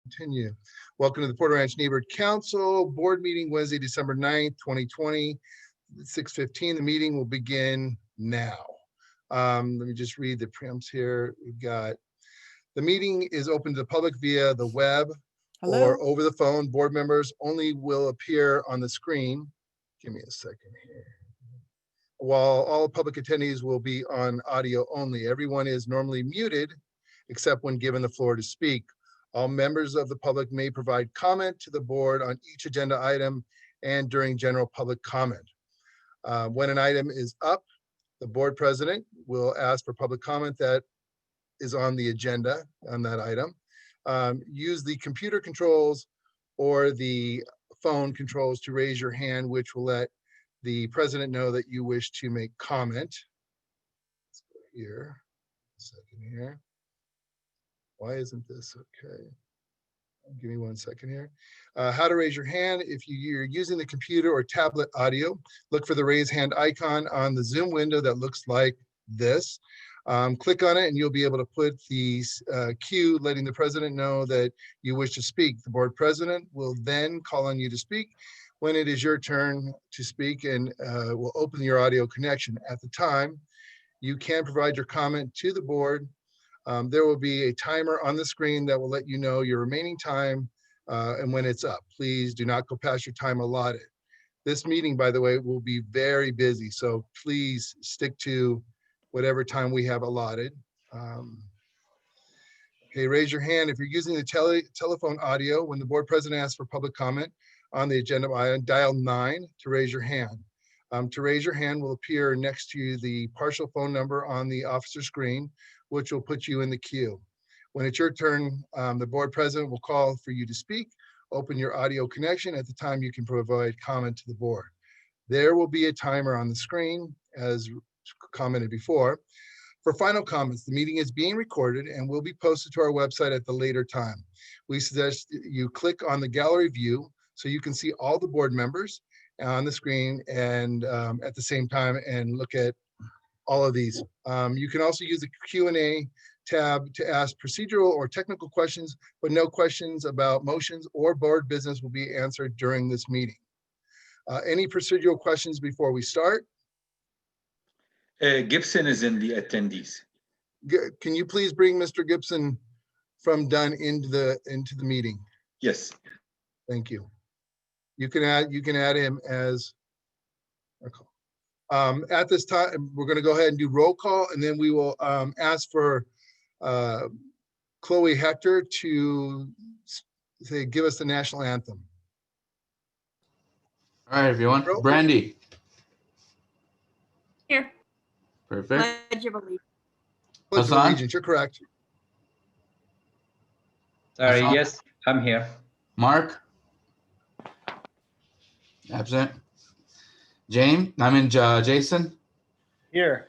Continue. Welcome to the Porter Ranch Neighborhood Council Board Meeting Wednesday, December 9th, 2020, 6:15. The meeting will begin now. Let me just read the preamps here. We've got the meeting is open to the public via the web or over the phone. Board members only will appear on the screen. Give me a second here. While all public attendees will be on audio only. Everyone is normally muted except when given the floor to speak. All members of the public may provide comment to the board on each agenda item and during general public comment. When an item is up, the board president will ask for public comment that is on the agenda on that item. Use the computer controls or the phone controls to raise your hand, which will let the president know that you wish to make comment. Let's go here, a second here. Why isn't this okay? Give me 1 second here. How to raise your hand. If you're using the computer or tablet audio, look for the raise hand icon on the Zoom window that looks like this. Click on it and you'll be able to put the cue letting the president know that you wish to speak. The board president will then call on you to speak when it is your turn to speak and will open your audio connection. At the time, you can provide your comment to the board. There will be a timer on the screen that will let you know your remaining time and when it's up. Please do not go past your time allotted. This meeting, by the way, will be very busy, so please stick to whatever time we have allotted. Okay, raise your hand if you're using the telephone audio. When the board president asks for public comment on the agenda item, dial 9 to raise your hand. To raise your hand will appear next to the partial phone number on the officer screen, which will put you in the queue. When it's your turn, the board president will call for you to speak. Open your audio connection. At the time, you can provide comment to the board. There will be a timer on the screen, as commented before. For final comments, the meeting is being recorded and will be posted to our website at the later time. We suggest you click on the gallery view so you can see all the board members on the screen and at the same time and look at all of these. You can also use the Q&A tab to ask procedural or technical questions, but no questions about motions or board business will be answered during this meeting. Any procedural questions before we start? Gibson is in the attendees. Can you please bring Mr. Gibson from Dunn into the meeting? Yes. Thank you. You can add him as a call. At this time, we're going to go ahead and do roll call, and then we will ask for Chloe Hector to give us the national anthem. All right, everyone. Brandy. Here. Perfect. Pledge of Allegiance. Pledge of Allegiance, you're correct. Sorry, Hassan? yes, I'm here. Mark. Absent. Jason. Here.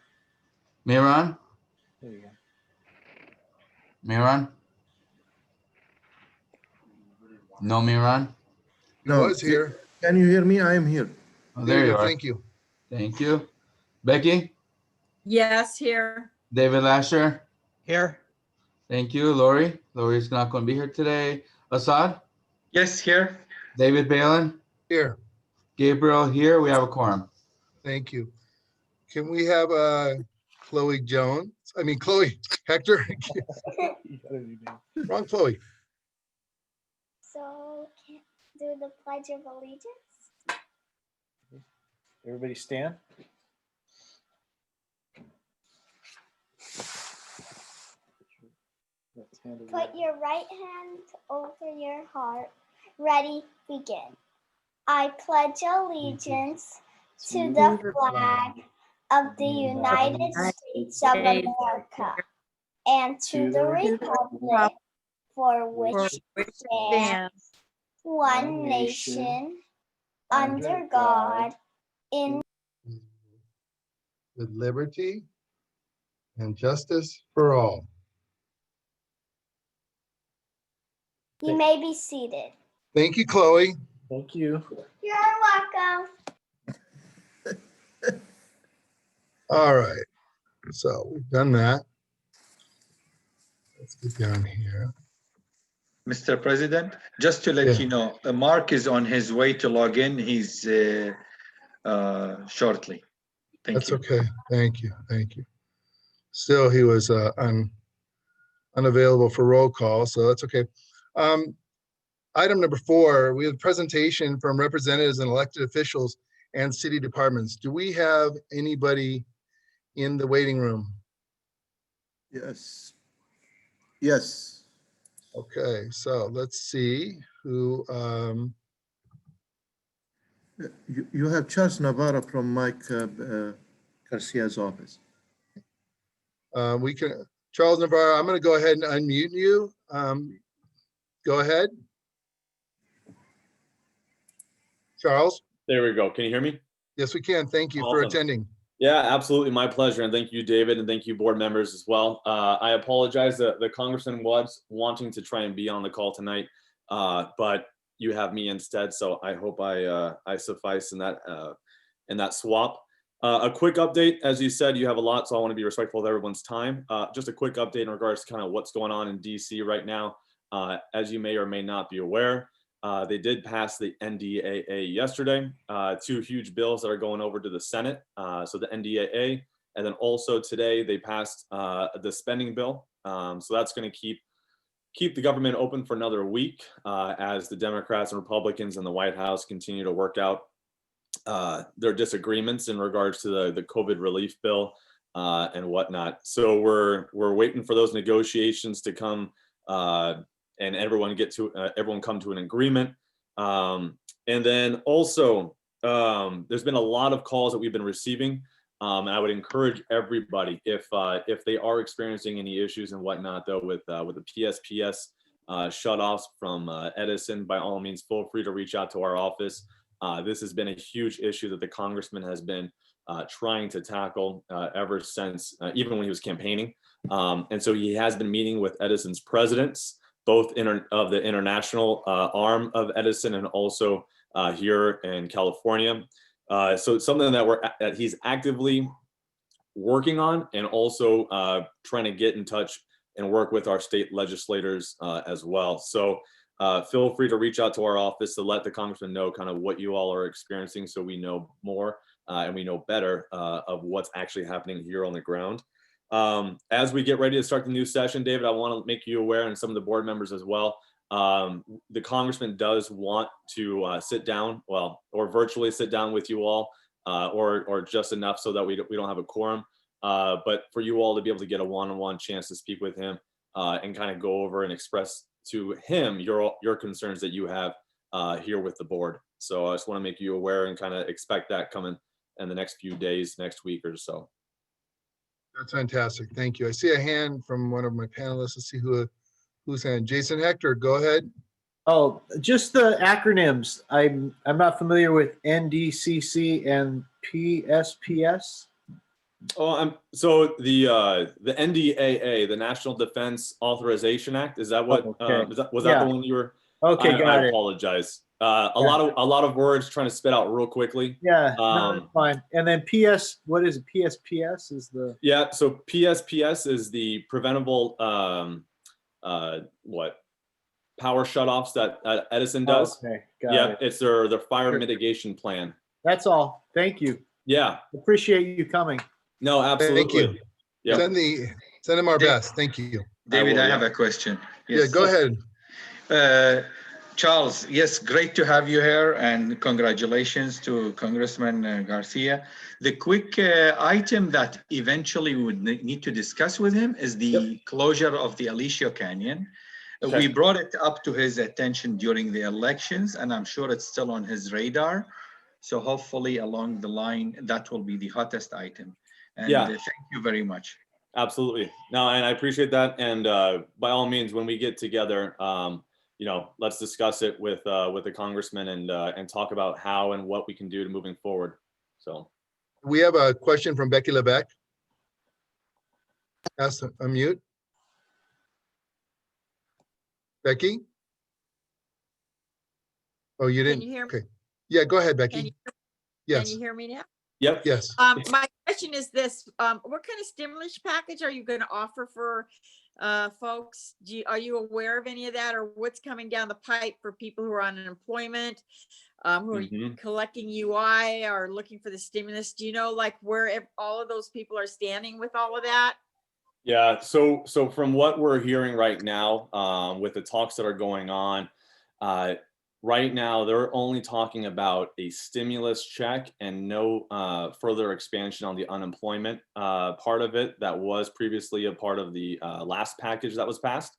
Miran. There you go. Miran. No Miran. He was here. Can you hear me? I am here. Oh, there you are. Thank you. Thank you. Becky. Yes, here. David Lasher. Here. Thank you. Lori. Lori's not going to be here today. Assad. Yes, here. David Balin. Here. Gabriel here. We have a quorum. Thank you. Can we have Chloe Hector? Wrong Chloe. So, do the Pledge of Allegiance. Everybody stand. Put your right hand over your heart. Ready, begin. I pledge allegiance to the flag of the United States of America and to the republic for which it stands, one nation, under God, in with liberty and justice for all. You may be seated. Thank you, Chloe. Thank you. You're welcome. All right, so we've done that. Let's get down here. Mr. President, just to Yeah. let you know, Mark is on his way to log in. He's shortly. Thank That's you. okay. Thank you. Thank you. Still, he was unavailable for roll call, so that's okay. Item number 4, we have a presentation from representatives and elected officials and city departments. Do we have anybody in the waiting room? Yes. Yes. Okay, so let's see who, You have Charles Navarro from Mike Garcia's office. we can, Charles Navarro, I'm going to go ahead and unmute you. Go ahead. Charles? There we go. Can you hear me? Yes, we can. Thank you for Awesome. attending. Yeah, absolutely. My pleasure. And thank you, David. And thank you, board members as well. I apologize that the congressman was wanting to try and be on the call tonight, but you have me instead. So I hope I suffice in that swap. A quick update, as you said, you have a lot, so I want to be respectful of everyone's time. Just a quick update in regards to kind of what's going on in DC right now. As you may or may not be aware, they did pass the NDAA yesterday, 2 huge bills that are going over to the Senate. So the NDAA, and then also today they passed the spending bill. So that's going to keep the government open for another week as the Democrats and Republicans in the White House continue to work out their disagreements in regards to the COVID relief bill and whatnot. So we're waiting for those negotiations to come and everyone come to an agreement. And then also, there's been a lot of calls that we've been receiving. And I would encourage everybody, if they are experiencing any issues and whatnot, though, with the PSPS shutoffs from Edison, by all means, feel free to reach out to our office. This has been a huge issue that the congressman has been trying to tackle ever since, even when he was campaigning. And so he has been meeting with Edison's presidents, both of the international arm of Edison and also here in California. So it's something that he's actively working on, and also trying to get in touch and work with our state legislators as well. So feel free to reach out to our office to let the congressman know kind of what you all are experiencing, so we know more and we know better of what's actually happening here on the ground. As we get ready to start the new session, David, I want to make you aware, and some of the board members as well, the congressman does want to sit down, or virtually sit down with you all, or just enough so that we don't have a quorum, but for you all to be able to get a one-on-one chance to speak with him and kind of go over and express to him your concerns that you have here with the board. So I just want to make you aware and kind of expect that coming in the next few days, next week or so. That's fantastic. Thank you. I see a hand from one of my panelists. Let's see who's hand. Jason Hector, go ahead. Oh, just the acronyms. I'm not familiar with NDCC and PSPS. Oh, so the NDAA, the National Defense Authorization Act, is that what Okay. was that Yeah. the one you were? Okay, got I it. apologize. A lot of words trying to spit out real quickly. Yeah, no, that's fine. And then what is it? PSPS is the. Yeah, so PSPS is the preventable power shutoffs that Edison does. Okay, got Yeah, it. it's their fire Sure. mitigation plan. That's all. Thank you. Yeah, Appreciate you coming. no, absolutely. Thank you. Yeah. Send them our best. Thank you. David, will, I yeah. have a question. Yeah, go ahead. Charles, yes, great to have you here, and congratulations to Congressman Garcia. The quick item that eventually we would need to discuss with him is the closure of the Alicia Canyon. Okay. We brought it up to his attention during the elections, and I'm sure it's still on his radar. So hopefully along the line, that will be the hottest item. And thank you very much. Absolutely. No, and I appreciate that. And by all means, when we get together, let's discuss it with the congressman and talk about how and what we can do to moving forward. So We have a question from Becky Lebec. Ask unmute. Becky? Oh, you didn't? Can you hear me? Okay. Yeah, go ahead, Can Becky. you, can Yes, you hear me now? yep. yes. My question is this, what kind of stimulus package are you going to offer for folks? Are you aware of any of that, or what's coming down the pipe for people who are on unemployment, who are Mhm. collecting UI or looking for the stimulus? Do you know like where all of those people are standing with all of that? Yeah, so from what we're hearing right now, with the talks that are going on, uh, right now they're only talking about a stimulus check and no further expansion on the unemployment part of it that was previously a part of the last package that was passed.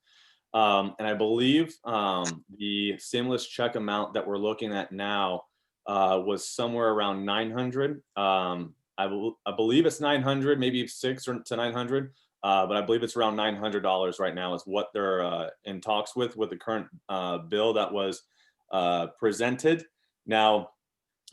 And I believe the stimulus check amount that we're looking at now was somewhere around 900. I believe it's 900, maybe 600 to 900. But I believe it's around $900 right now is what they're in talks with the current bill that was presented. Now,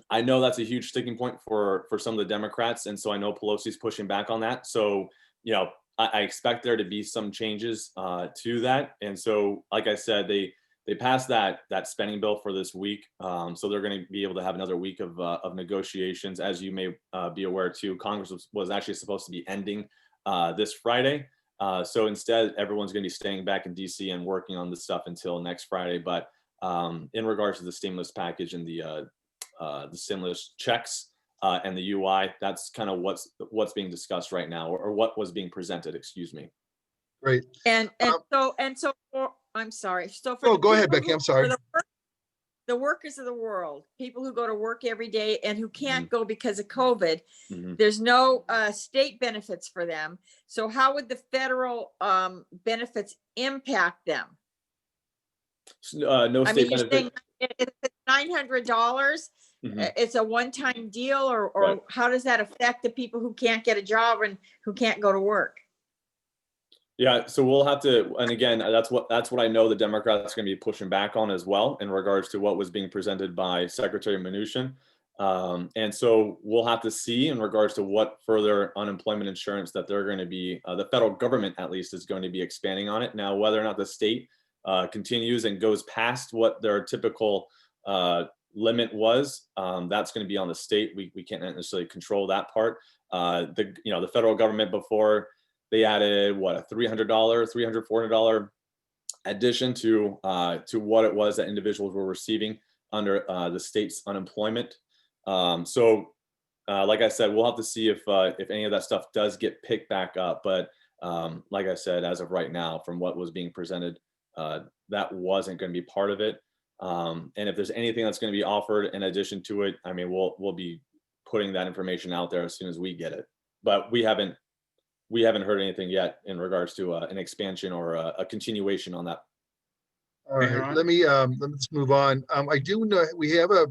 I know that's a huge sticking point for some of the Democrats, and so I know Pelosi's pushing back on that. So, you know, I expect there to be some changes to that. And so, like I said, they passed that spending bill for this week, so they're going to be able to have another week of negotiations. As you may be aware, too, Congress was actually supposed to be ending this Friday. So instead, everyone's going to be staying back in DC and working on this stuff until next Friday. But in regards to the stimulus package and the stimulus checks and the UI, that's kind of what's being discussed right now, or what was being presented, excuse me. Great. And so I'm sorry. So for Oh, the go ahead, people Becky. I'm sorry. the workers of the world, people who go to work every day and who can't Mm-hmm. go because of COVID, Mhm. there's no state benefits for them. So how would the federal benefits impact them? No I state mean, you're benefit. saying if it's $900, Mhm. it's a one-time deal, or Right. how does that affect the people who can't get a job and who can't go to work? Yeah, so we'll have to, and again, that's what I know the Democrats are going to be pushing back on as well in regards to what was being presented by Secretary Mnuchin. And so we'll have to see in regards to what further unemployment insurance that they're going to be, the federal government at least is going to be expanding on it. Now, whether or not the state continues and goes past what their typical limit was, that's going to be on the state. We can't necessarily control that part. The federal government before, they added what, a $300, $400 addition to what it was that individuals were receiving under the state's unemployment. Like I said, we'll have to see if any of that stuff does get picked back up. But like I said, as of right now, from what was being presented, that wasn't going to be part of it. And if there's anything that's going to be offered in addition to it, I mean, we'll be putting that information out there as soon as we get it. But we haven't heard anything yet in regards to an expansion or a continuation on that. All right, let's move on. I do know we have a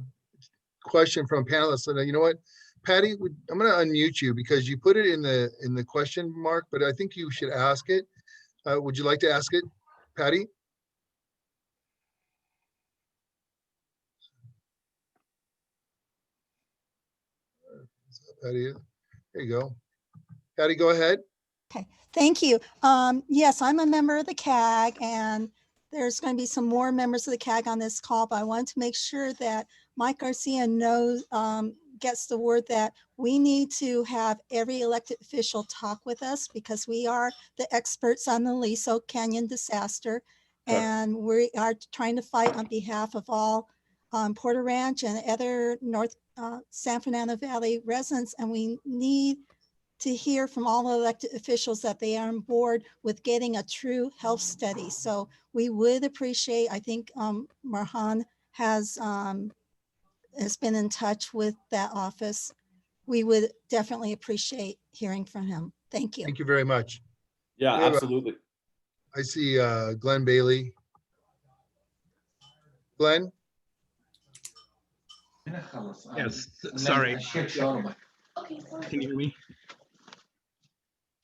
question from panelists, and you know what, Patty, I'm going to unmute you because you put it in the question mark, but I think you should ask it. Would you like to ask it, Patty? Patty, there you go. Patty, go ahead. Thank you. Yes, I'm a member of the CAG, and there's going to be some more members of the CAG on this call, but I want to make sure that Mike Garcia knows, gets the word that we need to have every elected official talk with us because we are the experts on the Aliso Canyon disaster. Okay. And we are trying to fight on behalf of all Porter Ranch and other North San Fernando Valley residents. And we need to hear from all elected officials that they are on board with getting a true health study. So we would appreciate, I think Marhan has been in touch with that office. We would definitely appreciate hearing from him. Thank you. Thank you very much. Yeah, We have absolutely. I see Glenn Bailey. Glenn? Yes, sorry. Can you hear me?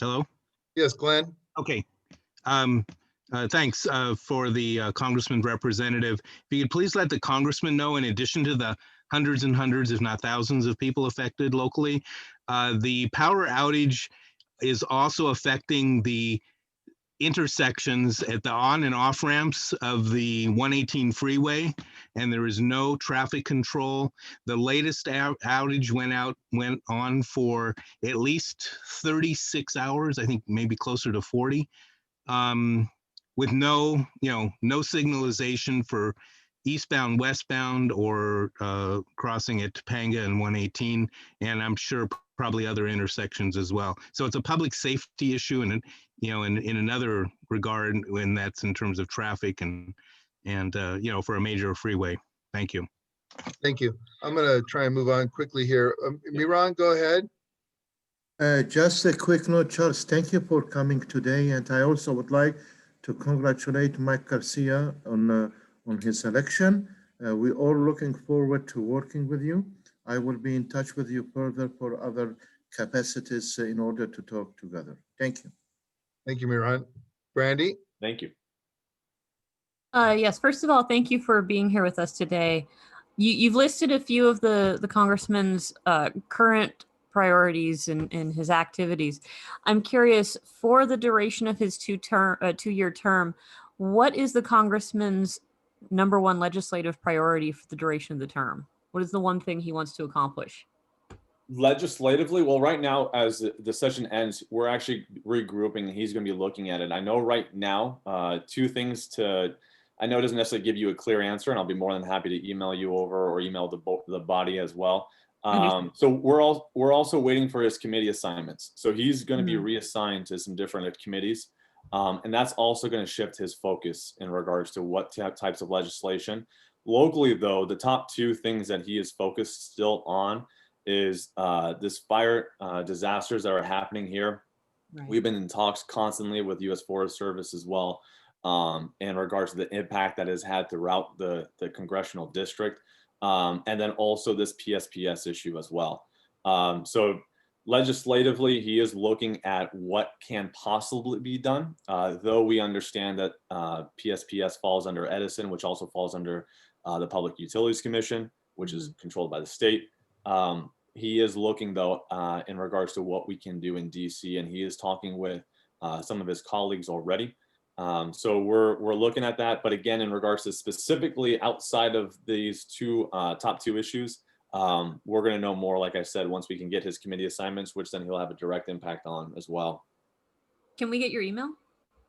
Hello? Yes, Glenn. Okay. Thanks for the Congressman representative. If you could please let the Congressman know, in addition to the hundreds and hundreds, if not thousands of people affected locally, the power outage is also affecting the intersections at the on and off ramps of the 118 freeway, and there is no traffic control. The latest outage went on for at least 36 hours, I think maybe closer to 40. with no, no signalization for eastbound, westbound, or crossing at Topanga and 118, and I'm sure probably other intersections as well. So it's a public safety issue, and in another regard, when that's in terms of traffic and for a major freeway. Thank you. Thank you. I'm going to try and move on quickly here. Miran, go ahead. Just a quick note, Charles, thank you for coming today. And I also would like to congratulate Mike Garcia on his election. We're all looking forward to working with you. I will be in touch with you further for other capacities in order to talk together. Thank you. Thank you, Miran. Brandy? Thank you. Yes, first of all, thank you for being here with us today. You've listed a few of the congressman's current priorities and his activities. I'm curious, for the duration of his two-year term, what is the congressman's #1 legislative priority for the duration of the term? What is the one thing he wants to accomplish? Legislatively, well, right now, as the session ends, we're actually regrouping. He's going to be looking at it. I know right now, two things I know it doesn't necessarily give you a clear answer, and I'll be more than happy to email you over or email the body as well. So we're also waiting for his committee assignments. So he's going to be reassigned to some different committees. And that's also going to shift his focus in regards to what types of legislation. Locally, though, the top two things that he is focused still on is this fire disasters that are happening here. Right. We've been in talks constantly with U.S. Forest Service as well in regards to the impact that has had throughout the congressional district. And then also this PSPS issue as well. So legislatively, he is looking at what can possibly be done, though we understand that PSPS falls under Edison, which also falls under the Public Utilities Commission, which is controlled by the state. He is looking, though, in regards to what we can do in DC, and he is talking with some of his colleagues already. So we're looking at that. But again, in regards to specifically outside of these top two issues, we're going to know more, like I said, once we can get his committee assignments, which then he'll have a direct impact on as well. Can we get your email?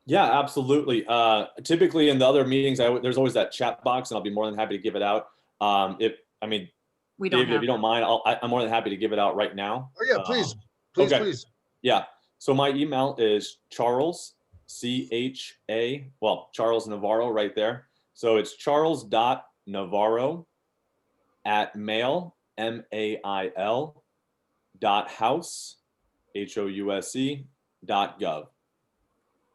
Yeah, absolutely. Typically in the other meetings, there's always that chat box, and I'll be more than happy to give it out. We don't David, if you don't mind, I'm more than happy to give it out right now. Oh yeah, please, okay. Please. Yeah. So my email is Charles, Charles Navarro right there. So it's charles.navarro@mail, MAIL.house, HOUSE.gov.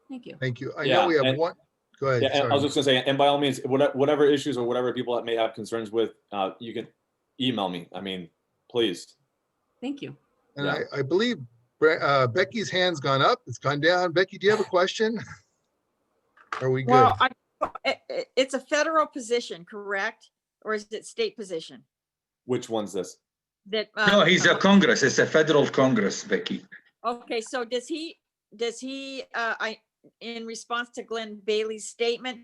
Thank you. Thank you. I know we have one. Go ahead. Yeah, I was just gonna say, and by all means, whatever issues or whatever people that may have concerns with, you can email me. Please. Thank you. And yeah. I believe Becky's hand's gone up. It's gone down. Becky, do you have a question? Are we good? Well, it's a federal position, correct? Or is it state position? Which one's this? No, he's a Congress. It's a federal Congress, Becky. Okay, so does he in response to Glenn Bailey's statement,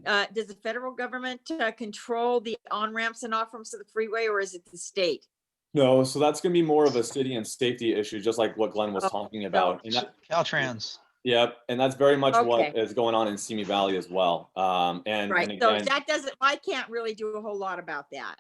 does the federal government control the on-ramps and off-ramps of the freeway, or is it the state? No, so that's going to be more of a city and safety issue, just like what Glenn was talking about. And Caltrans. Yeah, and that's very much what is going on in Simi Valley as well. Right, and again, so that doesn't, I can't really do a whole lot about that.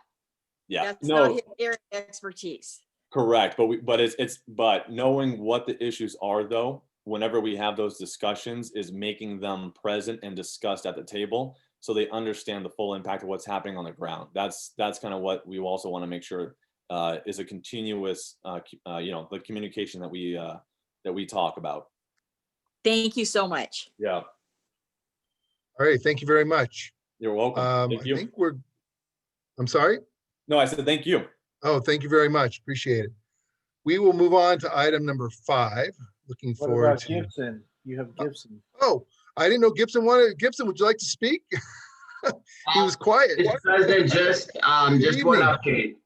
Yeah, that's not his area of expertise. Correct, but knowing what the issues are, though, whenever we have those discussions, is making them present and discussed at the table, so they understand the full impact of what's happening on the ground. That's kind of what we also want to make sure is a continuous, the communication that we talk about. Thank you so much. Yeah. All right. Thank you very much. You're welcome. Thank you. I think I'm sorry. No, I said thank you. Oh, thank you very much. Appreciate it. We will move on to item number 5. Looking forward to Gibson. You have Gibson. Oh, I didn't know Gibson wanted. Gibson, would you like to speak? He was quiet. Mr. President, just one update.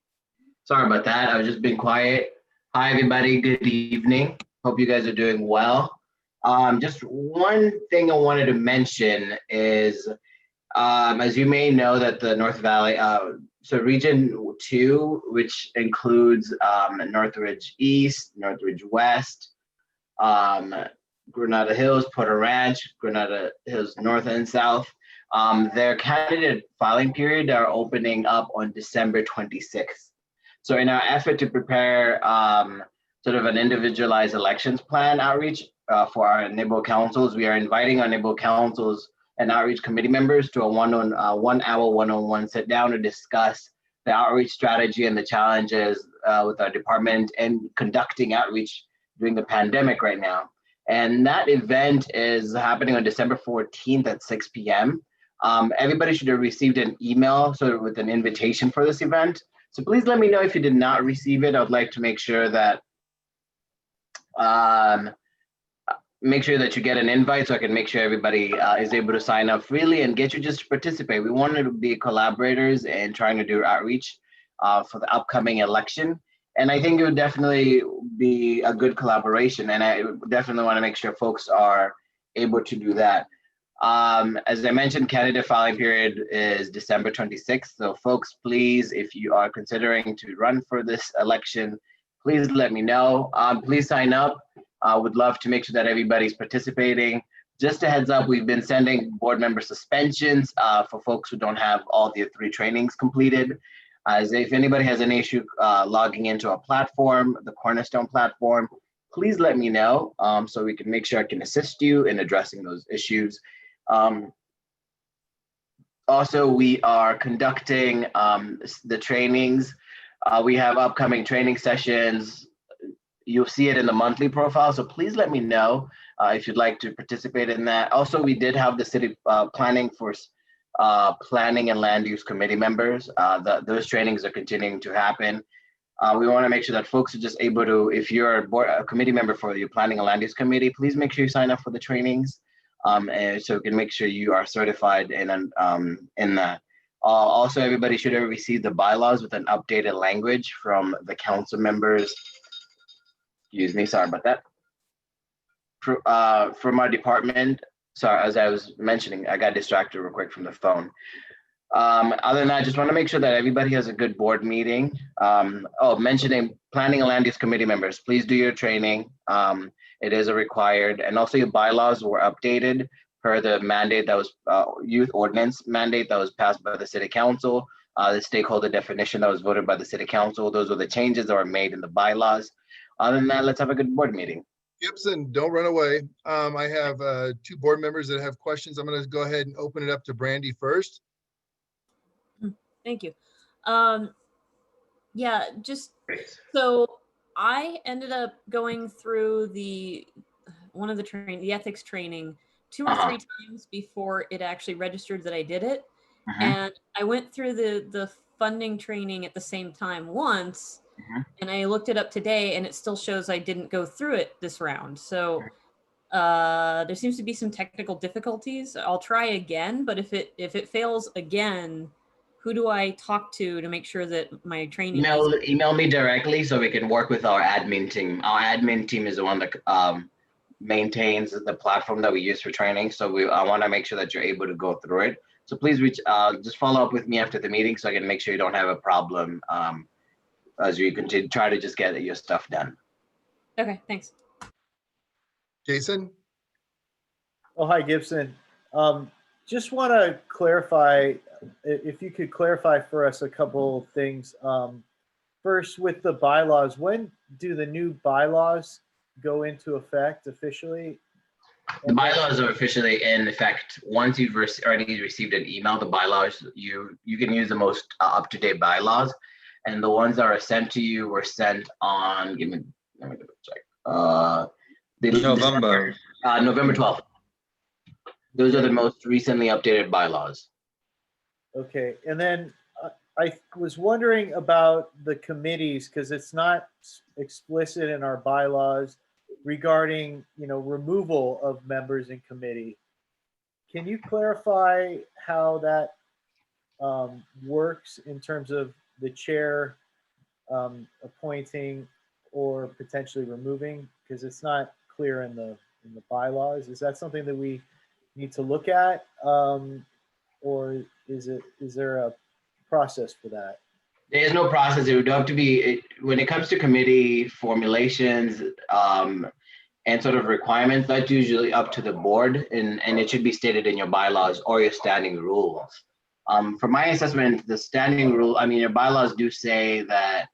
Sorry about that. I've just been quiet. Hi, everybody. Good evening. Hope you guys are doing well. Just one thing I wanted to mention is, as you may know, that the North Valley, so Region 2, which includes Northridge East, Northridge West, Granada Hills, Porter Ranch, Granada Hills North and South. Their candidate filing period are opening up on December 26th. So in our effort to prepare sort of an individualized elections plan outreach for our NIBO councils, we are inviting our NIBO councils and outreach committee members to a 1 hour one-on-one sit down to discuss the outreach strategy and the challenges with our department and conducting outreach during the pandemic right now. And that event is happening on December 14th at 6 p.m. Everybody should have received an email with an invitation for this event. So please let me know if you did not receive it. I'd like to make sure that you get an invite so I can make sure everybody is able to sign up freely and get you just to participate. We wanted to be collaborators and trying to do outreach for the upcoming election. And I think it would definitely be a good collaboration. And I definitely want to make sure folks are able to do that. As I mentioned, candidate filing period is December 26th. So folks, please, if you are considering to run for this election, please let me know. Please sign up. I would love to make sure that everybody's participating. Just a heads up, we've been sending board member suspensions for folks who don't have all the 3 trainings completed. As if anybody has an issue logging into a platform, the Cornerstone platform, please let me know so we can make sure I can assist you in addressing those issues. Also, we are conducting the trainings. We have upcoming training sessions. You'll see it in the monthly profile, so please let me know if you'd like to participate in that. Also, we did have the city planning and land use committee members. Those trainings are continuing to happen. We want to make sure that folks are just able to, if you're a committee member for your planning and land use committee, please make sure you sign up for the trainings, and so we can make sure you are certified in that. Also, everybody should have received the bylaws with an updated language from the council members. Excuse me, sorry about that. From our department. Sorry, as I was mentioning, I got distracted real quick from the phone. Other than that, I just want to make sure that everybody has a good board meeting. Mentioning planning and land use committee members, please do your training. It is a required, and also your bylaws were updated per the mandate that was youth ordinance mandate that was passed by the city council. The stakeholder definition that was voted by the city council. Those were the changes that were made in the bylaws. Other than that, let's have a good board meeting. Gibson, don't run away. I have 2 board members that have questions. I'm going to go ahead and open it up to Brandy first. Thank you. Yeah, just so I ended up going through the ethics training 2 or 3 times before it actually registered that I did it. And I went through the funding training at the same time once. And I looked it up today and it still shows I didn't go through it this round. So there seems to be some technical difficulties. I'll try again, but if it fails again, who do I talk to make sure that my training email me directly so we can work with our admin team. Our admin team is the one that maintains the platform that we use for training. So I want to make sure that you're able to go through it. So please just follow up with me after the meeting so I can make sure you don't have a problem as you continue try to just get your stuff done. Okay, thanks. Jason? Oh, hi, Gibson. Just want to clarify, if you could clarify for us a couple things. First, with the bylaws, when do the new bylaws go into effect officially? The bylaws are officially in effect. Once you've already received an email, the bylaws, you can use the most up-to-date bylaws. And the ones that are sent to you were sent on, let me check. November 12th. Those are the most recently updated bylaws. Okay, and then I was wondering about the committees because it's not explicit in our bylaws regarding, removal of members in committee. Can you clarify how that works in terms of the chair appointing or potentially removing? Because it's not clear in the bylaws. Is that something that we need to look at, or is there a process for that? There is no process. It would have to be when it comes to committee formulations. and sort of requirements, that's usually up to the board, and it should be stated in your bylaws or your standing rules. For my assessment, the standing rule, I mean, your bylaws do say that,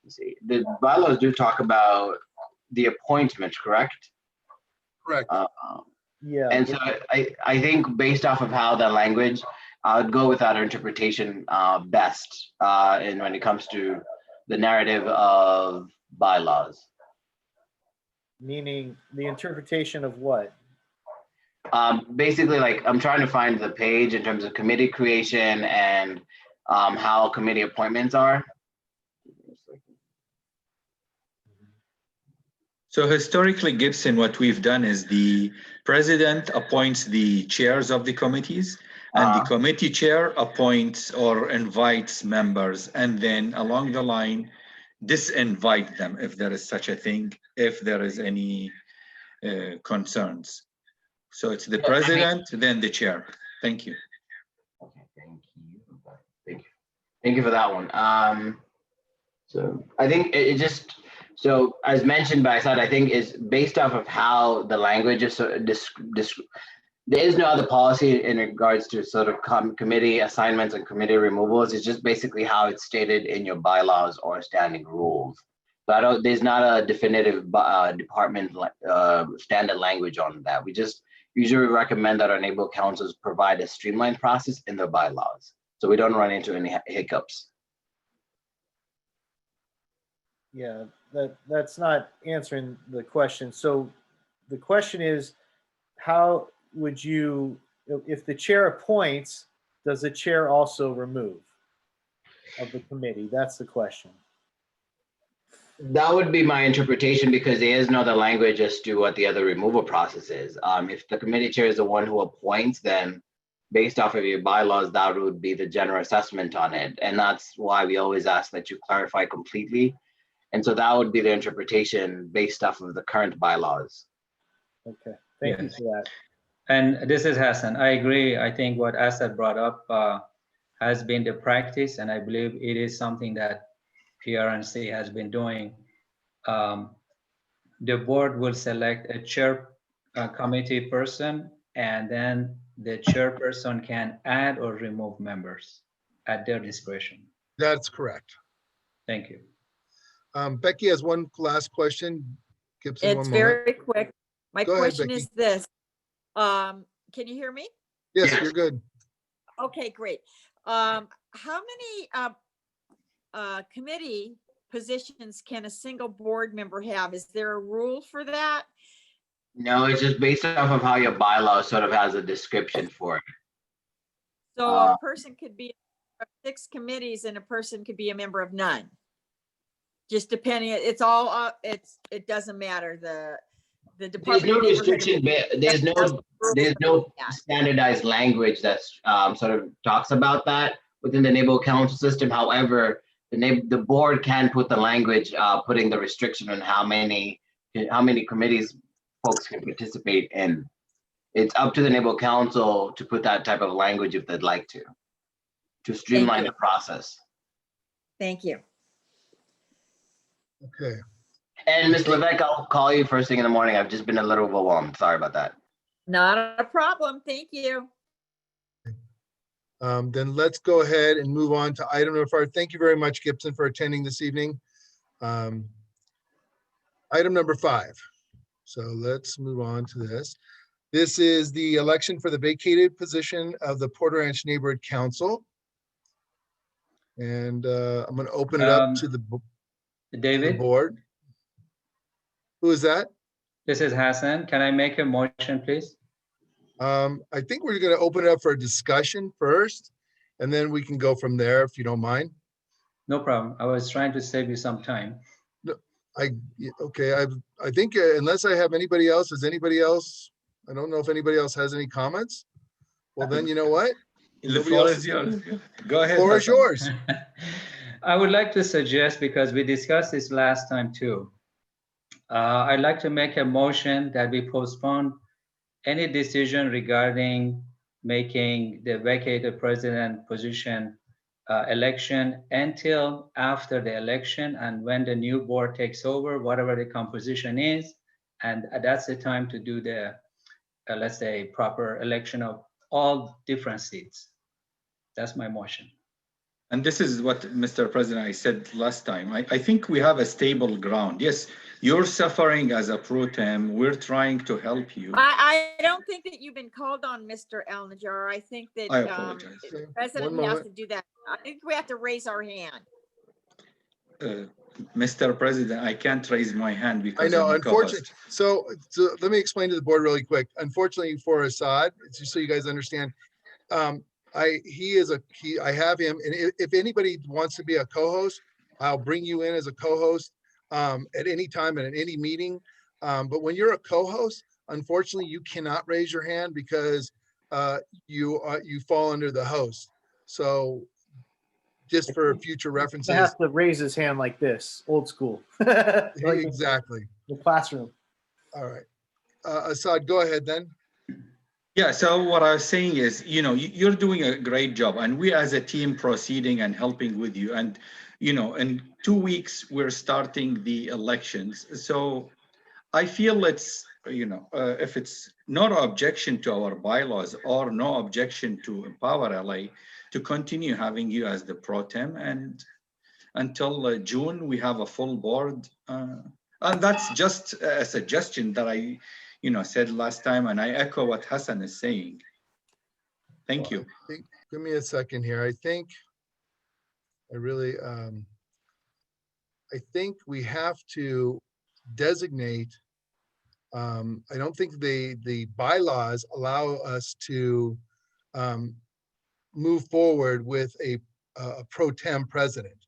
let's see, the bylaws do talk about the appointment, correct? Correct. Yeah. And so I think based off of how the language, I would go with our interpretation best and when it comes to the narrative of bylaws. Meaning the interpretation of what? Basically, like I'm trying to find the page in terms of committee creation and how committee appointments are. So historically, Gibson, what we've done is the president appoints the chairs of the committees, and the committee chair appoints or invites members, and then along the line, disinvite them if there is such a thing, if there is any concerns. So it's the president, then the chair. Thank you. Okay, thank you for that one. So I think it just, so as mentioned by Asad, I think is based off of how the language is, there is no other policy in regards to sort of committee assignments and committee removals. It's just basically how it's stated in your bylaws or standing rules. So there's not a definitive department standard language on that. We just usually recommend that our neighborhood councils provide a streamlined process in their bylaws, so we don't run into any hiccups. Yeah, that's not answering the question. So the question is, how would you, if the chair appoints, does the chair also remove of the committee? That's the question. That would be my interpretation, because there is no other language as to what the other removal process is. If the committee chair is the one who appoints, then based off of your bylaws, that would be the general assessment on it. And that's why we always ask that you clarify completely. And so that would be the interpretation based off of the current bylaws. Okay, thank you for that. And this is Hassan. I agree. I think what Asad brought up has been the practice, and I believe it is something that PRNC has been doing. The board will select a chair committee person, and then the chairperson can add or remove members at their discretion. That's correct. Thank you. Becky has one last question. Gibson, It's very quick. My Go ahead, question Becky. is this. Can you hear me? Yes, you're good. Okay, great. How many committee positions can a single board member have? Is there a rule for that? No, it's just based off of how your bylaw sort of has a description for it. So a person could be of 6 committees and a person could be a member of none. Just depending, it's all, it doesn't matter. The There's department. no of Neighborhood restriction, there's no standardized language that's sort of talks about that within the neighborhood council system. However, the board can put the language putting the restriction on how many committees folks can participate in. It's up to the neighborhood council to put that type of language if they'd like to streamline the process. Thank you. Okay. And Ms. Levesque, I'll call you first thing in the morning. I've just been a little overwhelmed. Sorry about that. Not a problem. Thank you. Then let's go ahead and move on to item number 5. Thank you very much, Gibson, for attending this evening. Item number 5. So let's move on to this. This is the election for the vacated position of the Porter Ranch Neighborhood Council. And I'm going to open it up to the board. Who is that? This is Hassan. Can I make a motion, please? I think we're going to open it up for a discussion first, and then we can go from there if you don't mind. No problem. I was trying to save you some time. No, okay. I think unless I have anybody else, is anybody else? I don't know if anybody else has any comments. Well, then you know what? The floor is yours. Go ahead. The floor is yours. I would like to suggest, because we discussed this last time too, I'd like to make a motion that we postpone any decision regarding making the vacated president position election until after the election, and when the new board takes over, whatever the composition is, And that's the time to do the, let's say, proper election of all different seats. That's my motion. And this is what, Mr. President, I said last time. I think we have a stable ground. Yes, you're suffering as a pro tem. We're trying to help you. I don't think that you've been called on, Mr. Al-Najjar. I think that I apologize. the One president has moment. to do that. I think we have to raise our hand. Mr. President, I can't raise my hand because I know, I'm a co-host. unfortunately. So let me explain to the board really quick. Unfortunately for Assad, just so you guys understand, I have him, and if anybody wants to be a co-host, I'll bring you in as a co-host at any time and at any meeting. But when you're a co-host, unfortunately, you cannot raise your hand because you fall under the host. So just for future He references. has to raise his hand like this, old school. Like Exactly. the classroom. All right. Assad, go ahead then. Yeah, so what I was saying is, you're doing a great job, and we as a team proceeding and helping with you. And, in 2 weeks, we're starting the elections. So I feel it's, if it's not an objection to our bylaws or no objection to Empower LA, to continue having you as the pro tem, and until June, we have a full board. And that's just a suggestion that I said last time, and I echo what Hassan is saying. Thank you. Give me a second here. I think we have to designate. I don't think the bylaws allow us to move forward with a pro tem president.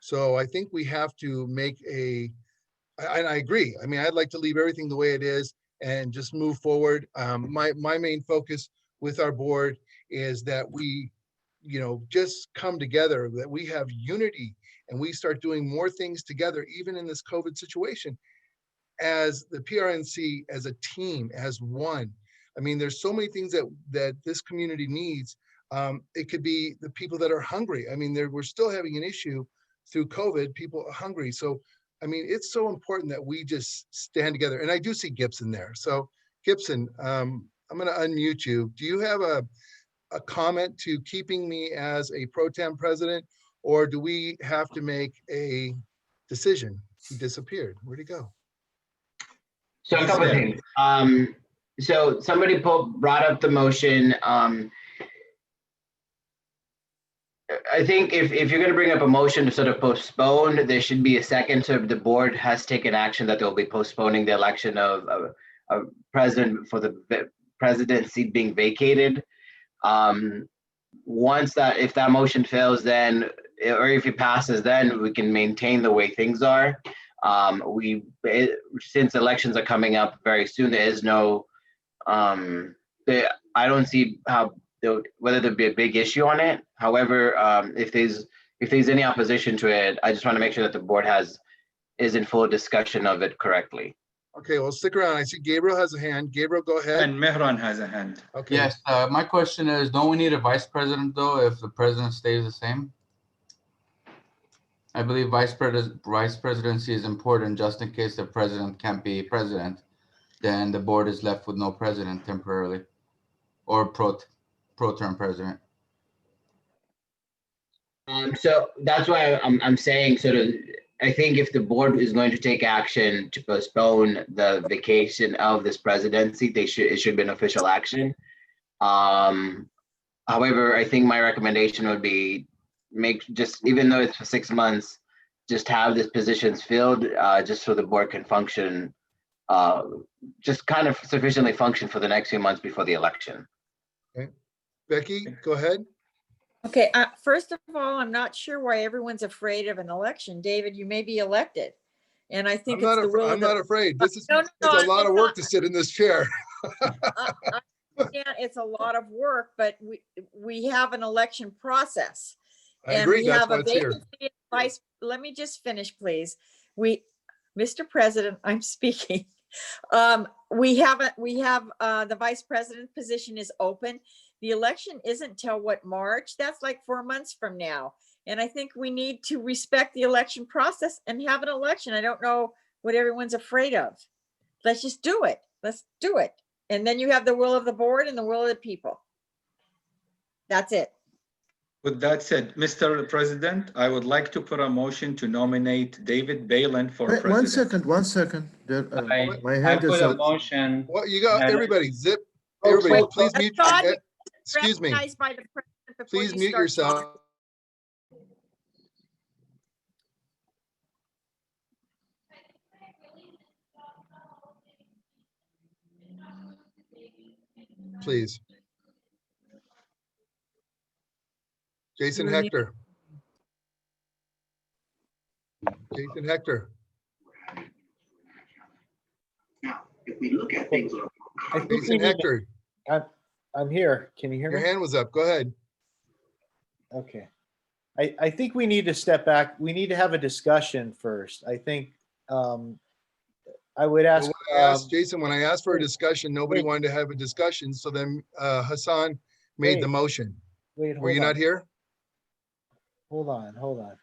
So I think we have to make and I agree. I mean, I'd like to leave everything the way it is and just move forward. My main focus with our board is that we, just come together, that we have unity and we start doing more things together, even in this COVID situation, as the PRNC, as a team, as one. I mean, there's so many things that this community needs. It could be the people that are hungry. I mean, we're still having an issue through COVID, people are hungry. So, I mean, it's so important that we just stand together. And I do see Gibson there. So Gibson, I'm going to unmute you. Do you have a comment to keeping me as a pro tem president, or do we have to make a decision? He disappeared. Where'd he go? So a couple of things. So somebody brought up the motion. I think if you're going to bring up a motion to sort of postpone, there should be a second. So the board has taken action that they'll be postponing the election of a president for the presidency being vacated. If that motion fails, then, or if it passes, then we can maintain the way things are. Since elections are coming up very soon, there is no, I don't see whether there'd be a big issue on it. However, if there's any opposition to it, I just want to make sure that the board is in full discussion of it correctly. Okay, well, stick around. I see Gabriel has a hand. Gabriel, go ahead. And Mehran has a hand. Okay. Yes, my question is, don't we need a vice president though if the president stays the same? I believe vice presidency is important just in case the president can't be president. Then the board is left with no president temporarily, or pro term president. So that's why I'm saying sort of, I think if the board is going to take action to postpone the vacation of this presidency, it should be an official action. However, I think my recommendation would be even though it's for 6 months, just have these positions filled, just so the board can function, just kind of sufficiently function for the next few months before the election. Okay. Becky, go ahead. Okay, first of all, I'm not sure why everyone's afraid of an election. David, you may be elected. And I think I'm not afraid. This is it's a lot of work to sit in this chair. Yeah, it's a lot of work, but we have an election process. I agree. We That's have why a it's here. vacancy. Let me just finish, please. Mr. President, I'm speaking. We have the vice president position is open. The election isn't till March? That's like 4 months from now. And I think we need to respect the election process and have an election. I don't know what everyone's afraid of. let's just do it. Let's do it. And then you have the will of the board and the will of the people. That's it. With that said, Mr. President, I would like to put a motion to nominate David Balin for Wait, president. one second. There, my I hand is put a up. motion. What you got, that- everybody zip, Oh, everybody, wait, please mute. Hassan, eh, Excuse me, Recognized by the president before please you mute start yourself. talking. Please. Jason You're Hector. Jason Hector. I think we Jason need, Hector, I'm here. Can you hear your me? hand was up. Go ahead. Okay. I think we need to step back. We need to have a discussion first. I think I would Well, ask, when I asked Jason, when I asked for a wait, discussion, nobody wait. wanted to have a discussion. So then Hassan made the Wait. motion. wait, Were hold you on. not here? Hold on.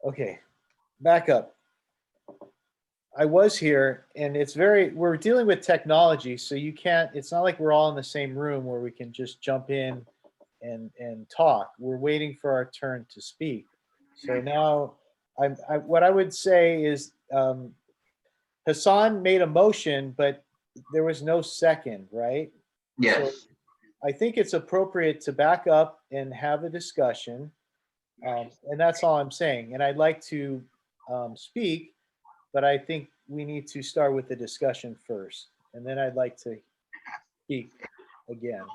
Okay, back up. I was here and we're dealing with technology, so you can't, it's not like we're all in the same room where we can just jump in and talk. We're waiting for our turn to speak. So now what I would say is Hassan made a motion, but there was no second, right? Yes. I think it's appropriate to back up and have a discussion. And that's all I'm saying. And I'd like to speak, but I think we need to start with the discussion first. And then I'd like to speak again.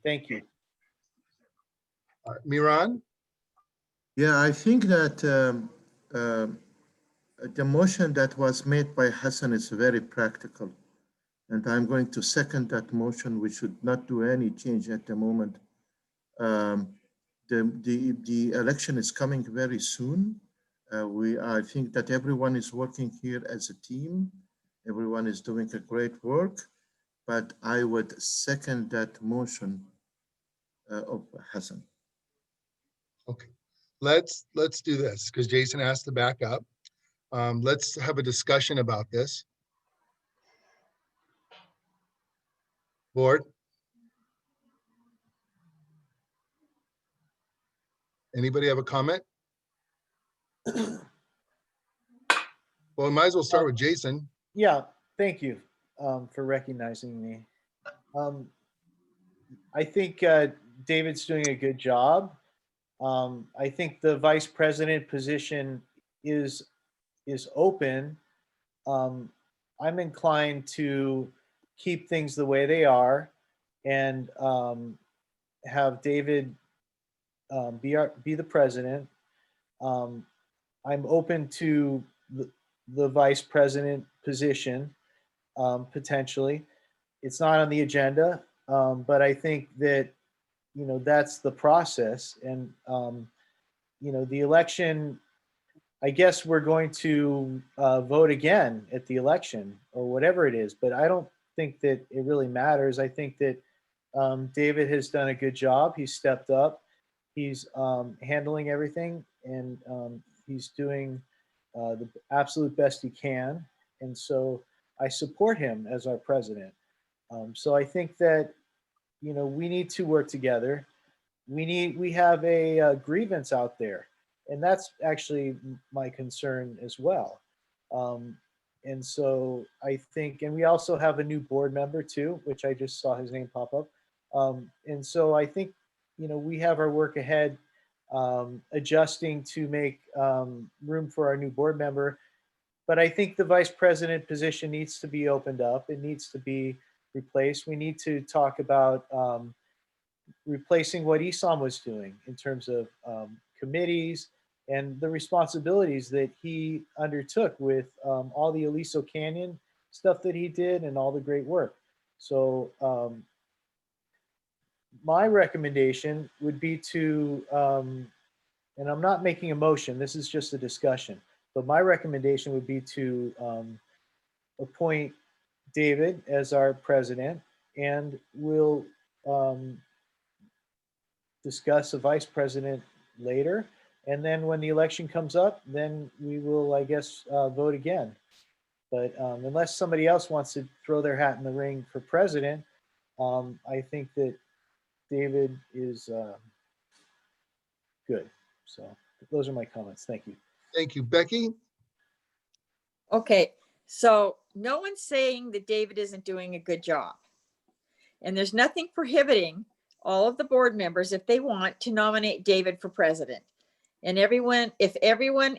Thank you. Miran? Yeah, I think that the motion that was made by Hassan is very practical. And I'm going to second that motion. We should not do any change at the moment. The election is coming very soon. I think that everyone is working here as a team. Everyone is doing a great work, but I would second that motion of Hassan. Okay, let's do this because Jason asked to back up. Let's have a discussion about this. Board? Anybody have a comment? Well, we might as well start with Jason. Yeah, thank you for recognizing me. I think David's doing a good job. I think the vice president position is open. I'm inclined to keep things the way they are and have David be the president. I'm open to the vice president position potentially. It's not on the agenda, but I think that that's the process. And the election, I guess we're going to vote again at the election or whatever it is, but I don't think that it really matters. I think that David has done a good job. He's stepped up. He's handling everything, and he's doing the absolute best he can. And so I support him as our president. So I think that, we need to work together. We have a grievance out there, and that's actually my concern as well. And so I think, and we also have a new board member too, which I just saw his name pop up. And so I think, we have our work ahead, adjusting to make room for our new board member. But I think the vice president position needs to be opened up. It needs to be replaced. We need to talk about replacing what Esam was doing in terms of committees and the responsibilities that he undertook with all the Aliso Canyon stuff that he did and all the great work. So my recommendation would be to, and I'm not making a motion, this is just a discussion, but my recommendation would be to appoint David as our president, and we'll discuss a vice president later. And then when the election comes up, then we will, I guess, vote again. But unless somebody else wants to throw their hat in the ring for president, I think that David is good. So those are my comments. Thank you. Thank you. Becky? Okay, so no one's saying that David isn't doing a good job. And there's nothing prohibiting all of the board members, if they want, to nominate David for president. And everyone, if everyone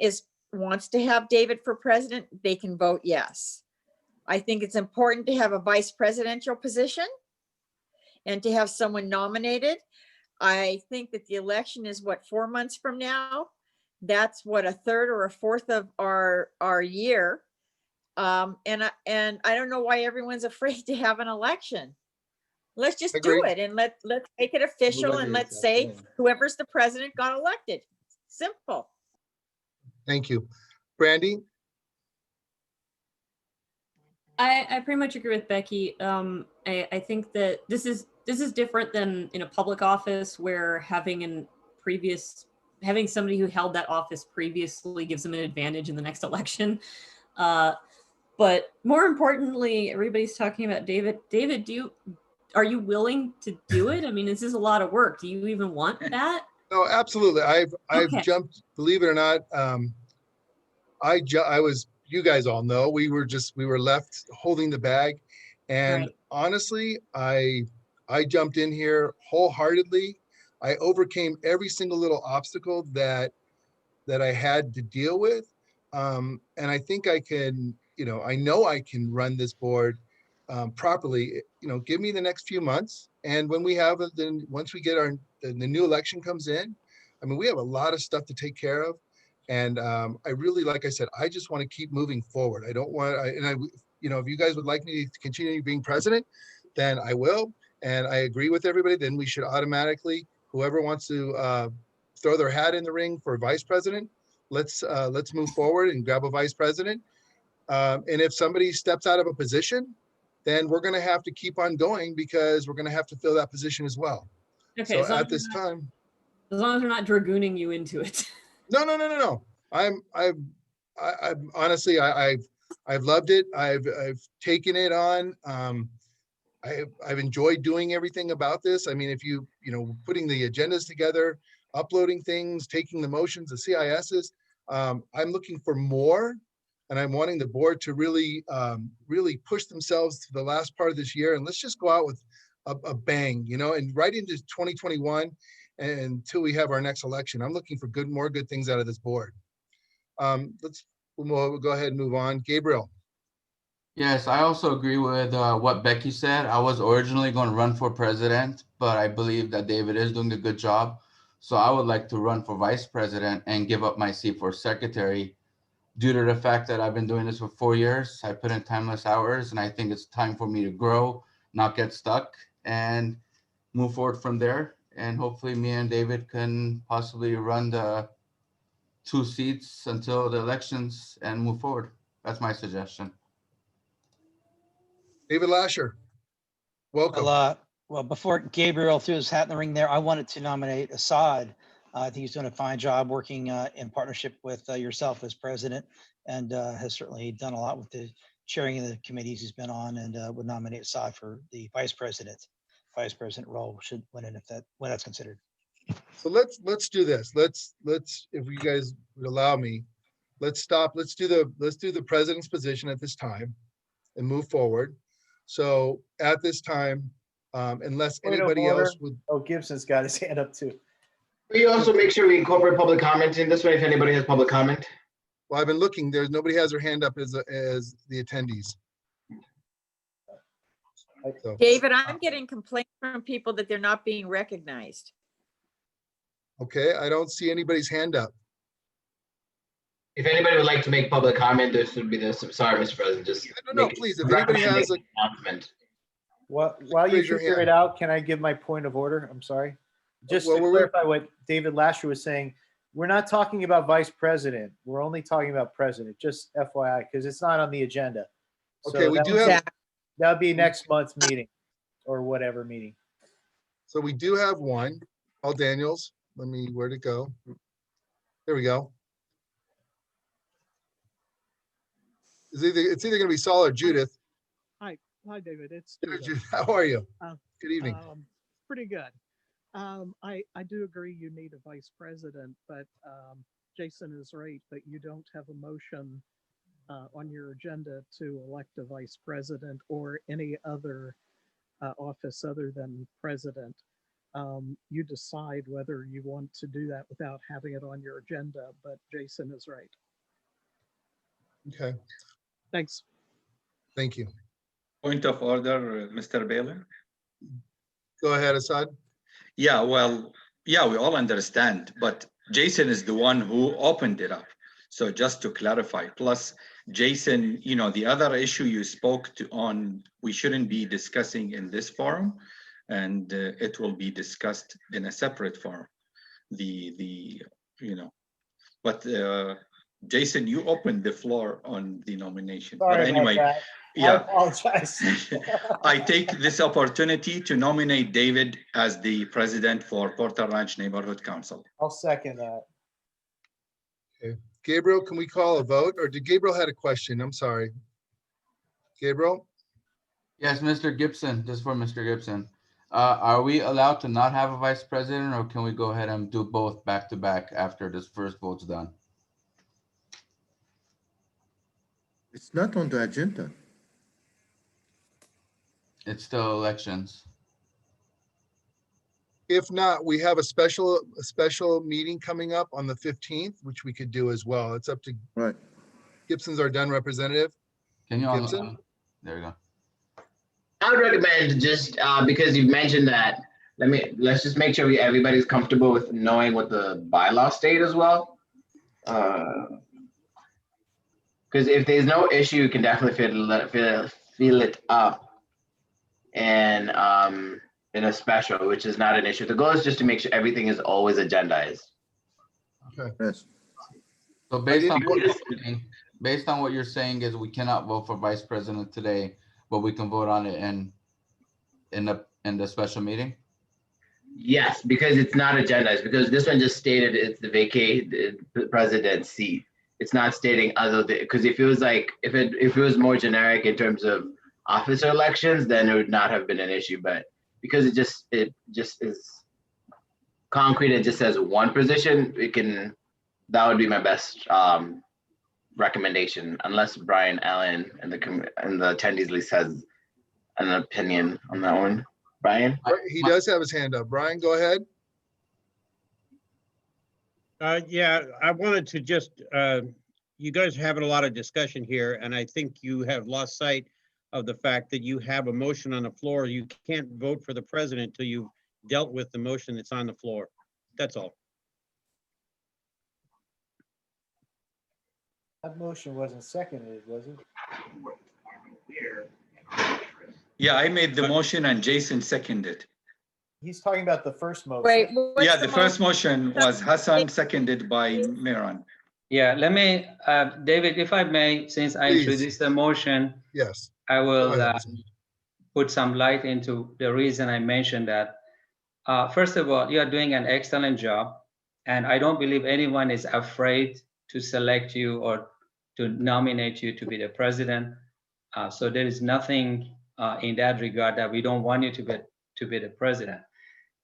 wants to have David for president, they can vote yes. I think it's important to have a vice presidential position and to have someone nominated. I think that the election is what, 4 months from now? That's what, a third or a fourth of our year. And I don't know why everyone's afraid to have an election. Let's just do Agreed. it and let's make it official and let's say whoever's the president got elected. Simple. Thank you. Brandy? I pretty much agree with Becky. I think that this is different than in a public office where having somebody who held that office previously gives them an advantage in the next election. But more importantly, everybody's talking about David. David, are you willing to do it? I mean, this is a lot of work. Do you even want that? No, absolutely. I've Okay. jumped, believe it or not. I was, you guys all know, we were left holding the bag. And Right. honestly, I jumped in here wholeheartedly. I overcame every single little obstacle that I had to deal with. And I think I can, I know I can run this board properly. Give me the next few months. And when we have it, then once we get the new election comes in, I mean, we have a lot of stuff to take care of. And I really, like I said, I just want to keep moving forward. I don't want, if you guys would like me to continue being president, then I will. And I agree with everybody, then we should automatically, whoever wants to throw their hat in the ring for vice president, let's move forward and grab a vice president. And if somebody steps out of a position, then we're going to have to keep on going because we're going to have to fill that position as well. Okay. So at this time, as long as we're not dragooning you into it. No. I'm honestly, I've loved it. I've taken it on. I've enjoyed doing everything about this. I mean, if putting the agendas together, uploading things, taking the motions, the CISs, I'm looking for more. And I'm wanting the board to really push themselves to the last part of this year. And let's just go out with a bang, and right into 2021 until we have our next election. I'm looking for more good things out of this board. We'll go ahead and move on. Gabriel. Yes, I also agree with what Becky said. I was originally going to run for president, but I believe that David is doing a good job. So I would like to run for vice president and give up my seat for secretary. Due to the fact that I've been doing this for 4 years, I put in timeless hours, and I think it's time for me to grow, not get stuck, and move forward from there. And hopefully me and David can possibly run the 2 seats until the elections and move forward. That's my suggestion. David Lasher, welcome. Well, before Gabriel threw his hat in the ring there, I wanted to nominate Assad. I think he's doing a fine job working in partnership with yourself as president, and has certainly done a lot with the chairing of the committees he's been on, and would nominate Assad for the vice president role when that's considered. So let's do this. Let's if you guys would allow me, let's stop. Let's do the president's position at this time and move forward. So at this time, unless anybody else would. Oh, Gibson's got his hand up too. We also make sure we incorporate public comment in this way if anybody has public comment. Well, I've been looking. Nobody has their hand up as the attendees. So. David, I'm getting complaints from people that they're not being recognized. Okay, I don't see anybody's hand up. If anybody would like to make public comment, this would be this. Sorry, Mr. President. Just no, please. If anybody has an announcement. While you figure it out, can I give my point of order? I'm sorry. Just to clarify what David Lasher was saying, we're not talking about vice president. We're only talking about president, just FYI, because it's not on the agenda. Okay, so we do have. That would be next month's meeting or whatever meeting. So we do have one. Paul Daniels. Where'd it go? There we go. It's either gonna be Saul or Judith. Hi, David. It's Judith, Judith. how are you? Uh, Good evening. Pretty good. I do agree you need a vice president, but Jason is right that you don't have a motion on your agenda to elect a vice president or any other office other than president. You decide whether you want to do that without having it on your agenda, but Jason is right. Okay, Thanks. thank you. Point of order, Mr. Baylor. Go ahead, Assad. Yeah, well, yeah, we all understand, but Jason is the one who opened it up. So just to clarify, plus Jason, you know, the other issue you spoke to on, we shouldn't be discussing in this forum, and it will be discussed in a separate forum. You know, but Jason, you opened the floor on the nomination. Sorry But anyway, about that. I yeah. apologize. I take this opportunity to nominate David as the president for Porter Ranch Neighborhood Council. I'll second that. Okay, Gabriel, can we call a vote, or did Gabriel had a question? I'm sorry. Gabriel? Yes, Mr. Gibson, this is for Mr. Gibson. Are we allowed to not have a vice president, or can we go ahead and do both back to back after this first vote's done? It's not on the agenda. It's still elections. If not, we have a special meeting coming up on the 15th, which we could do as well. It's up to Right. Gibson's our done representative. Can you Gibson? There we go. I would recommend just because you've mentioned that, let's just make sure everybody's comfortable with knowing what the bylaw state as well. Because if there's no issue, you can definitely fill it up and in a special, which is not an issue. The goal is just to make sure everything is always agendized. Okay. Yes. So based on what you're saying is we cannot vote for vice president today, but we can vote on it in the special meeting? Yes, because it's not agendized, because this one just stated it's the president's seat. It's not stating other than, because if it was like, if it was more generic in terms of officer elections, then it would not have been an issue. But because it just is concrete, it just says one position, that would be my best recommendation, unless Brian Allen and the attendees list has an opinion on that one. Brian? He does have his hand up. Brian, go ahead. Yeah, I wanted to just, you guys are having a lot of discussion here, and I think you have lost sight of the fact that you have a motion on the floor. You can't vote for the president until you've dealt with the motion that's on the floor. That's all. That motion wasn't seconded, was it? Yeah, I made the motion and Jason seconded. He's talking about the first motion. Wait, Yeah, the first motion was Hassan, seconded by Miran. Yeah, let me, David, if I may, since I Please. introduced the motion, Yes. I Go will ahead. put some light into the reason I mentioned that. First of all, you are doing an excellent job, and I don't believe anyone is afraid to select you or to nominate you to be the president. So there is nothing in that regard that we don't want you to be the president.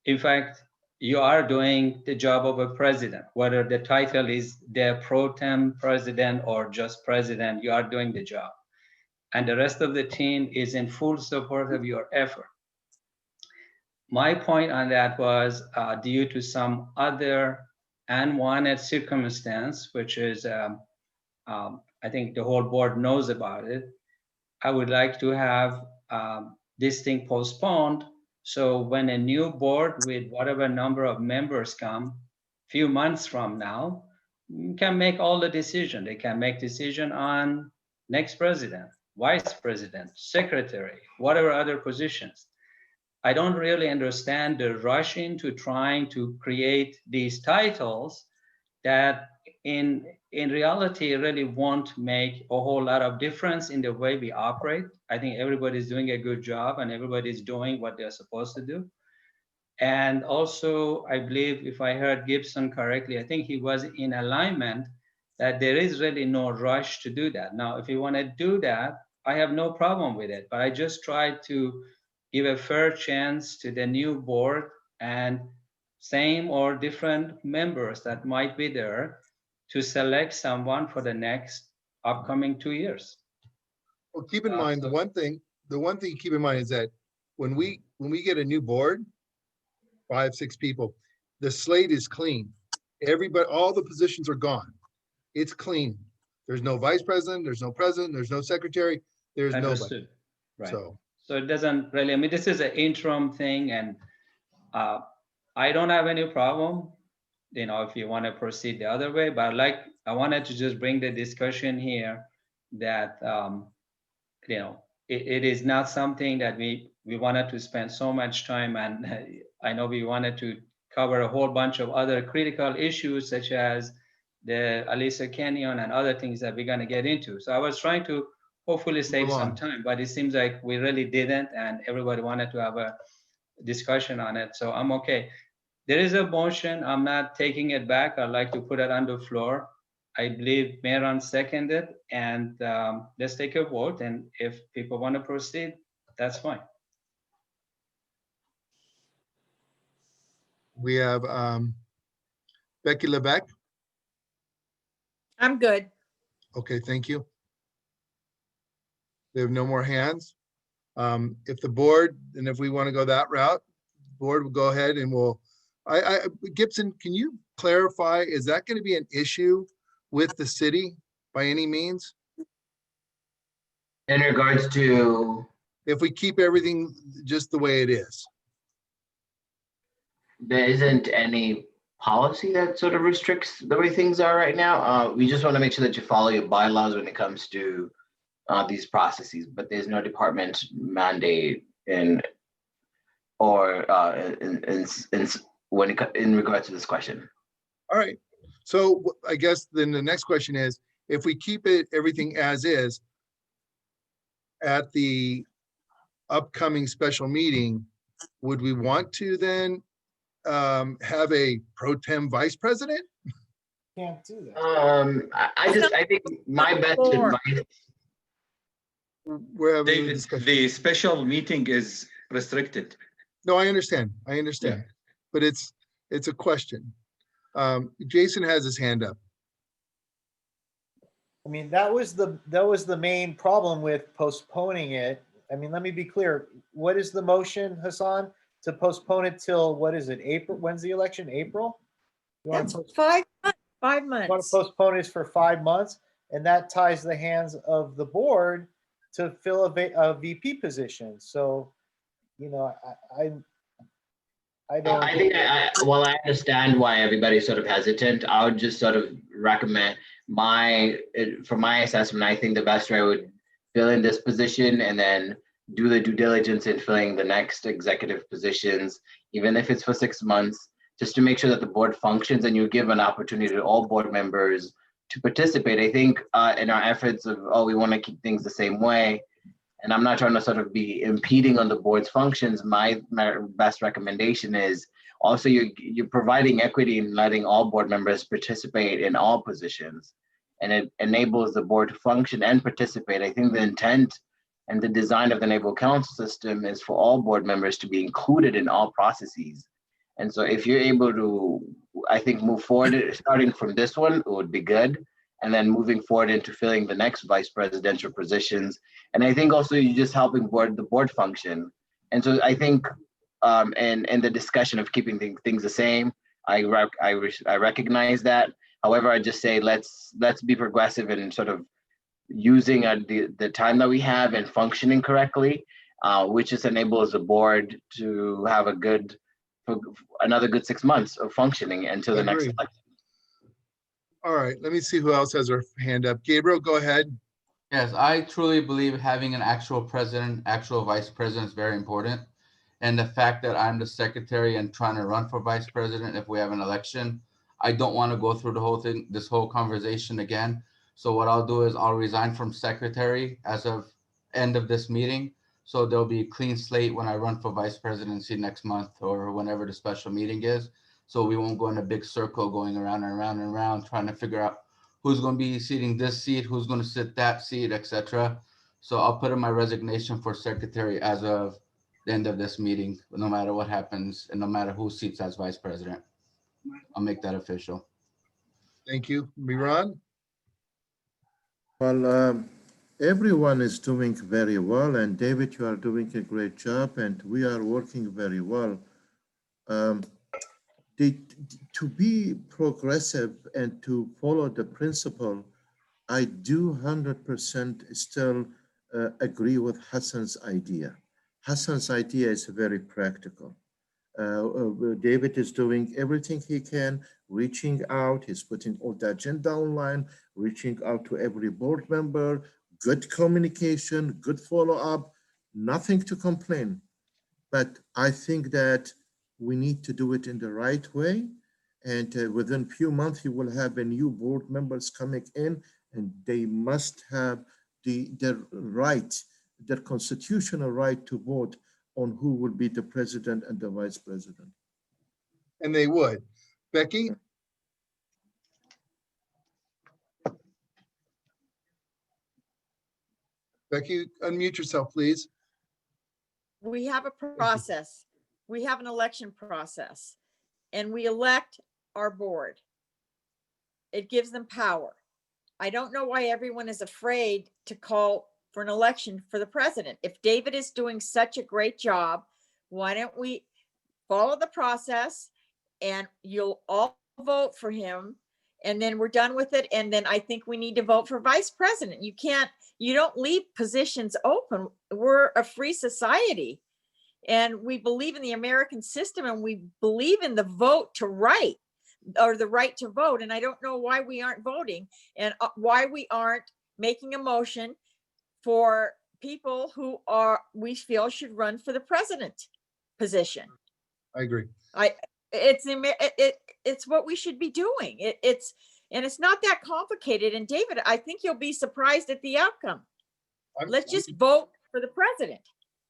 In fact, you are doing the job of a president, whether the title is the pro tem president or just president, you are doing the job. And the rest of the team is in full support of your effort. My point on that was due to some other unwanted circumstance, which is, I think the whole board knows about it. I would like to have this thing postponed. So when a new board with whatever number of members come, few months from now, can make all the decision. They can make decision on next president, vice president, secretary, whatever other positions. I don't really understand the rush into trying to create these titles that in reality really won't make a whole lot of difference in the way we operate. I think everybody's doing a good job and everybody's doing what they're supposed to do. And also, I believe if I heard Gibson correctly, I think he was in alignment that there is really no rush to do that. Now, if you want to do that, I have no problem with it, but I just try to give a fair chance to the new board and same or different members that might be there to select someone for the next upcoming 2 years. Well, keep in mind, the one thing to keep in mind is that when we get a new board, 5, 6 people, the slate is clean. Everybody, all the positions are gone. It's clean. There's no vice president, there's no president, there's no secretary, there's nobody. Understood. Right. So it doesn't really, I mean, this is an interim thing, and I don't have any problem, you know, if you want to proceed the other way, but I wanted to just bring the discussion here that, you know, it is not something that we wanted to spend so much time, and I know we wanted to cover a whole bunch of other critical issues such as the Aliso Canyon and other things that we're going to get into. So I was trying to hopefully save some time, but it seems like we really didn't, and everybody wanted to have a discussion on it. So I'm okay. There is a motion. I'm not taking it back. I'd like to put it on the floor. I believe Meron seconded, and let's take a vote. And if people want to proceed, that's fine. we have Becky Levesque. I'm good. Okay, thank you. We have no more hands. If the board, and if we want to go that route, board will go ahead and we'll, Gibson, can you clarify, is that going to be an issue with the city by any means? In regards to? If we keep everything just the way it is. There isn't any policy that sort of restricts the way things are right now. We just want to make sure that you follow your bylaws when it comes to these processes, but there's no department mandate in regards to this question. All right. So I guess then the next question is, if we keep everything as is at the upcoming special meeting, would we want to then have a pro tem vice president? Can't do that. I think my best advice. We're having a David, discussion. the special meeting is restricted. No, I understand. But it's a question. Jason has his hand up. I mean, that was the main problem with postponing it. I mean, let me be clear. What is the motion, Hassan? To postpone it till, what is it, April? When's the election? April? That's 5 months. 5 months. You want to postpone it for 5 months, and that ties the hands of the board to fill a VP position. So, you know, I don't. I think while I understand why everybody's sort of hesitant, I would just sort of recommend for my assessment, I think the best way would fill in this position and then do the due diligence in filling the next executive positions, even if it's for 6 months, just to make sure that the board functions and you give an opportunity to all board members to participate. I think in our efforts of, we want to keep things the same way, and I'm not trying to sort of be impeding on the board's functions, my best recommendation is also you're providing equity in letting all board members participate in all positions, and it enables the board to function and participate. I think the intent and the design of the Naval Council system is for all board members to be included in all processes. And so if you're able to, I think, move forward, starting from this one, it would be good. And then moving forward into filling the next vice presidential positions. And I think also you're just helping the board function. And so I think in the discussion of keeping things the same, I recognize that. However, I just say, let's be progressive and sort of using the time that we have and functioning correctly, which just enables the board to have another good 6 months of functioning until the next election. All right, let me see who else has their hand up. Gabriel, go ahead. Yes, I truly believe having an actual president, actual vice president is very important. And the fact that I'm the secretary and trying to run for vice president if we have an election, I don't want to go through the whole thing, this whole conversation again. So what I'll do is I'll resign from secretary as of end of this meeting. So there'll be a clean slate when I run for vice presidency next month or whenever the special meeting is. So we won't go in a big circle going around and around and around trying to figure out who's going to be seating this seat, who's going to sit that seat, etc. So I'll put in my resignation for secretary as of the end of this meeting, no matter what happens and no matter who seats as vice president. I'll make that official. Thank you. Miran? Well, everyone is doing very well, and David, you are doing a great job, and we are working very well. To be progressive and to follow the principle, I do 100% still agree with Hassan's idea. Hassan's idea is very practical. David is doing everything he can, reaching out, he's putting all the agenda online, reaching out to every board member, good communication, good follow-up, nothing to complain. But I think that we need to do it in the right way. And within a few months, you will have a new board members coming in, and they must have their right, their constitutional right to vote on who will be the president and the vice president. And they would. Becky? Becky, unmute yourself, please. We have a process. We have an election process, and we elect our board. It gives them power. I don't know why everyone is afraid to call for an election for the president. If David is doing such a great job, why don't we follow the process and you'll all vote for him, and then we're done with it. And then I think we need to vote for vice president. You don't leave positions open. We're a free society, and we believe in the American system, and we believe in the vote to right, or the right to vote. And I don't know why we aren't voting, and why we aren't making a motion for people who we feel should run for the president position. I agree. It's what we should be doing. It's not that complicated. And David, I think you'll be surprised at the outcome. Let's just vote for the president.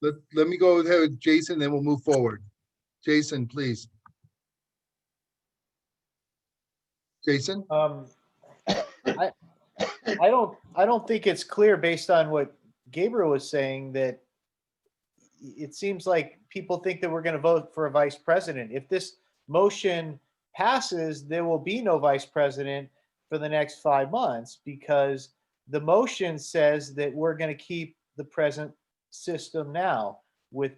Let me go ahead with Jason, then we'll move forward. Jason, please. Jason? I don't think it's clear based on what Gabriel was saying that it seems like people think that we're going to vote for a vice president. If this motion passes, there will be no vice president for the next 5 months, because the motion says that we're going to keep the present system now with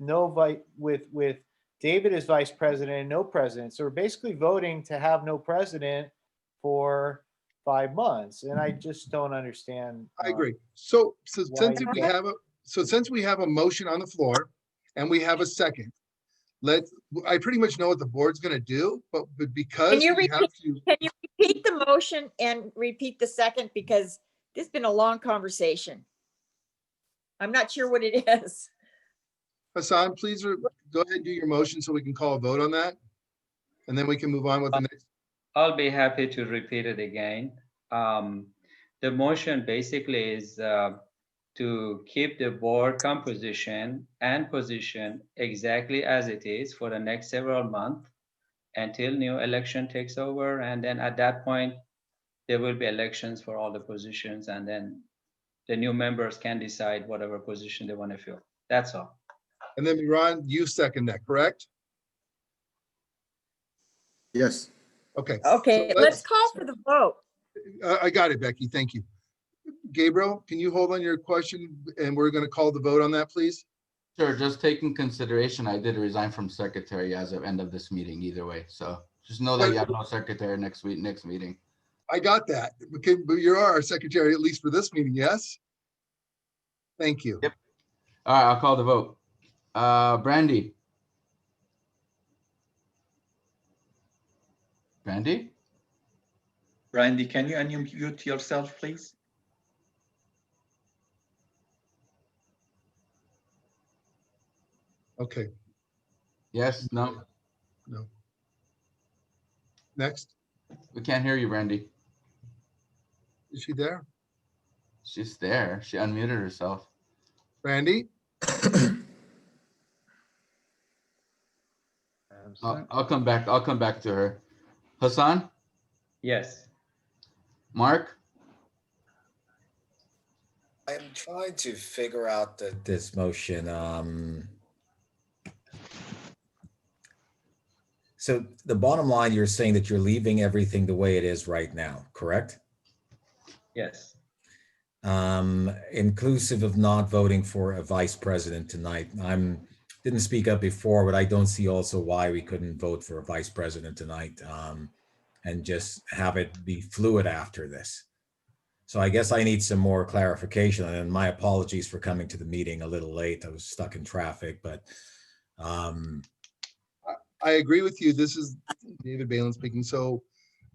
with David as vice president and no president. So we're basically voting to have no president for 5 months, and I just don't understand. I agree. So since we have a motion on the floor and we have a second, I pretty much know what the board's going to do, but because Can you repeat the motion and repeat the second, because this has been a long conversation. I'm not sure what it is. Hassan, please go ahead and do your motion so we can call a vote on that, and then we can move on with the next. I'll be happy to repeat it again. The motion basically is to keep the board composition and position exactly as it is for the next several months until new election takes over. And then at that point, there will be elections for all the positions, and then the new members can decide whatever position they want to fill. That's all. And then Miran, you second that, correct? Yes. Okay. Okay, So let's call for the vote. I got it, Becky. Thank you. Gabriel, can you hold on your question, and we're going to call the vote on that, please? Sure, just taking consideration, I did resign from secretary as of end of this meeting either way. So just know that you have no secretary next meeting. I got that. Okay, but you're our secretary, at least for this meeting, yes? Thank you. Yep. All right, I'll call the vote. Brandy. Brandy? Brandy, can you unmute yourself, please? Okay. Yes, no? No. Next. We can't hear you, Brandy. Is she there? She's there. She unmuted herself. Brandy? I'll come back. I'll come back to her. Hassan? Yes. Mark? I'm trying to figure out this motion. So the bottom line, you're saying that you're leaving everything the way it is right now, correct? Yes. Inclusive of not voting for a vice president tonight. Didn't speak up before, but I don't see also why we couldn't vote for a vice president tonight, and just have it be fluid after this. So I guess I need some more clarification, and my apologies for coming to the meeting a little late. I was stuck in traffic, but I agree with you. This is David Balin speaking. So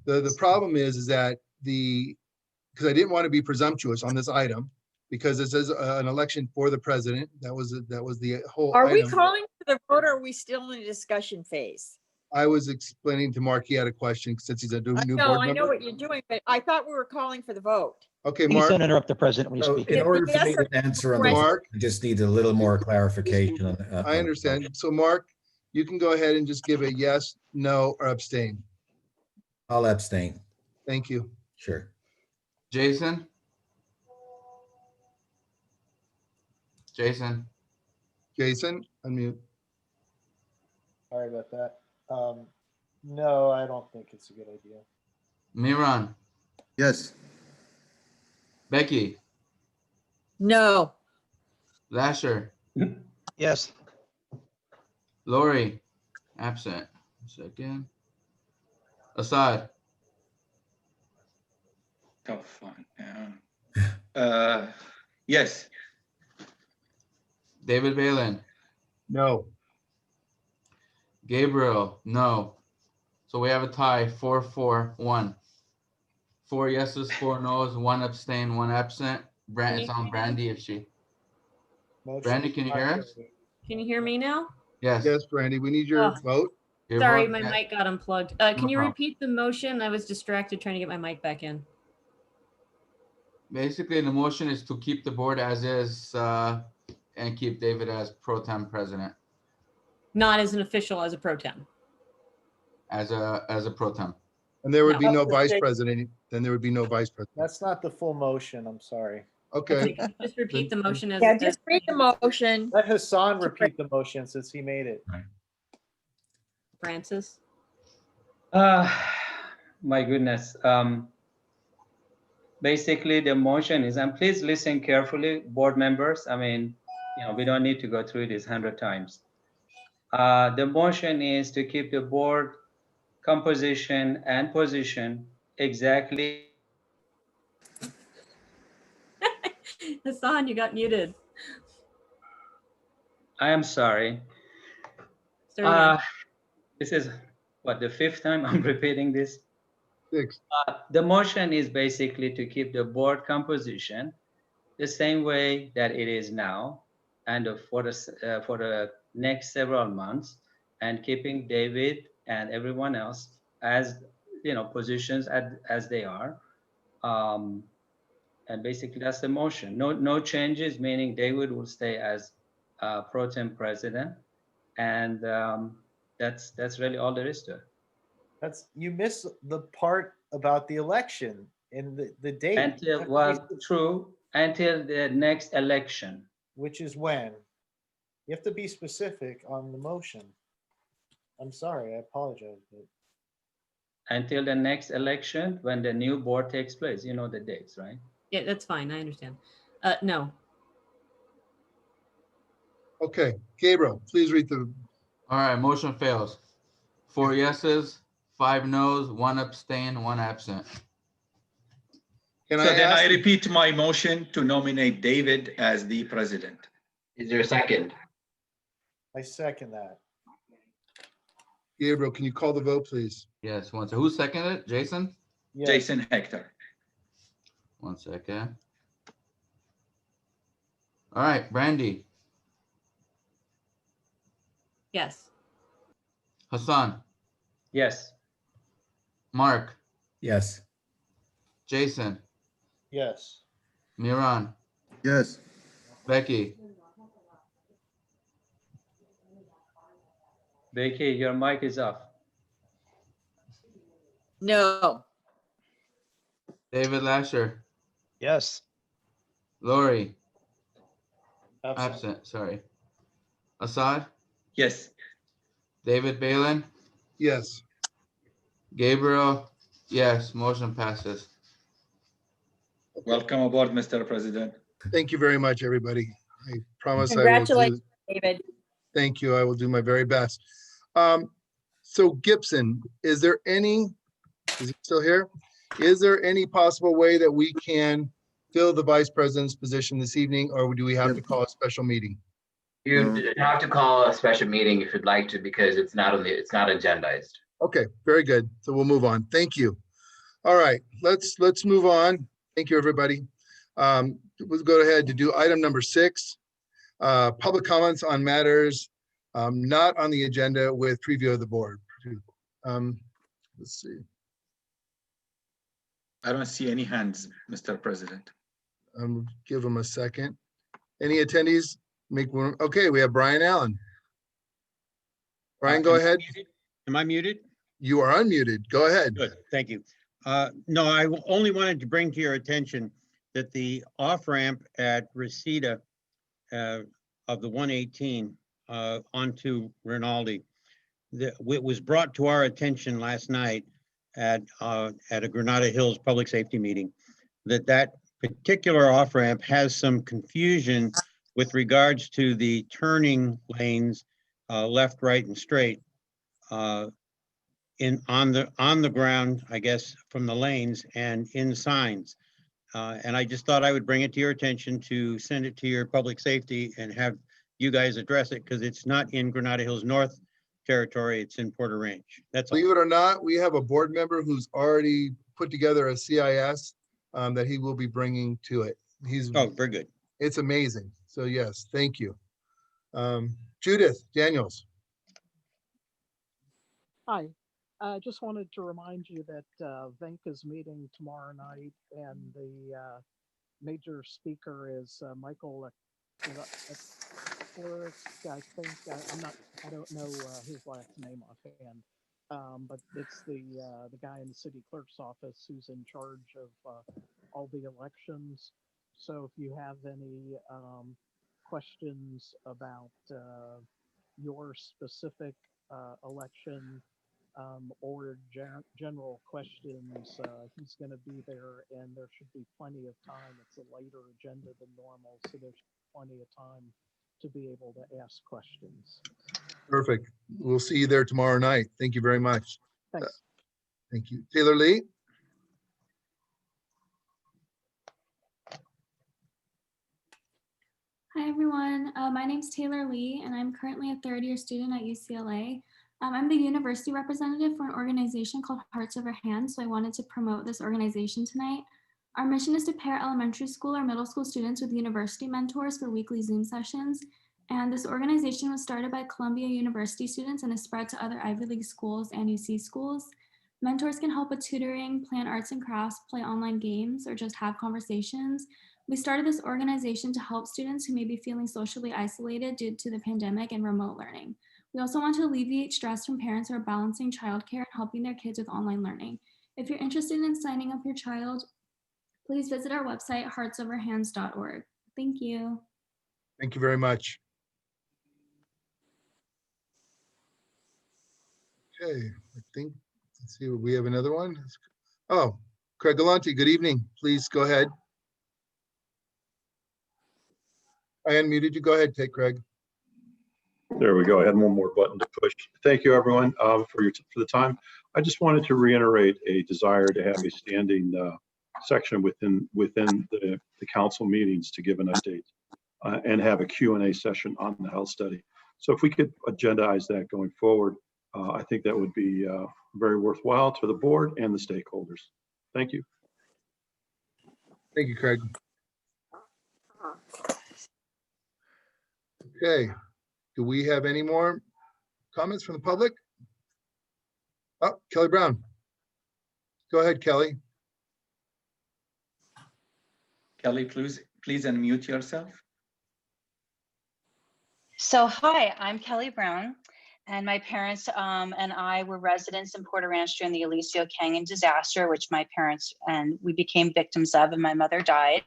the problem is that because I didn't want to be presumptuous on this item, because this is an election for the president. That was the whole Are we item. calling for the vote, or are we still in the discussion phase? I was explaining to Mark, he had a question since he's a new No, board I know member. what you're doing, but I thought we were calling for the vote. Okay, Please Mark. don't interrupt the president when you so speak. in order for Yes, me to answer on right. this, Mark, I just need a little more clarification on. I understand. So Mark, you can go ahead and just give a yes, no, or abstain. I'll abstain. Thank you. Sure. Jason? Jason? Jason, unmute. Sorry about that. No, I don't think it's a good idea. Miran? Yes. Becky? No. Lasher? Yes. Lori? Absent. Second. Assad? Tough one. Yeah. Yes. David Balin? No. Gabriel? No. So we have a tie, 4-4-1. 4 yeses, 4 noes, 1 abstain, 1 absent. It's on Brandy if she. Brandy, can you hear us? Can you hear me now? Yes. Yes, Brandy, we need your vote. Your Sorry, vote, my yeah. mic got unplugged. No Can you problem. repeat the motion? I was distracted trying to get my mic back in. Basically, the motion is to keep the board as is and keep David as pro tem president, Not as an official, as a pro tem. as a pro tem. And there would be no No. vice president. Then there would be no vice president. That's not the full motion. I'm sorry. Okay. Can you just repeat the motion as Yeah, just read the motion. Let Hassan repeat the motion since he made it. Francis? My goodness. Basically, the motion is, and please listen carefully, board members. I mean, we don't need to go through this 100 times. The motion is to keep the board composition and position exactly. Hassan, you got muted. I am sorry. Start again. This is what, the 5th time I'm repeating this? 6. The motion is basically to keep the board composition the same way that it is now, and for the next several months, and keeping David and everyone else as positions as they are, and basically that's the motion. No changes, meaning David will stay as pro tem president, and that's really all there is to it. You miss the part about the election and the date. Until the next election. Which is when? You have to be specific on the motion. I'm sorry, I apologize. But... Until the next election, when the new board takes place, you know the dates, right? Yeah, that's fine. I understand. No. Okay, Gabriel, please read the. All right, motion fails. 4 yeses, 5 noes, 1 abstain, 1 absent. I repeat my motion to nominate David as the president. Is there a second? I second that. Gabriel, can you call the vote, please? Yes, one second. Who seconded it? Jason? Yes. Jason Hector. 1 second. All right, Brandy. Yes. Hassan. Yes. Mark. Yes. Jason. Yes. Miran. Yes. Becky. Becky, your mic is off. No. David Lasher. Yes. Lori, Absent. absent, sorry. Assad, Yes. David Balin, Yes. Gabriel, yes, motion passes. Welcome aboard, Mr. President. Thank you very much, everybody. I promise I will Congratulations, do, David. thank you. I will do my very best. So Gibson, is he still here? Is there any possible way that we can fill the vice president's position this evening, or do we have to call a special meeting? You have to call a special meeting if you'd like to, because it's not agendized. Okay, very good. So we'll move on. Thank you. All right, let's move on. Thank you, everybody. We'll go ahead to do item number 6, public comments on matters not on the agenda with preview of the board. Let's see. I don't see any hands, Mr. President. Give them a second. Any attendees? Make one. Okay, we have Brian Allen. Brian, go ahead. Am I muted? You are unmuted. Go ahead. Good, thank you. No, I only wanted to bring to your attention that the off-ramp at Reseda of the 118 onto Rinaldi, it was brought to our attention last night at a Granada Hills Public Safety meeting that particular off-ramp has some confusion with regards to the turning lanes, left, right, and straight, on the ground, I guess, from the lanes and in signs. And I just thought I would bring it to your attention to send it to your public safety and have you guys address it, because it's not in Granada Hills North territory, it's in Porter Ranch. That's all. Believe it or not, we have a board member who's already put together a CIS that he will be bringing to it. Oh, very good. It's amazing. So yes, thank you. Judith Daniels. Hi, I just wanted to remind you that VENC is meeting tomorrow night, and the major speaker is Michael. I think I don't know his last name offhand, but it's the guy in the city clerk's office who's in charge of all the elections. So if you have any questions about your specific election or general questions, he's going to be there, and there should be plenty of time. It's a later agenda than normal, so there's plenty of time to be able to ask questions. Perfect. We'll see you there tomorrow night. Thank you very much. Thanks. Thank you. Taylor Lee. Hi, everyone. My name's Taylor Lee, and I'm currently a third-year student at UCLA. I'm the university representative for an organization called Hearts Over Hands, so I wanted to promote this organization tonight. Our mission is to pair elementary school or middle school students with university mentors for weekly Zoom sessions. And this organization was started by Columbia University students and is spread to other Ivy League schools and UC schools. Mentors can help with tutoring, plan arts and crafts, play online games, or just have conversations. We started this organization to help students who may be feeling socially isolated due to the pandemic and remote learning. We also want to alleviate stress from parents who are balancing childcare and helping their kids with online learning. If you're interested in signing up your child, please visit our website, heartsoverhands.org. Thank you. Thank you very much. Okay, I think, let's see, we have another one. Oh, Craig Galante, good evening. Please go ahead. I unmuted you. Go ahead, Craig. There we go. I had one more button to push. Thank you, everyone, for the time. I just wanted to reiterate a desire to have a standing section within the council meetings to give an update and have a Q&A session on the health study. So if we could agendize that going forward, I think that would be very worthwhile to the board and the stakeholders. Thank you. Thank you, Craig. Okay, do we have any more comments from the public? Oh, Kelly Brown. Go ahead, Kelly. Kelly, please unmute yourself. So hi, I'm Kelly Brown, And my parents and I were residents in Porter Ranch during the Alicio Canyon disaster, which my parents and we became victims of, and my mother died.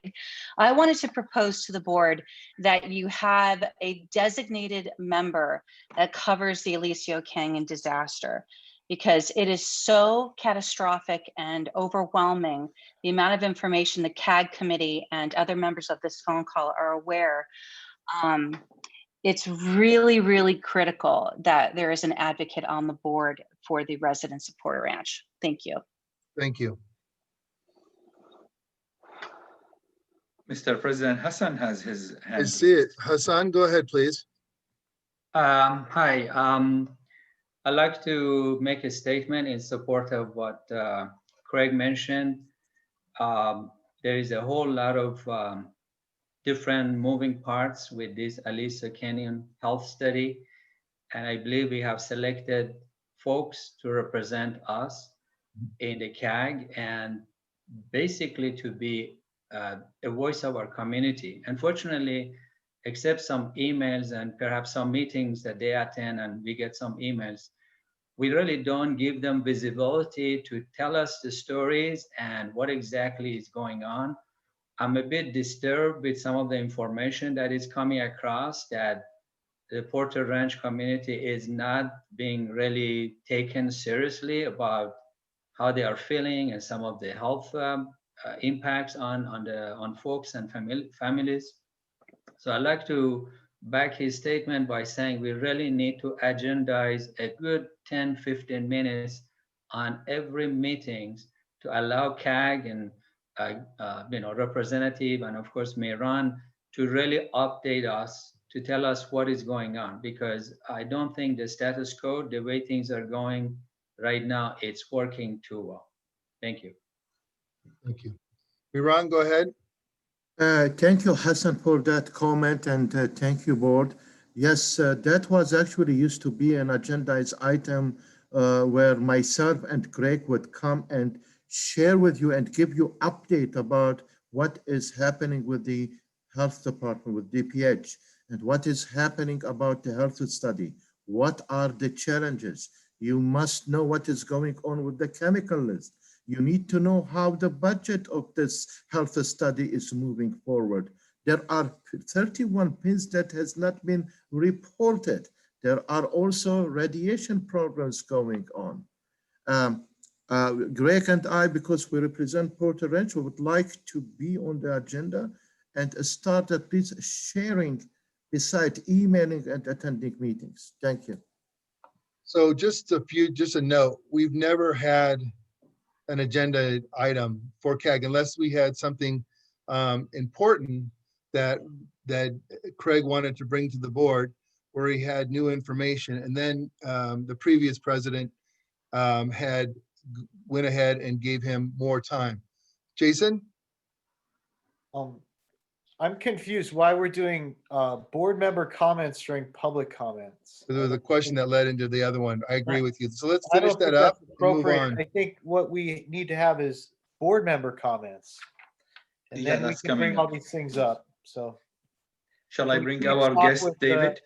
I wanted to propose to the board that you have a designated member that covers the Alicio Canyon disaster, because it is so catastrophic and overwhelming, the amount of information the CAG committee and other members of this phone call are aware. It's really, really critical that there is an advocate on the board for the residents of Porter Ranch. Thank you. Thank you. Mr. President, Hassan has his hand. I see it. Hassan, go ahead, please. Hi, I'd like to make a statement in support of what Craig mentioned. There is a whole lot of different moving parts with this Alicio Canyon health study. And I believe we have selected folks to represent us in the CAG and basically to be a voice of our community. Unfortunately, except some emails and perhaps some meetings that they attend and we get some emails, we really don't give them visibility to tell us the stories and what exactly is going on. I'm a bit disturbed with some of the information that is coming across, that the Porter Ranch community is not being really taken seriously about how they are feeling and some of the health impacts on folks and families. So I'd like to back his statement by saying we really need to agendize a good 10-15 minutes on every meetings to allow CAG and representative and of course Mehran to really update us, to tell us what is going on, because I don't think the status quo, the way things are going right now, it's working too well. Thank you. Thank you. Mehran, go ahead. Thank you, Hassan, for that comment, and thank you, board. Yes, that was actually used to be an agendized item where myself and Greg would come and share with you and give you update about what is happening with the health department, with DPH, and what is happening about the health study. What are the challenges? You must know what is going on with the chemical list. You need to know how the budget of this health study is moving forward. There are 31 pins that has not been reported. There are also radiation programs going on. Greg and I, because we represent Porter Ranch, we would like to be on the agenda and start at least sharing beside emailing and attending meetings. Thank you. So just a note, we've never had an agenda item for CAG unless we had something important that Craig wanted to bring to the board where he had new information. And then the previous president went ahead and gave him more time. Jason? I'm confused why we're doing board member comments during public comments. There was a question that led into the other one. I agree with you. So let's I don't finish that think up that's and move appropriate. on. I think what we need to have is board member comments. And Yeah, then we that's can bring coming all up. these things up. So Shall I bring can we our stop guest, with David?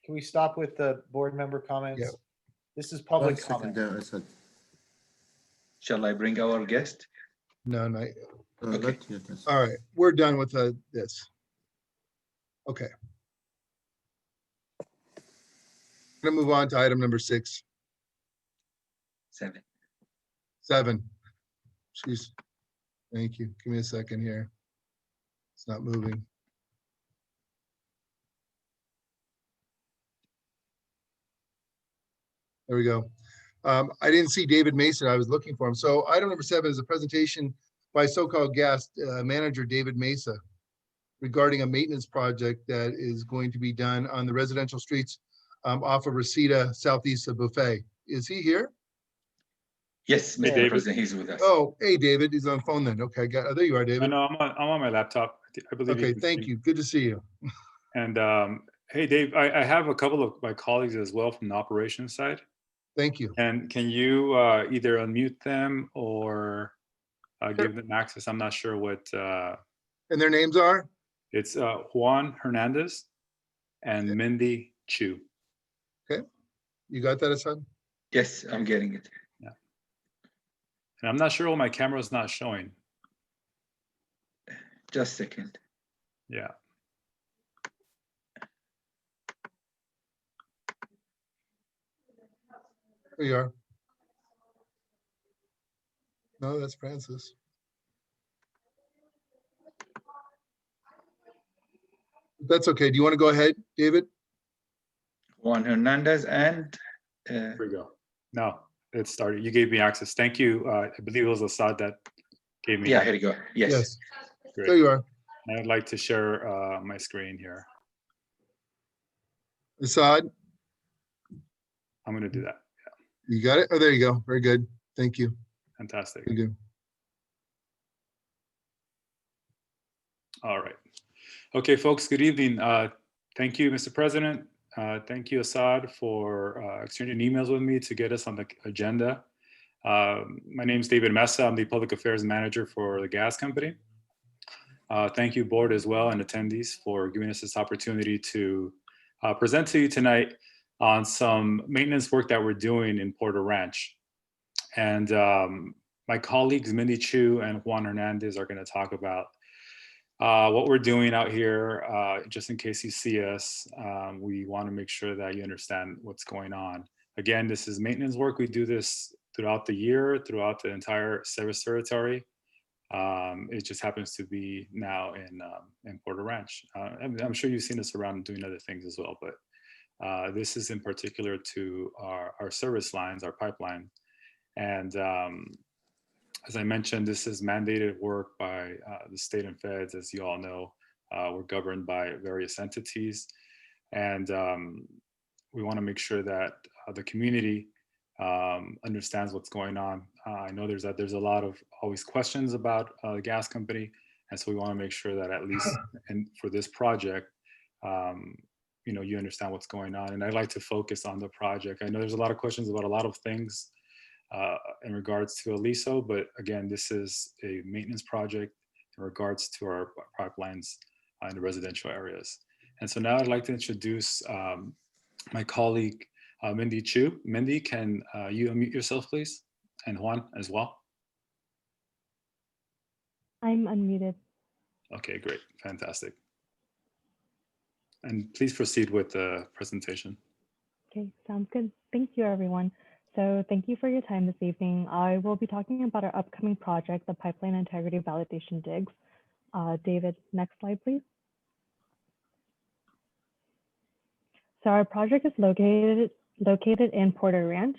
Can we stop with the board member comments? Yeah. This is public 1 second comment. there, I said. Shall I bring our guest? No. Okay. Not yet, yes. All right, we're done with this. Okay. I'm gonna move on to item number 6. 7. 7. Jeez. Thank you. Give me a second here. It's not moving. There we go. I didn't see David Mason. I was looking for him. So item number 7 is a presentation by so-called guest manager David Mesa regarding a maintenance project that is going to be done on the residential streets off of Reseda, southeast of Buffet. Is he here? Yes, Mr. President, he's with us. Oh, hey, David. He's on phone then. Okay, there you are, David. No, I'm on my laptop. I believe. Okay, thank you. Good to see you. And hey, Dave, I have a couple of my colleagues as well from the operations side. Thank you. And can you either unmute them or give them access? I'm not sure what. And their names are? It's Juan Hernandez and Mindy Chu. Okay. You got that, Hassan? Yes, I'm getting it. Yeah. And I'm not sure why my camera is not showing. Just a second. Yeah. There you are. No, that's Francis. That's okay. Do you want to go ahead, David? Juan Hernandez and Here we go. No, it started. You gave me access. Thank you. I believe it was Assad that gave me. yeah, here you go. Yes. Yes. Great. There you are. And I'd like to share my screen here. Assad, I'm going to do that. you got it? Oh, there you go. Very good. Thank you. Fantastic. Very good. All right. Okay, folks, good evening. Thank you, Mr. President. Thank you, Assad, for exchanging emails with me to get us on the agenda. My name is David Mesa. I'm the Public Affairs Manager for the gas company. Thank you, board, as well, and attendees for giving us this opportunity to present to you tonight on some maintenance work that we're doing in Porter Ranch. And my colleagues, Mindy Chu and Juan Hernandez, are going to talk about what we're doing out here. Just in case you see us, we want to make sure that you understand what's going on. Again, this is maintenance work. We do this throughout the year, throughout the entire service territory. It just happens to be now in Porter Ranch. I'm sure you've seen us around doing other things as well, but this is in particular to our service lines, our pipeline. And as I mentioned, this is mandated work by the state and feds. As you all know, we're governed by various entities. And we want to make sure that the community understands what's going on. I know there's a lot of always questions about the gas company. And so we want to make sure that at least for this project, you understand what's going on. And I'd like to focus on the project. I know there's a lot of questions about a lot of things in regards to Aliso, but again, this is a maintenance project in regards to our pipelines in the residential areas. And so now I'd like to introduce my colleague, Mindy Chu. Mindy, can you unmute yourself, please? And Juan as well. I'm unmuted. Okay, great, fantastic. And please proceed with the presentation. Okay, sounds good. Thank you, everyone. So thank you for your time this evening. I will be talking about our upcoming project, the Pipeline Integrity Validation Digs. David, next slide, please. So our project is located in Porter Ranch.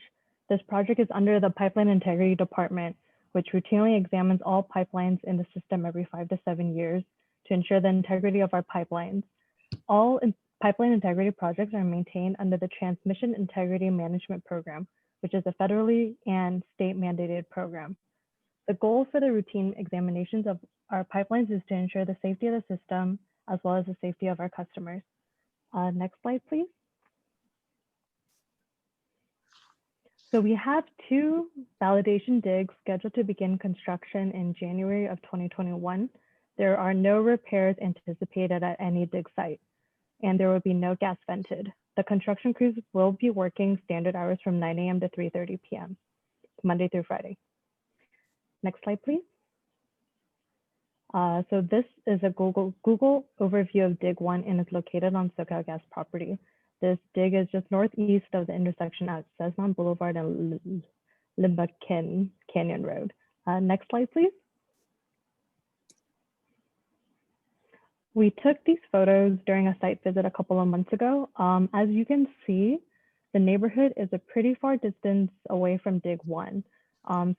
This project is under the Pipeline Integrity Department, which routinely examines all pipelines in the system every 5 to 7 years to ensure the integrity of our pipelines. All pipeline integrity projects are maintained under the Transmission Integrity Management Program, which is a federally and state mandated program. The goal for the routine examinations of our pipelines is to ensure the safety of the system as well as the safety of our customers. Next slide, please. So we have 2 validation digs scheduled to begin construction in January of 2021. There are no repairs anticipated at any dig site, and there will be no gas vented. The construction crews will be working standard hours from 9 a.m. to 3:30 p.m., Monday through Friday. Next slide, please. So this is a Google overview of Dig 1 and is located on SoCalGas property. This dig is just northeast of the intersection at Cesnon Boulevard and Limba Canyon Road. Next slide, please. We took these photos during a site visit a couple of months ago. As you can see, the neighborhood is a pretty far distance away from Dig 1.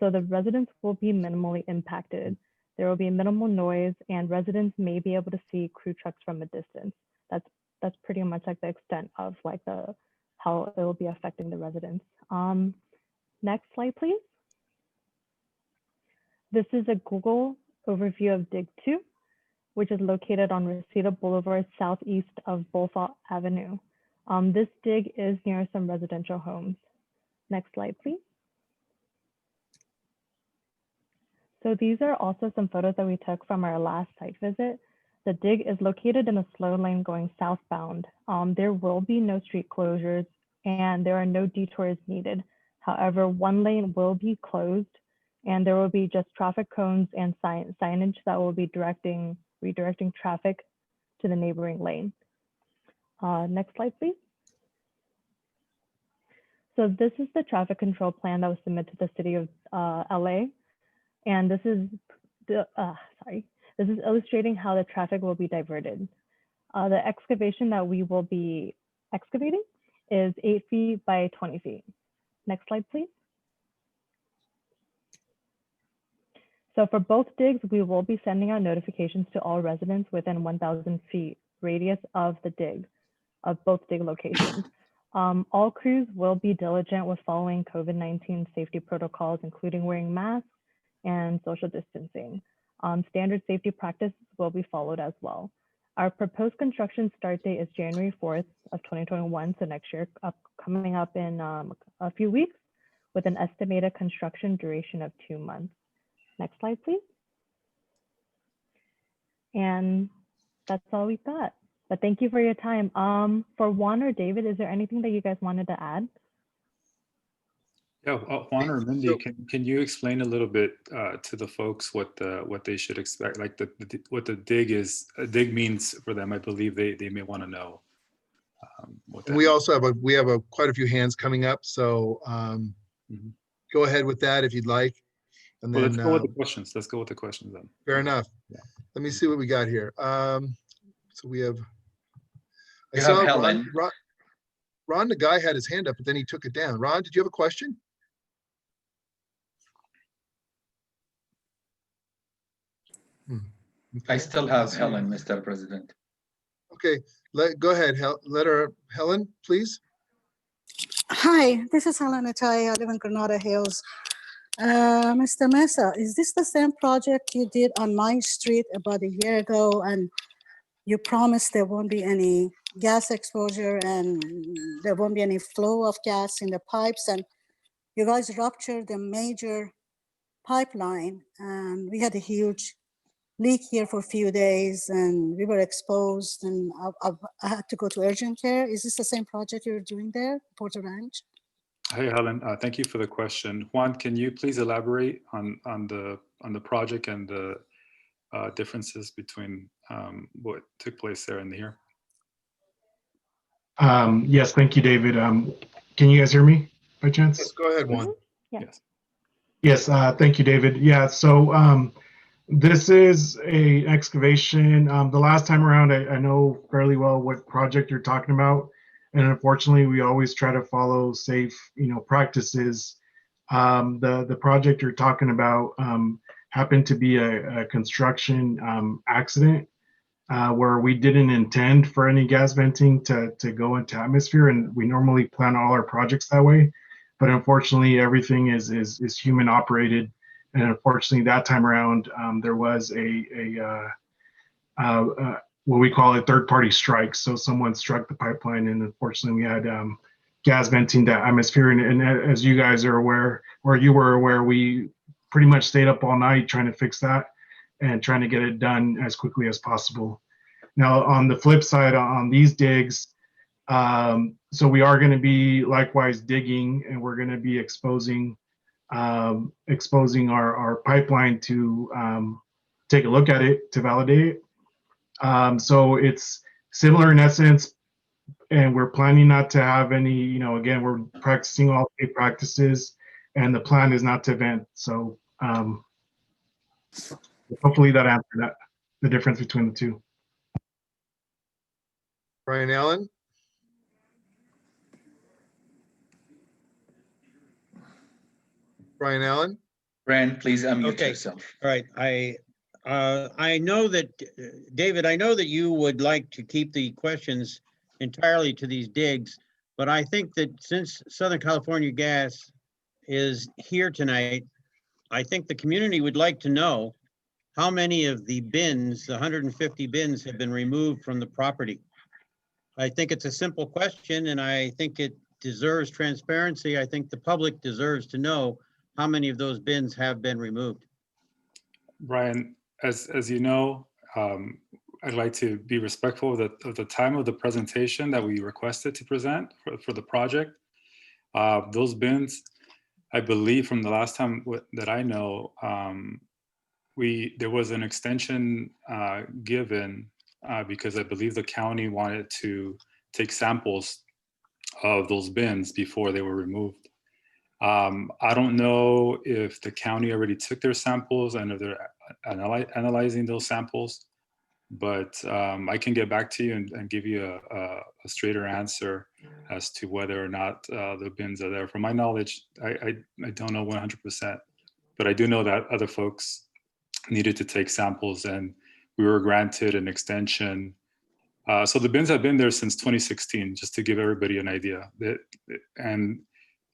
So the residents will be minimally impacted. There will be minimal noise and residents may be able to see crew trucks from a distance. That's pretty much like the extent of like how it will be affecting the residents. Next slide, please. This is a Google overview of Dig 2, which is located on Reseda Boulevard, southeast of Bullfall Avenue. This dig is near some residential homes. Next slide, please. So these are also some photos that we took from our last site visit. The dig is located in a slow lane going southbound. There will be no street closures and there are no detours needed. However, one lane will be closed, and there will be just traffic cones and signage that will be redirecting traffic to the neighboring lane. Next slide, please. So this is the traffic control plan that was submitted to the city of LA. And this is this is illustrating how the traffic will be diverted. The excavation that we will be excavating is 8 feet by 20 feet. Next slide, please. So for both digs, we will be sending out notifications to all residents within 1,000 feet radius of the dig, of both dig locations. All crews will be diligent with following COVID-19 safety protocols, including wearing masks and social distancing. Standard safety practices will be followed as well. Our proposed construction start date is January 4th of 2021, so next year, coming up in a few weeks, with an estimated construction duration of 2 months. Next slide, please. And that's all we've got. But thank you for your time. For Juan or David, is there anything that you guys wanted to add? Yeah, Juan or Mindy, can you explain a little bit to the folks what they should expect, like what the dig is? A dig means for them. I believe they may want to know. And we also have quite a few hands coming up, so go ahead with that if you'd like. And Well, then let's go with the questions. Let's go with the questions then. Fair enough. Yeah. Let me see what we got here. So we have. I You saw have Helen. Ron, the guy had his hand up, but then he took it down. Ron, did you have a question? I still have Helen, Mr. President. Okay, go ahead. Helen, please. Hi, this is Helen Atay. I live in Granada Hills. Mr. Mesa, is this the same project you did on my street about a year ago, and you promised there won't be any gas exposure and there won't be any flow of gas in the pipes, and you guys ruptured a major pipeline, and we had a huge leak here for a few days and we were exposed, and I had to go to urgent care. Is this the same project you're doing there, Porter Ranch? Hey, Helen, thank you for the question. Juan, can you please elaborate on the project and the differences between what took place there and here? Yes, thank you, David. Can you guys hear me by chance? Yes, go ahead, Juan. Yes. Yes, thank you, David. Yeah, so this is a excavation. The last time around, I know fairly well what project you're talking about. And unfortunately, we always try to follow safe, practices. The project you're talking about happened to be a construction accident where we didn't intend for any gas venting to go into atmosphere, and we normally plan all our projects that way. But unfortunately, everything is human operated, and unfortunately, that time around, there was what we call a third-party strike. So someone struck the pipeline, and unfortunately, we had gas venting to atmosphere. And as you guys are aware, or you were aware, we pretty much stayed up all night trying to fix that and trying to get it done as quickly as possible. Now, on the flip side, on these digs, so we are going to be likewise digging, and we're going to be exposing our pipeline to take a look at it to validate it. So it's similar in essence, and we're planning not to have any, again, we're practicing all safe practices, and the plan is not to vent. So hopefully that answered the difference between the two. Brian Allen. Brian Allen. Brian, please unmute yourself. All right. I know that, David, I know that you would like to keep the questions entirely to these digs, but I think that since Southern California Gas is here tonight, I think the community would like to know how many of the bins, the 150 bins, have been removed from the property. I think it's a simple question, and I think it deserves transparency. I think the public deserves to know how many of those bins have been removed. Brian, as you know, I'd like to be respectful of the time of the presentation that we requested to present for the project. Those bins, I believe from the last time that I know, there was an extension given because I believe the county wanted to take samples of those bins before they were removed. I don't know if the county already took their samples and if they're analyzing those samples, but I can get back to you and give you a straighter answer as to whether or not the bins are there. From my knowledge, I don't know 100%, but I do know that other folks needed to take samples and we were granted an extension. So the bins have been there since 2016, just to give everybody an idea. And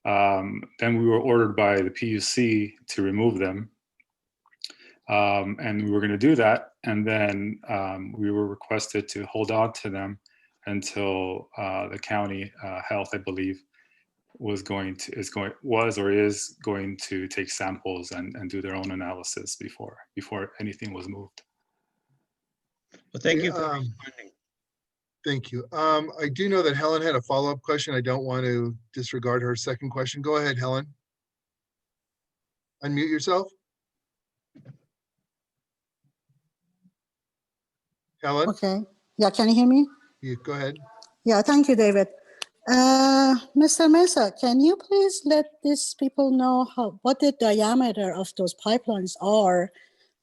then we were ordered by the PUC to remove them. And we were going to do that. And then we were requested to hold on to them until the county health, I believe, is going to take samples and do their own analysis before anything was moved. Well, thank you for responding. Thank you. I do know that Helen had a follow-up question. I don't want to disregard her second question. Go ahead, Helen. Unmute yourself. Helen? Okay. Yeah, can you hear me? Yeah, go ahead. Yeah, thank you, David. Mr. Mesa, can you please let these people know what the diameter of those pipelines are,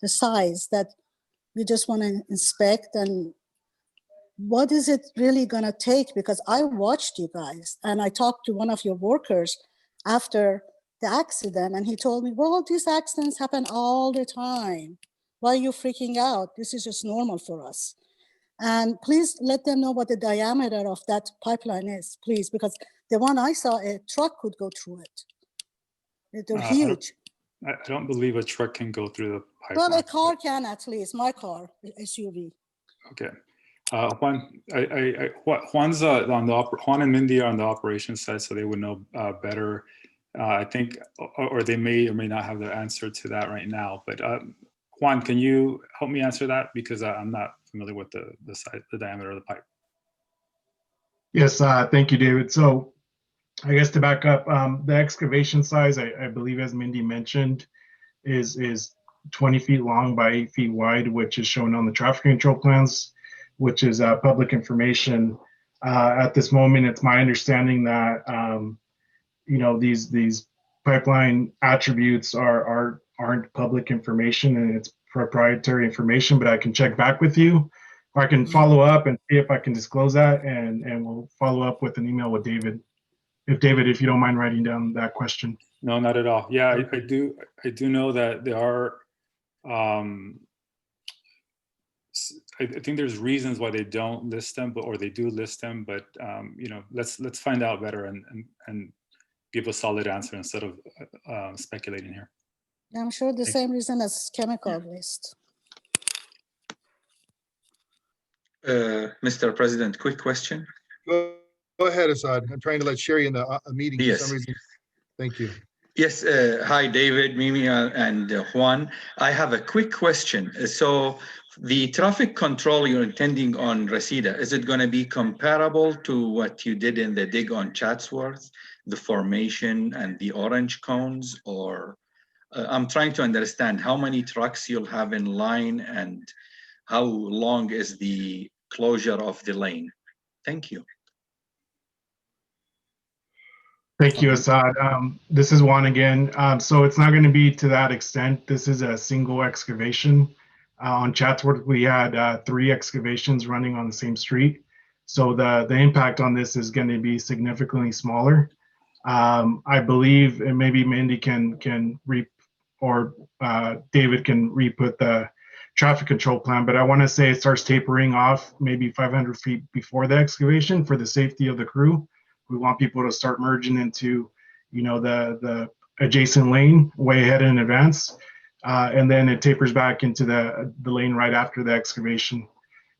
the size that we just want to inspect, and what is it really going to take? Because I watched you guys and I talked to one of your workers after the accident and he told me, well, these accidents happen all the time. Why are you freaking out? This is just normal for us. And please let them know what the diameter of that pipeline is, please, because the one I saw, a truck could go through it. They're huge. I don't believe a truck can go through the pipeline. Well, a car can at least, my car, SUV. Okay. Juan, Juan's Juan and Mindy are on the operations side, so they would know better. I think, or they may or may not have the answer to that right now. But Juan, can you help me answer that, because I'm not familiar with the diameter of the pipe. Yes, thank you, David. So I guess to back up, the excavation size, I believe, as Mindy mentioned, is 20 feet long by 8 feet wide, which is shown on the traffic control plans, which is public information. At this moment, it's my understanding that these pipeline attributes aren't public information and it's proprietary information, but I can check back with you, or I can follow up and see if I can disclose that, and we'll follow up with an email with David. If you don't mind writing down that question. No, not at all. Yeah, I do know that there are, I think there's reasons why they don't list them, or they do list them, but let's find out better and give a solid answer instead of speculating here. I'm sure the same reason as chemical waste. Mr. President, quick question. Go ahead, Assad. I'm trying to let Sherry in the meeting Yes. for some reason. Thank you. Yes. Hi, David, Mimi, and Juan. I have a quick question. So the traffic control you're intending on Reseda, is it going to be comparable to what you did in the dig on Chatsworth, the formation and the orange cones? Or I'm trying to understand how many trucks you'll have in line and how long is the closure of the lane? Thank you. Thank you, Assad. This is Juan again. So it's not going to be to that extent. This is a single excavation. On Chatsworth, we had 3 excavations running on the same street. So the impact on this is going to be significantly smaller. I believe, and maybe Mindy can David can re-put the traffic control plan, but I want to say it starts tapering off maybe 500 feet before the excavation for the safety of the crew. We want people to start merging into, the adjacent lane way ahead in advance, and then it tapers back into the lane right after the excavation.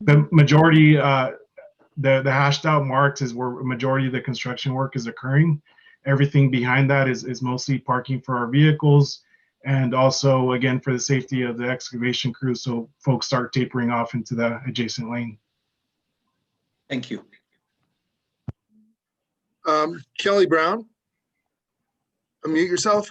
The majority, the hashed out marks is where a majority of the construction work is occurring. Everything behind that is mostly parking for our vehicles and also again for the safety of the excavation crew, so folks start tapering off into the adjacent lane. Thank you. Kelly Brown, unmute yourself.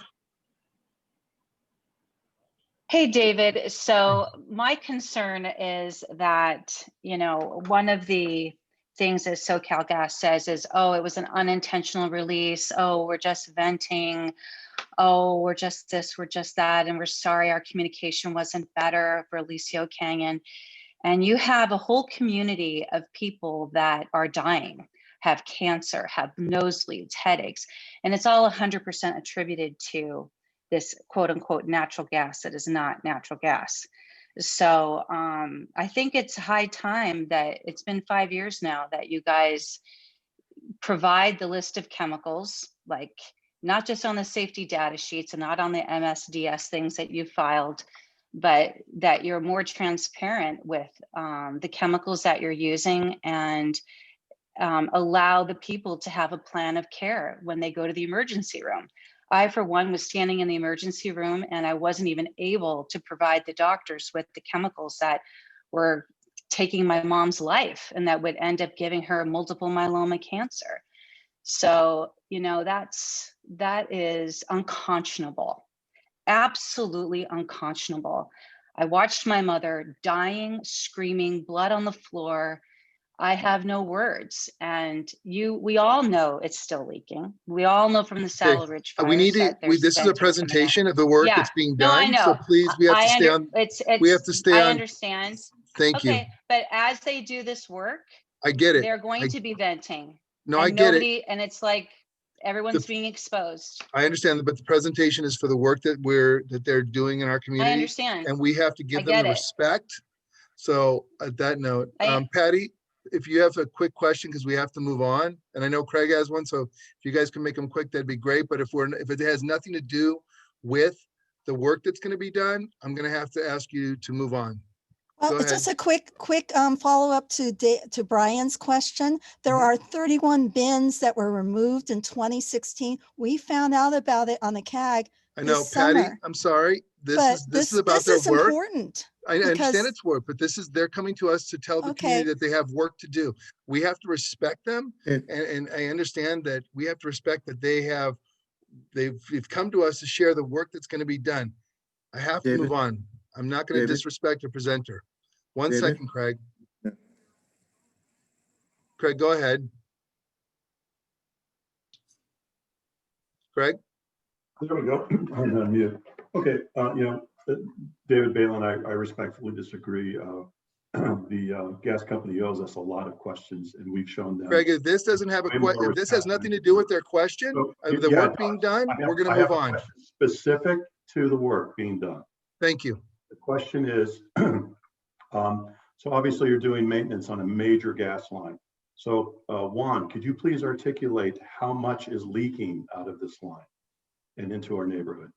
Hey, David. So my concern is that, one of the things that SoCalGas says is, oh, it was an unintentional release. Oh, we're just venting. Oh, we're just this, we're just that. And we're sorry our communication wasn't better for Alicio Canyon. And you have a whole community of people that are dying, have cancer, have nosebleeds, headaches, and it's all 100% attributed to this quote unquote natural gas that is not natural gas. So I think it's high time that it's been 5 years now that you guys provide the list of chemicals, like not just on the safety data sheets and not on the MSDS things that you filed, but that you're more transparent with the chemicals that you're using, and allow the people to have a plan of care when they go to the emergency room. I, for one, was standing in the emergency room and I wasn't even able to provide the doctors with the chemicals that were taking my mom's life and that would end up giving her multiple myeloma cancer. So, that is unconscionable, absolutely unconscionable. I watched my mother dying, screaming, blood on the floor. I have no words. And we all know it's still leaking. We all know from the Saddle Ridge fire. We need to, this is a presentation of the work that's being done. No, I know. So please, we have to stay on. We have to stay on. I understand. Thank you. Okay, but as they do this work, I get it. They're going to be venting. No, and I get it. And it's like everyone's being exposed. I understand, but the presentation is for the work that they're doing in our community. I understand. And we have to give them the respect. So at that note, Patty, if you have a quick question, because we have to move on, and I know Craig has one, so if you guys can make them quick, that'd be great. But if it has nothing to do with the work that's going to be done, I'm going to have to ask you to move on. Well, just a quick follow-up to Brian's question. There are 31 bins that were removed in 2016. We found out about it on the CAG. I know, Patty, I'm sorry. This is about their work. Important. I understand it's work, but they're coming to us to tell the community that they have work to do. We have to respect them. And I understand that we have to respect that they've come to us to share the work that's going to be done. I have to move on. I'm not going to disrespect the presenter. One second, Craig. Craig, go ahead. Craig? There we go. I'm on mute. Okay, David Balin, I respectfully disagree. The gas company owes us a lot of questions, and we've shown them. Craig, if this doesn't have if this has nothing to do with their question, the work being done, we're going to move on. Specific to the work being done. Thank you. The question is, so obviously you're doing maintenance on a major gas line. So Juan, could you please articulate how much is leaking out of this line and into our neighborhood?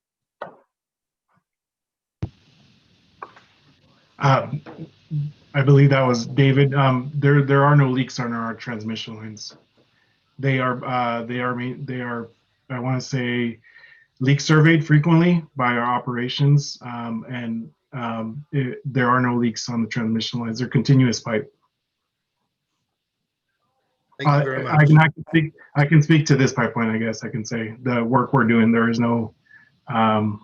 I believe that was David. There are no leaks on our transmission lines. They are I want to say leak surveyed frequently by our operations, and there are no leaks on the transmission lines. They're continuous pipe. Thank you very much. I can speak to this pipeline. I guess I can say the work we're doing. There is no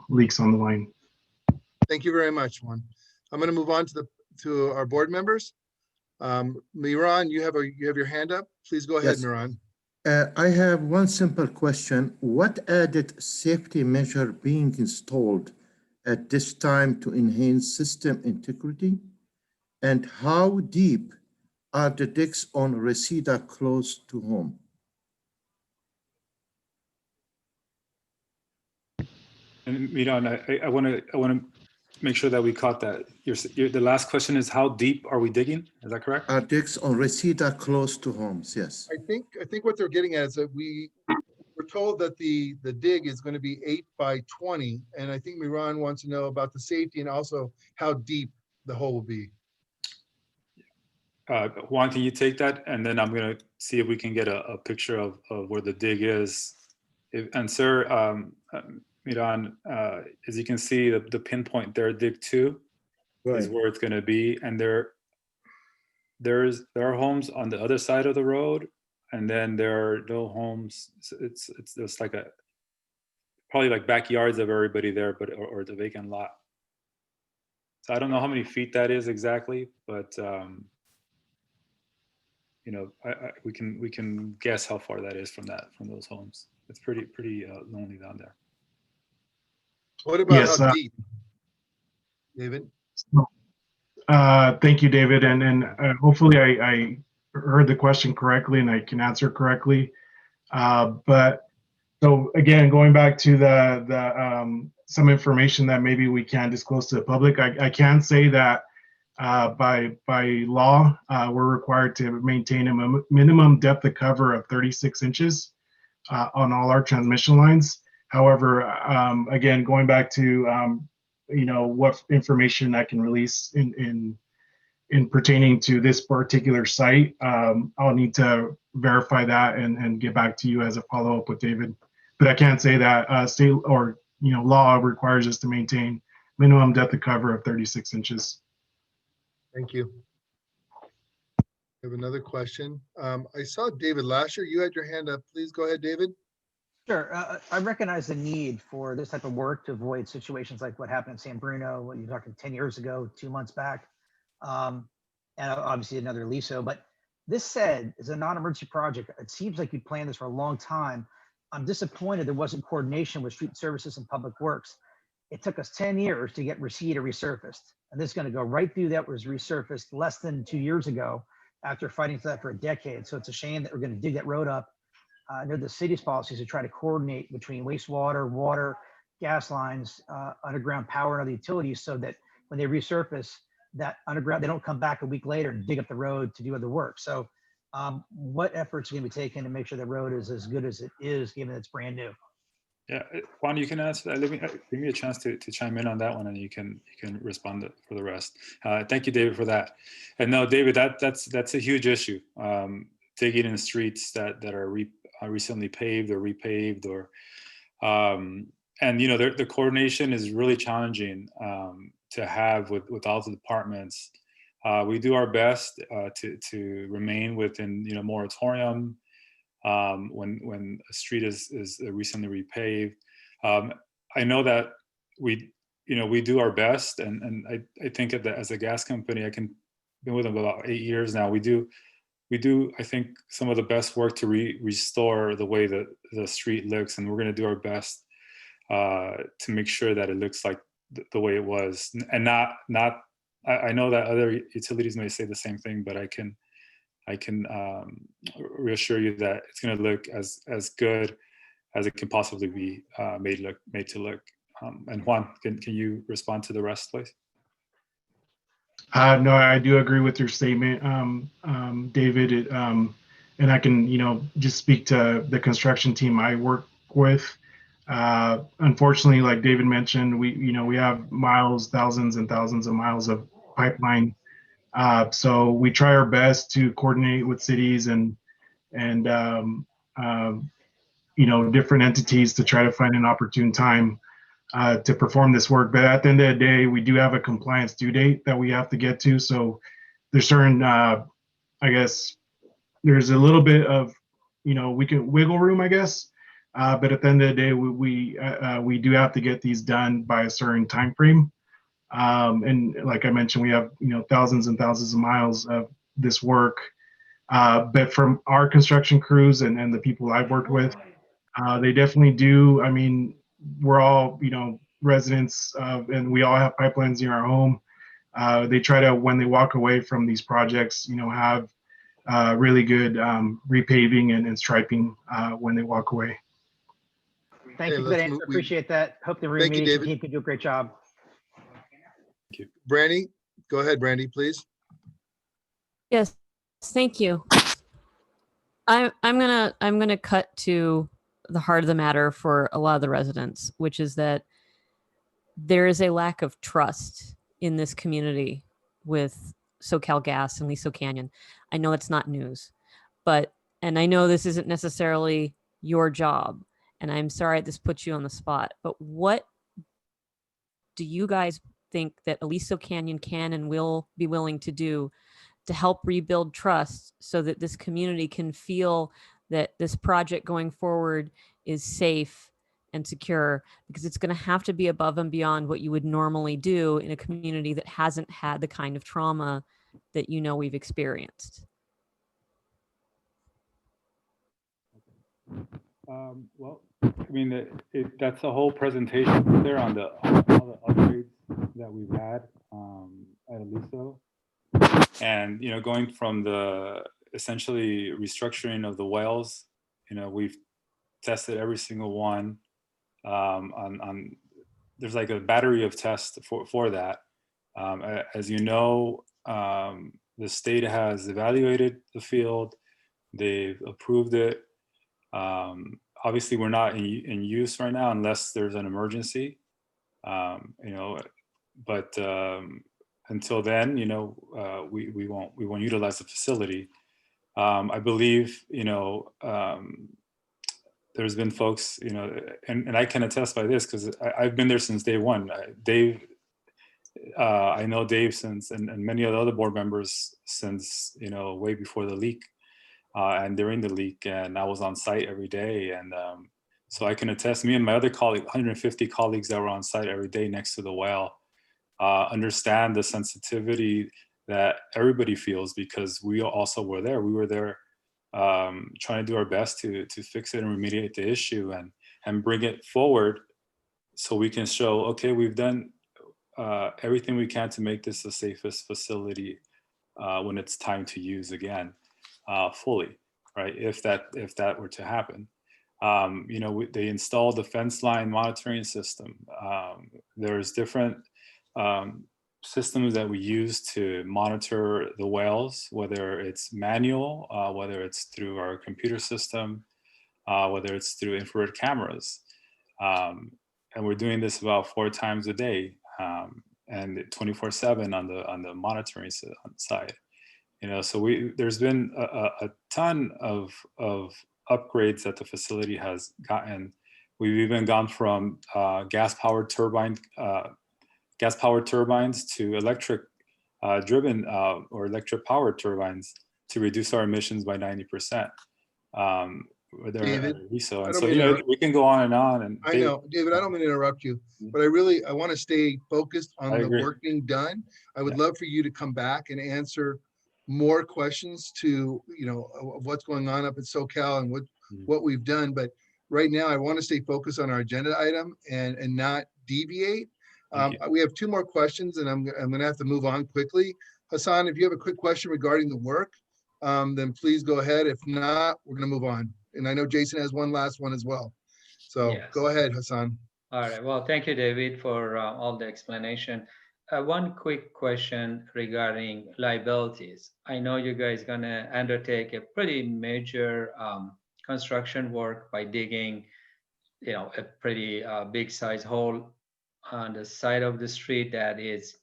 leaks on the line. Thank you very much, Juan. I'm going to move on to our board members. Miran, you have your hand up. Please go ahead, Miran. I have one simple question. What added safety measure being installed at this time to enhance system integrity? And how deep are the digs on Reseda close to home? And Miran, I want to make sure that we caught that. The last question is, how deep are we digging? Is that correct? Are digs on Reseda close to homes? Yes. I think what they're getting at is that we're told that the dig is going to be 8 by 20, and I think Miran wants to know about the safety and also how deep the hole will be. Juan, can you take that? And then I'm going to see if we can get a picture of where the dig is. And sir, Miran, as you can see, the pinpoint there, dig 2, is Right. where it's going to be, and there are homes on the other side of the road, and then there are no homes. It's just like probably like backyards of everybody there, but or the vacant lot. So I don't know how many feet that is exactly, but you know, we can guess how far that is from those homes. It's pretty lonely down there. What about Yes, how deep, David? Thank you, David. And hopefully I heard the question correctly and I can answer correctly. But so again, going back to the some information that maybe we can't disclose to the public, I can say that by law, we're required to maintain a minimum depth of cover of 36 inches on all our transmission lines. However, again, going back to you know, what information I can release in pertaining to this particular site, I'll need to verify that and get back to you as a follow-up with David. But I can't say that state or, you know, law requires us to maintain minimum depth of cover of 36 inches. Thank you. I have another question. I saw David Lasher. You had your hand up. Please go ahead, David. Sure. I recognize the need for this type of work to avoid situations like what happened in San Bruno, what you're talking 10 years ago, 2 months back, and obviously another LISO. But this said, is a non-emergency project. It seems like you planned this for a long time. I'm disappointed there wasn't coordination with street services and public works. It took us 10 years to get Reseda resurfaced. And this is going to go right through that was resurfaced less than 2 years ago after fighting for that for a decade. So it's a shame that we're going to dig that road up. Under the city's policies to try to coordinate between wastewater, water, gas lines, underground power and other utilities so that when they resurface that underground, they don't come back a week later and dig up the road to do other work. So what efforts are going to be taken to make sure the road is as good as it is, given it's brand new? Yeah, Juan, you can answer that. Give me a chance to chime in on that one, and you can respond for the rest. Thank you, David, for that. And no, David, that's a huge issue. Digging in streets that are recently paved or repaved, or and you know, the coordination is really challenging to have with all the departments. We do our best to remain within, you know, moratorium when a street is recently repaved. I know that we do our best, and I think as a gas company, I can been with them about 8 years now. We do, I think, some of the best work to restore the way that the street looks, and we're going to do our best to make sure that it looks like the way it was, and not. I know that other utilities may say the same thing, but I can reassure you that it's going to look as good as it can possibly be made to look. And Juan, can you respond to the rest, please? No, I do agree with your statement, David. And I can, you know, just speak to the construction team I work with. Unfortunately, like David mentioned, we have miles, thousands and thousands of miles of pipeline. So we try our best to coordinate with cities and you know, different entities to try to find an opportune time to perform this work. But at the end of the day, we do have a compliance due date that we have to get to. So there's certain, I guess, there's a little bit of, you know, we can wiggle room, I guess. But at the end of the day, we do have to get these done by a certain time frame. And like I mentioned, we have, you know, thousands and thousands of miles of this work. But from our construction crews and the people I've worked with, they definitely do. I mean, we're all, you know, residents and we all have pipelines near our home. They try to, when they walk away from these projects, you know, have really good repaving and striping when they walk away. Thank you for that answer. Appreciate that. Hope the remediation team can do a great job. Thank you. Brandy, go ahead, Brandy, please. Yes, thank you. I'm gonna cut to the heart of the matter for a lot of the residents, which is that there is a lack of trust in this community with SoCal Gas and Liso Canyon. I know it's not news, and I know this isn't necessarily your job. and I'm sorry this puts you on the spot, but what do you guys think that Aliso Canyon can and will be willing to do to help rebuild trust so that this community can feel that this project going forward is safe and secure? Because it's going to have to be above and beyond what you would normally do in a community that hasn't had the kind of trauma that you know we've experienced. Well, I mean, that's the whole presentation there on all the upgrades that we've had at Aliso. And, you know, going from the essentially restructuring of the wells, you know, we've tested every single one there's like a battery of tests for that. As you know, the state has evaluated the field, they've approved it. Obviously, we're not in use right now unless there's an emergency, you know, but until then, you know, we won't utilize the facility. I believe, you know, there's been folks, you know, and I can attest by this because I've been there since day one. Dave, I know Dave since, and many of the other board members since, you know, way before the leak and during the leak, and I was on site every day. And so I can attest, me and my other colleague, 150 colleagues that were on site every day next to the well, understand the sensitivity that everybody feels because we also were there. We were there trying to do our best to fix it and remediate the issue and bring it forward so we can show, okay, we've done everything we can to make this the safest facility when it's time to use again fully, right? If that were to happen. You know, they installed the fence line monitoring system. There's different systems that we use to monitor the wells, whether it's manual, whether it's through our computer system, whether it's through infrared cameras. And we're doing this about 4 times a day and 24/7 on the monitoring side. You know, so there's been a ton of upgrades that the facility has gotten. We've even gone from gas-powered turbines to electric driven or electric powered turbines to reduce our emissions by 90%. David, And so, you know, we can go on and on. And I know, David, I don't mean to interrupt you, but I want to stay focused on the work being done. I would love for you to come back and answer more questions to, you know, of what's going on up at SoCal and what we've done. But right now I want to stay focused on our agenda item and not deviate. We have 2 more questions and I'm going to have to move on quickly. Hassan, if you have a quick question regarding the work, then please go ahead. If not, we're going to move on. And I know Jason has one last one as well. So Yes. Go ahead, Hassan. All right. Well, thank you, David, for all the explanation. One quick question regarding liabilities. I know you guys going to undertake a pretty major construction work by digging, you know, a pretty big size hole on the side of the street that is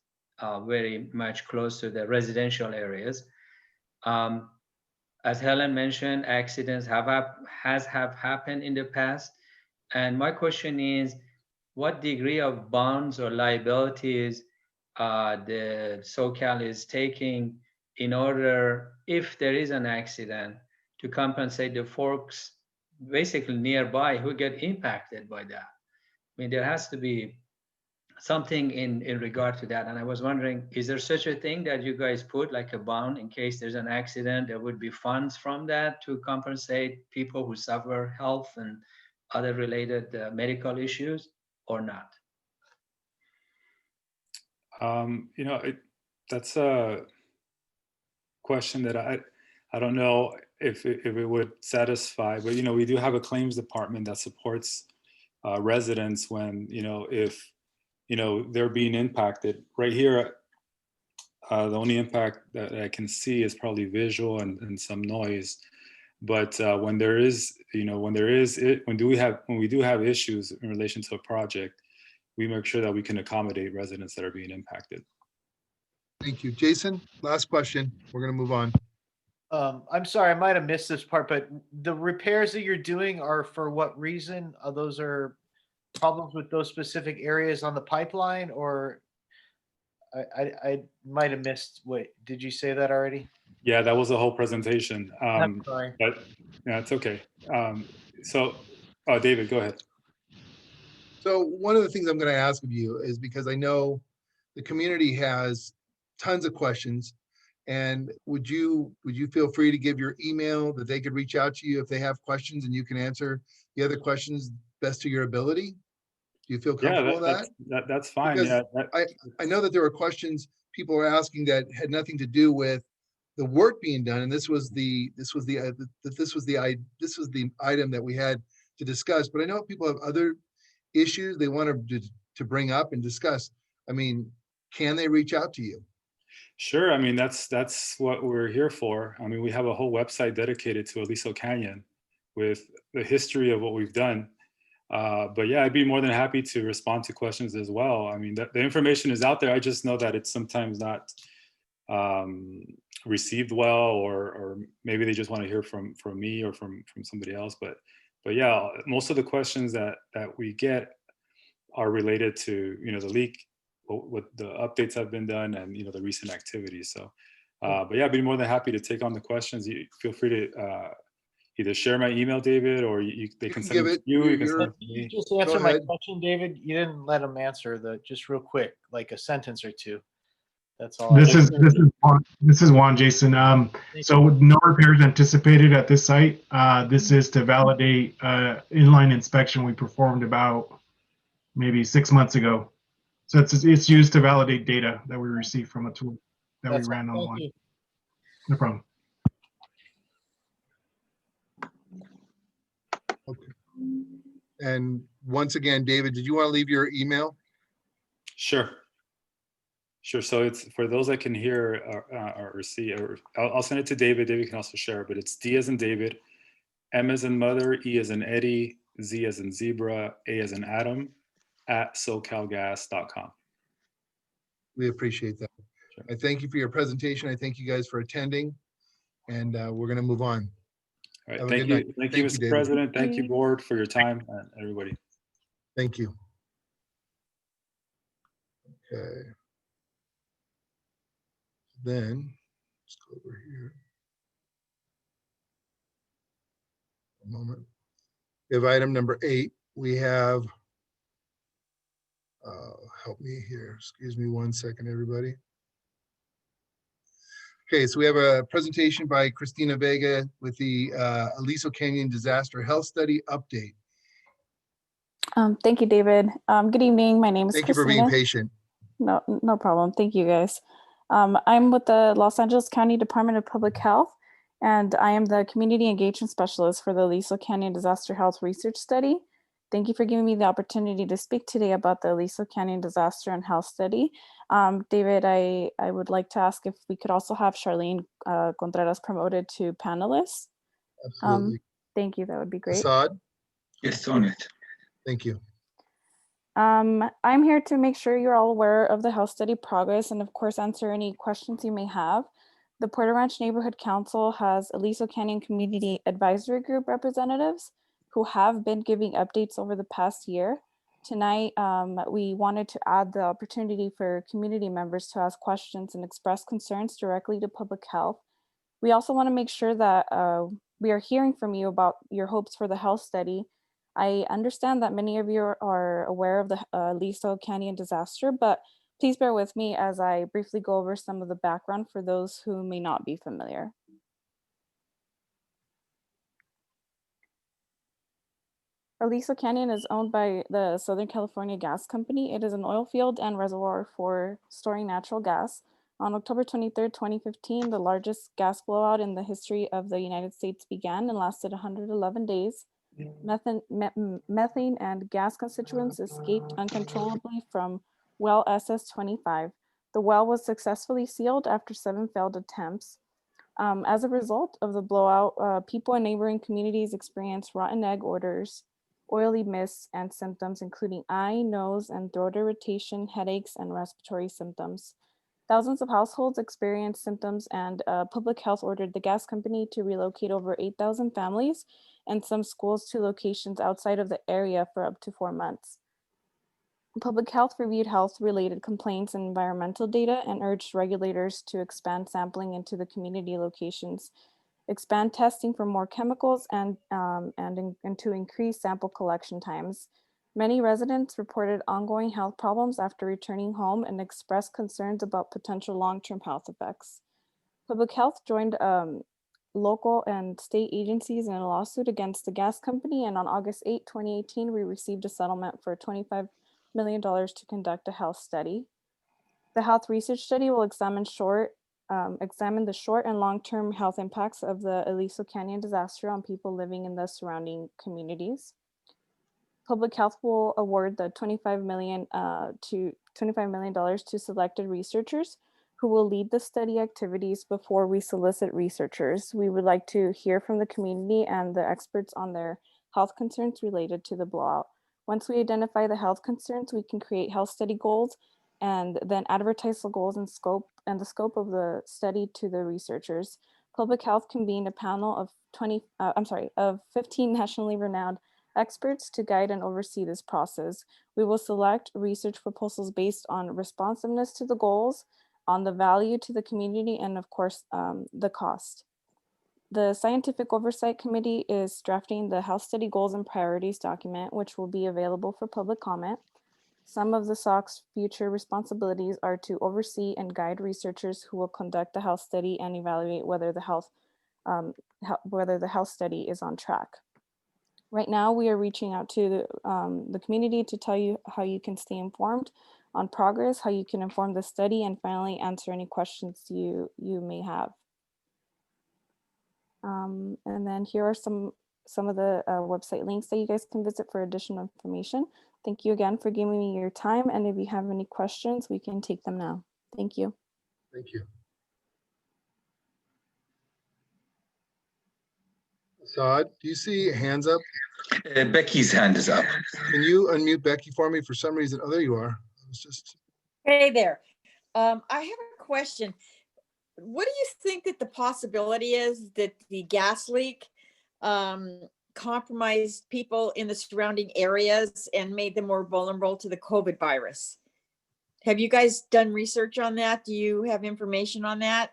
very much close to the residential areas. As Helen mentioned, accidents have happened in the past. And my question is, what degree of bonds or liabilities the SoCal is taking in order, if there is an accident, to compensate the folks basically nearby who get impacted by that? I mean, there has to be something in regard to that. And I was wondering, is there such a thing that you guys put like a bond in case there's an accident? There would be funds from that to compensate people who suffer health and other related medical issues, or not? You know, that's a question that I don't know if it would satisfy, but, you know, we do have a claims department that supports residents when, you know, if, you know, they're being impacted. Right here, the only impact that I can see is probably visual and some noise. But when there is, you know, when we do have issues in relation to a project, we make sure that we can accommodate residents that are being impacted. Thank you. Jason, last question. We're going to move on. I'm sorry, I might have missed this part, but the repairs that you're doing are for what reason? Those are problems with those specific areas on the pipeline, or I might have missed. Wait, did you say that already? Yeah, that was the whole presentation. I'm sorry. But yeah, it's okay. So, David, go ahead. So one of the things I'm going to ask of you is, because I know the community has tons of questions, and would you feel free to give your email that they could reach out to you if they have questions, and you can answer the other questions best to your ability? Do you feel Yeah, comfortable with that? that's fine. Because Yeah, I know that there were questions people were asking that had nothing to do with the work being done, and this was the item that we had to discuss. But I know people have other issues they want to bring up and discuss. I mean, can they reach out to you? sure. I mean, that's what we're here for. I mean, we have a whole website dedicated to Aliso Canyon with the history of what we've done. But yeah, I'd be more than happy to respond to questions as well. I mean, the information is out there. I just know that it's sometimes not received well, or maybe they just want to hear from me or from somebody else. But yeah, most of the questions that we get are related to, the leak, what the updates have been done, and the recent activities. So, but yeah, I'd be more than happy to take on the questions. You feel free to either share my email, David, or they can send it to you. You can send it to me. Just answer my question, David. You didn't let him answer just real quick, like a sentence or two. That's all. This is Juan, Jason. So no repairs anticipated at this site. This is to validate inline inspection we performed about maybe 6 months ago. So it's used to validate data that we received from a tool that we ran online. No problem. Okay. And once again, David, did you want to leave your email? Sure. So it's for those that can hear or see, or I'll send it to David. David can also share, but it's D as in David, M as in mother, E as in Eddie, Z as in zebra, A as in Adam, @SoCalGas.com. We appreciate that. Sure. I thank you for your presentation. I thank you guys for attending, and we're going to move on. All right. Thank you. Thank you, Mr. President. Thank you, board, for your time, and everybody. Thank you. Okay. Then let's go over here. A moment. We have item number 8. We have, help me here. Excuse me 1 second, everybody. Okay, so we have a presentation by Christina Vega with the Aliso Canyon Disaster Health Study update. Thank you, David. Good evening. My name is Thank you Christina. for being patient. No problem. Thank you, guys. I'm with the Los Angeles County Department of Public Health, and I am the Community Engagement Specialist for the Aliso Canyon Disaster Health Research Study. Thank you for giving me the opportunity to speak today about the Aliso Canyon Disaster and Health Study. David, I would like to ask if we could also have Charlene Contreras promoted to panelist. Absolutely. Thank you. That would be great. Assad? Yes, on it. Thank you. I'm here to make sure you're all aware of the health study progress and of course answer any questions you may have. The Puerto Ranch Neighborhood Council has Aliso Canyon Community Advisory Group representatives who have been giving updates over the past year. Tonight, we wanted to add the opportunity for community members to ask questions and express concerns directly to public health. We also want to make sure that we are hearing from you about your hopes for the health study. I understand that many of you are aware of the Aliso Canyon disaster, but please bear with me as I briefly go over some of the background for those who may not be familiar. Aliso Canyon is owned by the Southern California Gas Company. It is an oil field and reservoir for storing natural gas. On October 23rd, 2015, the largest gas blowout in the history of the United States began and lasted 111 days. Methane and gas constituents escaped uncontrollably from well SS-25. The well was successfully sealed after 7 failed attempts. As a result of the blowout, people in neighboring communities experienced rotten egg odors, oily mists, and symptoms including eye, nose, and throat irritation, headaches, and respiratory symptoms. Thousands of households experienced symptoms, and public health ordered the gas company to relocate over 8,000 families and some schools to locations outside of the area for up to 4 months. Public health reviewed health-related complaints and environmental data and urged regulators to expand sampling into the community locations, expand testing for more chemicals, and to increase sample collection times. Many residents reported ongoing health problems after returning home and expressed concerns about potential long-term health effects. Public health joined local and state agencies in a lawsuit against the gas company, and on August 8, 2018, we received a settlement for $25 million to conduct a health study. The health research study will examine the short and long-term health impacts of the Aliso Canyon disaster on people living in the surrounding communities. Public health will award the $25 million to selected researchers who will lead the study activities before we solicit researchers. We would like to hear from the community and the experts on their health concerns related to the blowout. Once we identify the health concerns, we can create health study goals and then advertise the goals and the scope of the study to the researchers. Public health convened a panel of 15 nationally renowned experts to guide and oversee this process. We will select research proposals based on responsiveness to the goals, on the value to the community, and of course, the cost. The Scientific Oversight Committee is drafting the health study goals and priorities document, which will be available for public comment. Some of the SOC's future responsibilities are to oversee and guide researchers who will conduct the health study and evaluate whether the health study is on track. Right now, we are reaching out to the community to tell you how you can stay informed on progress, how you can inform the study, and finally answer any questions you may have. And then here are some of the website links that you guys can visit for additional information. Thank you again for giving me your time. And if you have any questions, we can take them now. Thank you. Thank you. Assad, do you see hands up? Becky's hand is up. Can you unmute Becky for me? For some reason, oh, there you are. It's just. Hey there. I have a question. What do you think that the possibility is that the gas leak compromised people in the surrounding areas and made them more vulnerable to the COVID virus? Have you guys done research on that? Do you have information on that?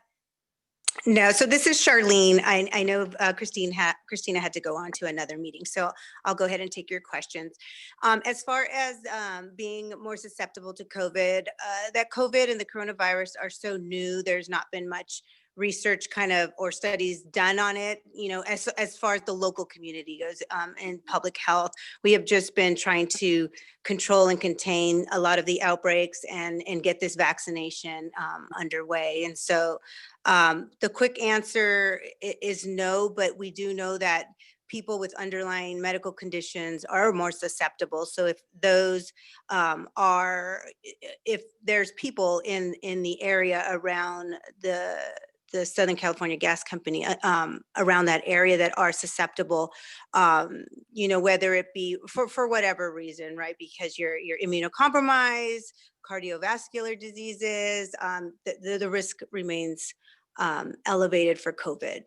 No, so this is Charlene. I know Christina had to go on to another meeting, so I'll go ahead and take your questions. As far as being more susceptible to COVID, that COVID and the coronavirus are so new, there's not been much research or studies done on it, as far as the local community goes in public health. We have just been trying to control and contain a lot of the outbreaks and get this vaccination underway. And so the quick answer is no, but we do know that people with underlying medical conditions are more susceptible. So if those if there's people in the area around the Southern California Gas Company around that area that are susceptible, whether it be for whatever reason, right? Because you're immunocompromised, cardiovascular diseases, the risk remains elevated for COVID.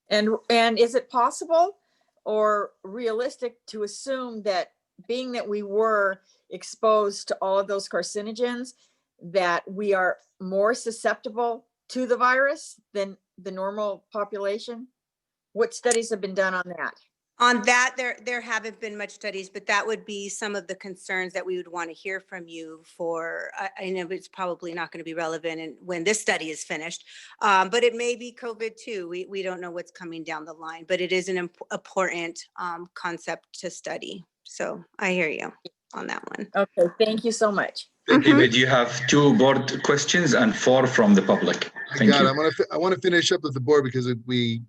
And is it possible or realistic to assume that being that we were exposed to all of those carcinogens, that we are more susceptible to the virus than the normal population? What studies have been done on that? On that, there haven't been much studies, but that would be some of the concerns that we would want to hear from you for. I know it's probably not going to be relevant when this study is finished, but it may be COVID too. We don't know what's coming down the line, but it is an important concept to study. So I hear you on that one. Okay, thank you so much. David, you have 2 board questions and 4 from the public. Thank you. I want to finish up with the board because we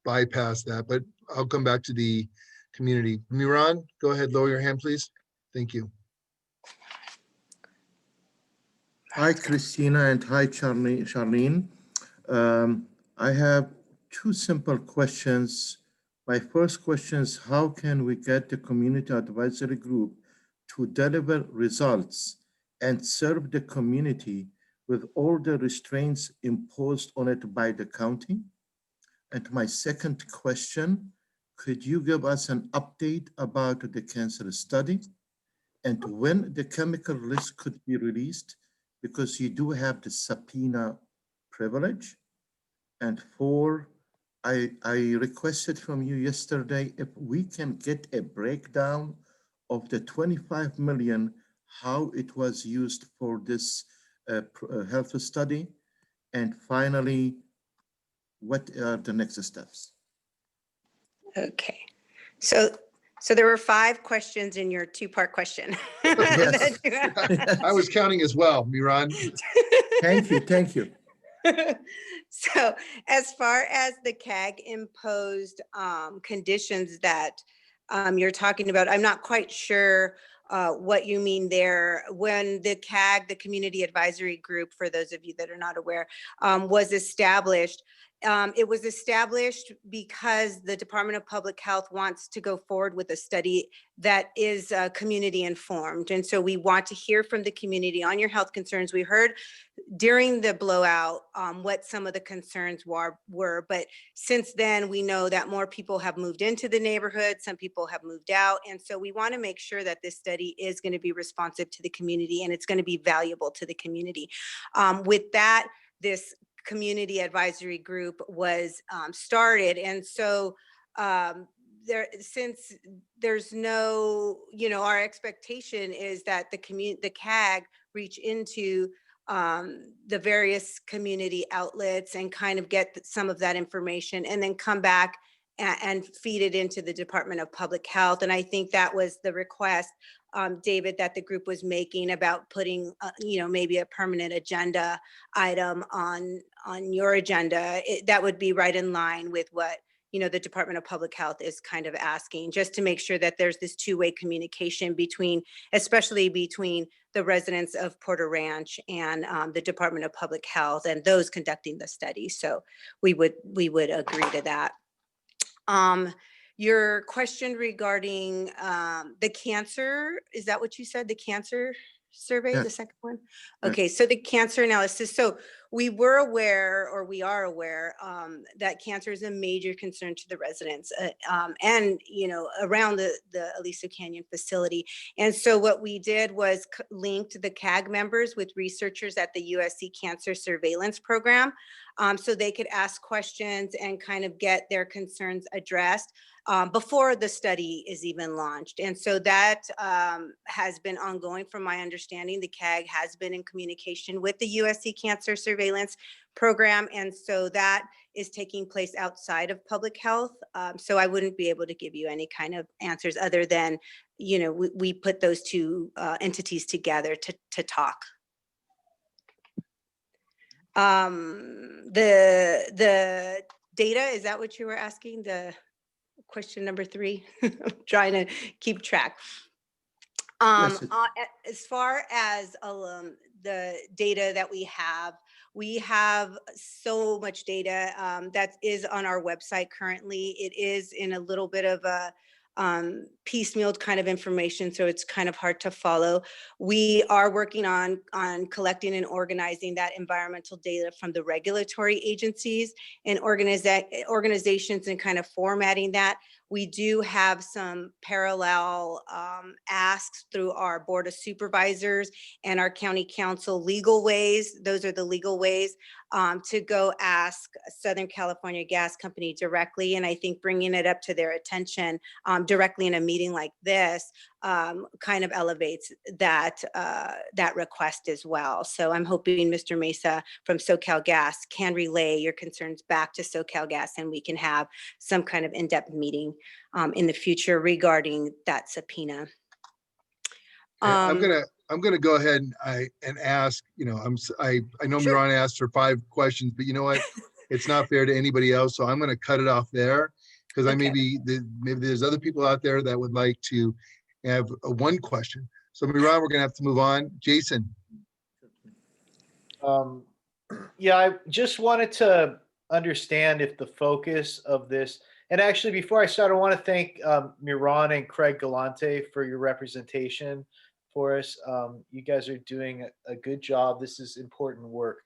bypassed that, but I'll come back to the community. Miran, go ahead, lower your hand, please. Thank you. Hi, Christina, and hi, Charlene. I have 2 simple questions. My first question is, how can we get the community advisory group to deliver results and serve the community with all the restraints imposed on it by the county? And my second question, could you give us an update about the cancer study and when the chemical list could be released? Because you do have the subpoena privilege. And 4, I requested from you yesterday if we can get a breakdown of the 25 million, how it was used for this health study. And finally, what are the next steps? Okay, so there were 5 questions in your 2-part question. Yes. I was counting as well, Miran. Thank you, thank you. So as far as the CAG imposed conditions that you're talking about, I'm not quite sure what you mean there. When the CAG, the Community Advisory Group, for those of you that are not aware, was established, it was established because the Department of Public Health wants to go forward with a study that is community informed. And so we want to hear from the community on your health concerns. We heard during the blowout what some of the concerns were, but since then we know that more people have moved into the neighborhood, some people have moved out, and so we want to make sure that this study is going to be responsive to the community and it's going to be valuable to the community. With that, this community advisory group was started, and so since there's no, our expectation is that the CAG reach into the various community outlets and kind of get some of that information and then come back and feed it into the Department of Public Health. And I think that was the request, David, that the group was making about putting, maybe a permanent agenda item on your agenda. That would be right in line with what the Department of Public Health is kind of asking, just to make sure that there's this 2-way communication especially between the residents of Porter Ranch and the Department of Public Health and those conducting the study. So we would agree to that. Your question regarding the cancer, is that what you said? The cancer survey, the second one? Okay, so the cancer analysis. So we are aware that cancer is a major concern to the residents and, around the Aliso Canyon facility. And so what we did was linked the CAG members with researchers at the USC Cancer Surveillance Program so they could ask questions and kind of get their concerns addressed before the study is even launched. And so that has been ongoing from my understanding. The CAG has been in communication with the USC Cancer Surveillance Program. And so that is taking place outside of public health. So I wouldn't be able to give you any kind of answers other than, we put those 2 entities together to talk. The data, is that what you were asking? The question number 3, I'm trying to keep track. As far as the data that we have so much data that is on our website currently. It is in a little bit of a piecemealed kind of information, so it's kind of hard to follow. We are working on collecting and organizing that environmental data from the regulatory agencies and organizations and kind of formatting that. We do have some parallel asks through our Board of Supervisors and our County Council legal ways. Those are the legal ways to go ask Southern California Gas Company directly. And I think bringing it up to their attention directly in a meeting like this kind of elevates that request as well. So I'm hoping Mr. Mesa from SoCal Gas can relay your concerns back to SoCal Gas and we can have some kind of in-depth meeting in the future regarding that subpoena. I'm gonna go ahead and ask, I know Miran asked for 5 questions, but you know what? It's not fair to anybody else. So I'm gonna cut it off there because maybe there's other people out there that would like to have one question. So Miran, we're gonna have to move on. Jason. Yeah, I just wanted to understand if the focus of this, and actually before I start, I want to thank Miran and Craig Galante for your representation for us. You guys are doing a good job. This is important work.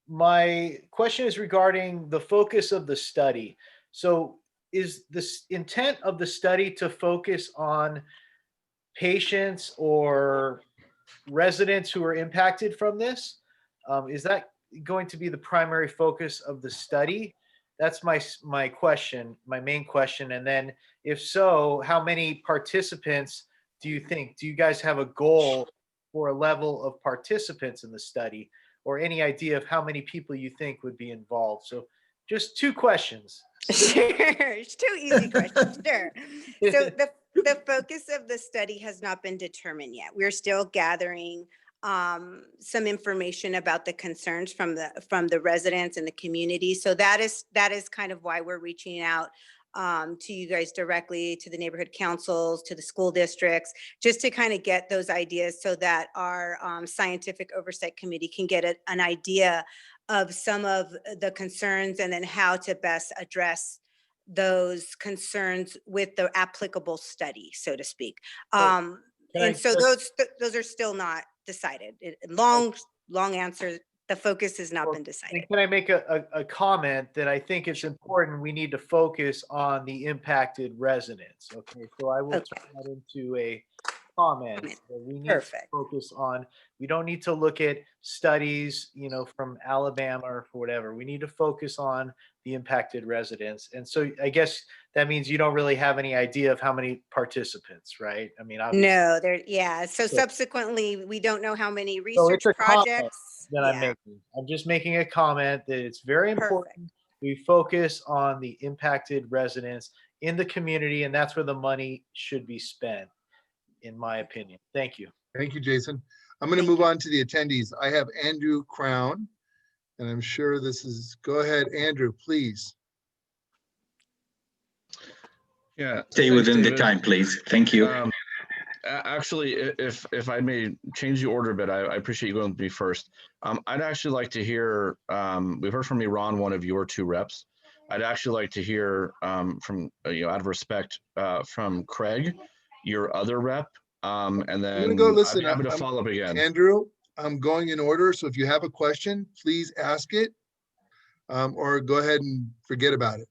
My question is regarding the focus of the study. So is this intent of the study to focus on patients or residents who are impacted from this? Is that going to be the primary focus of the study? That's my question, my main question. And then if so, how many participants do you think? Do you guys have a goal for a level of participants in the study, or any idea of how many people you think would be involved? So just two questions. Sure, it's two easy questions, sure. So the focus of the study has not been determined yet. We're still gathering some information about the concerns from the residents and the community. So that is kind of why we're reaching out to you guys directly, to the neighborhood councils, to the school districts, just to kind of get those ideas so that our scientific oversight committee can get an idea of some of the concerns and then how to best address those concerns with the applicable study, so to speak. And so those are still not decided. Long answer. The focus has not been decided. And can I make a comment that I think it's important? We need to focus on the impacted residents. Okay, so I will turn that into a comment. We need to focus on. We don't need to look at studies, from Alabama or for whatever. We need to focus on the impacted residents. And so I guess that means you don't really have any idea of how many participants, right? I mean, obviously. No, yeah. So subsequently, we don't know how many So research it's a comment projects. that I'm making. I'm just making a comment that it's very important we focus on the impacted residents in the community, and that's where the money should be spent, in my opinion. Thank you. Thank you, Jason. I'm going to move on to the attendees. I have Andrew Crown, and I'm sure go ahead, Andrew, please. Yeah. Stay within the time, please. Thank you. Actually, if I may change the order a bit, I appreciate you going to me first. I'd actually like to hear, we've heard from Iran, one of your two reps. I'd actually like to hear from, out of respect, from Craig, your other rep, and then I'm gonna go listen. I'm happy to follow up again. Andrew, I'm going in order. So if you have a question, please ask it, or go ahead and forget about it.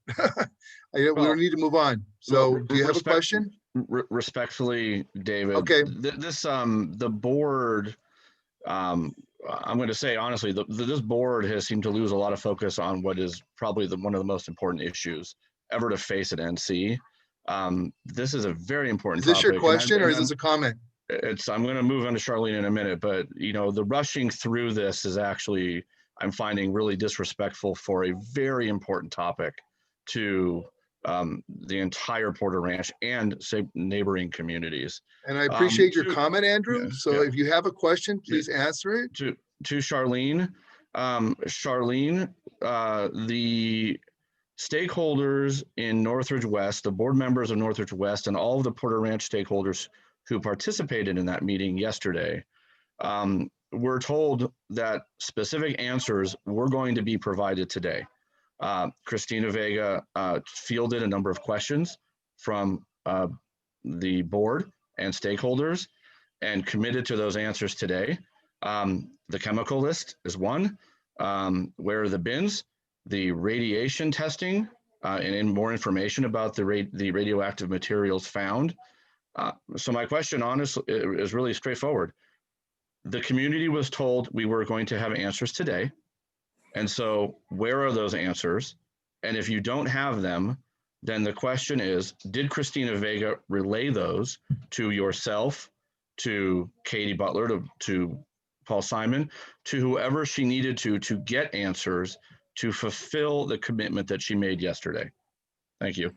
We don't need to move on. So do you have a question? Respectfully, David. Okay. The board, I'm going to say honestly, this board has seemed to lose a lot of focus on what is probably one of the most important issues ever to face at NC. This is a very important topic. Is this your question or is this a comment? I'm going to move on to Charlene in a minute, but the rushing through this is actually, I'm finding really disrespectful for a very important topic to the entire Porter Ranch and say neighboring communities. And I appreciate your comment, Andrew. So if you have a question, please answer it. To Charlene. Charlene, the stakeholders in Northridge West, the board members of Northridge West, and all of the Porter Ranch stakeholders who participated in that meeting yesterday, were told that specific answers were going to be provided today. Christina Vega fielded a number of questions from the board and stakeholders and committed to those answers today. The chemical list is one. Where are the bins? The radiation testing and more information about the radioactive materials found. So my question, honestly, is really straightforward. The community was told we were going to have answers today. And so where are those answers? And if you don't have them, then the question is, did Christina Vega relay those to yourself, to Katie Butler, to Paul Simon, to whoever she needed to get answers to fulfill the commitment that she made yesterday? Thank you.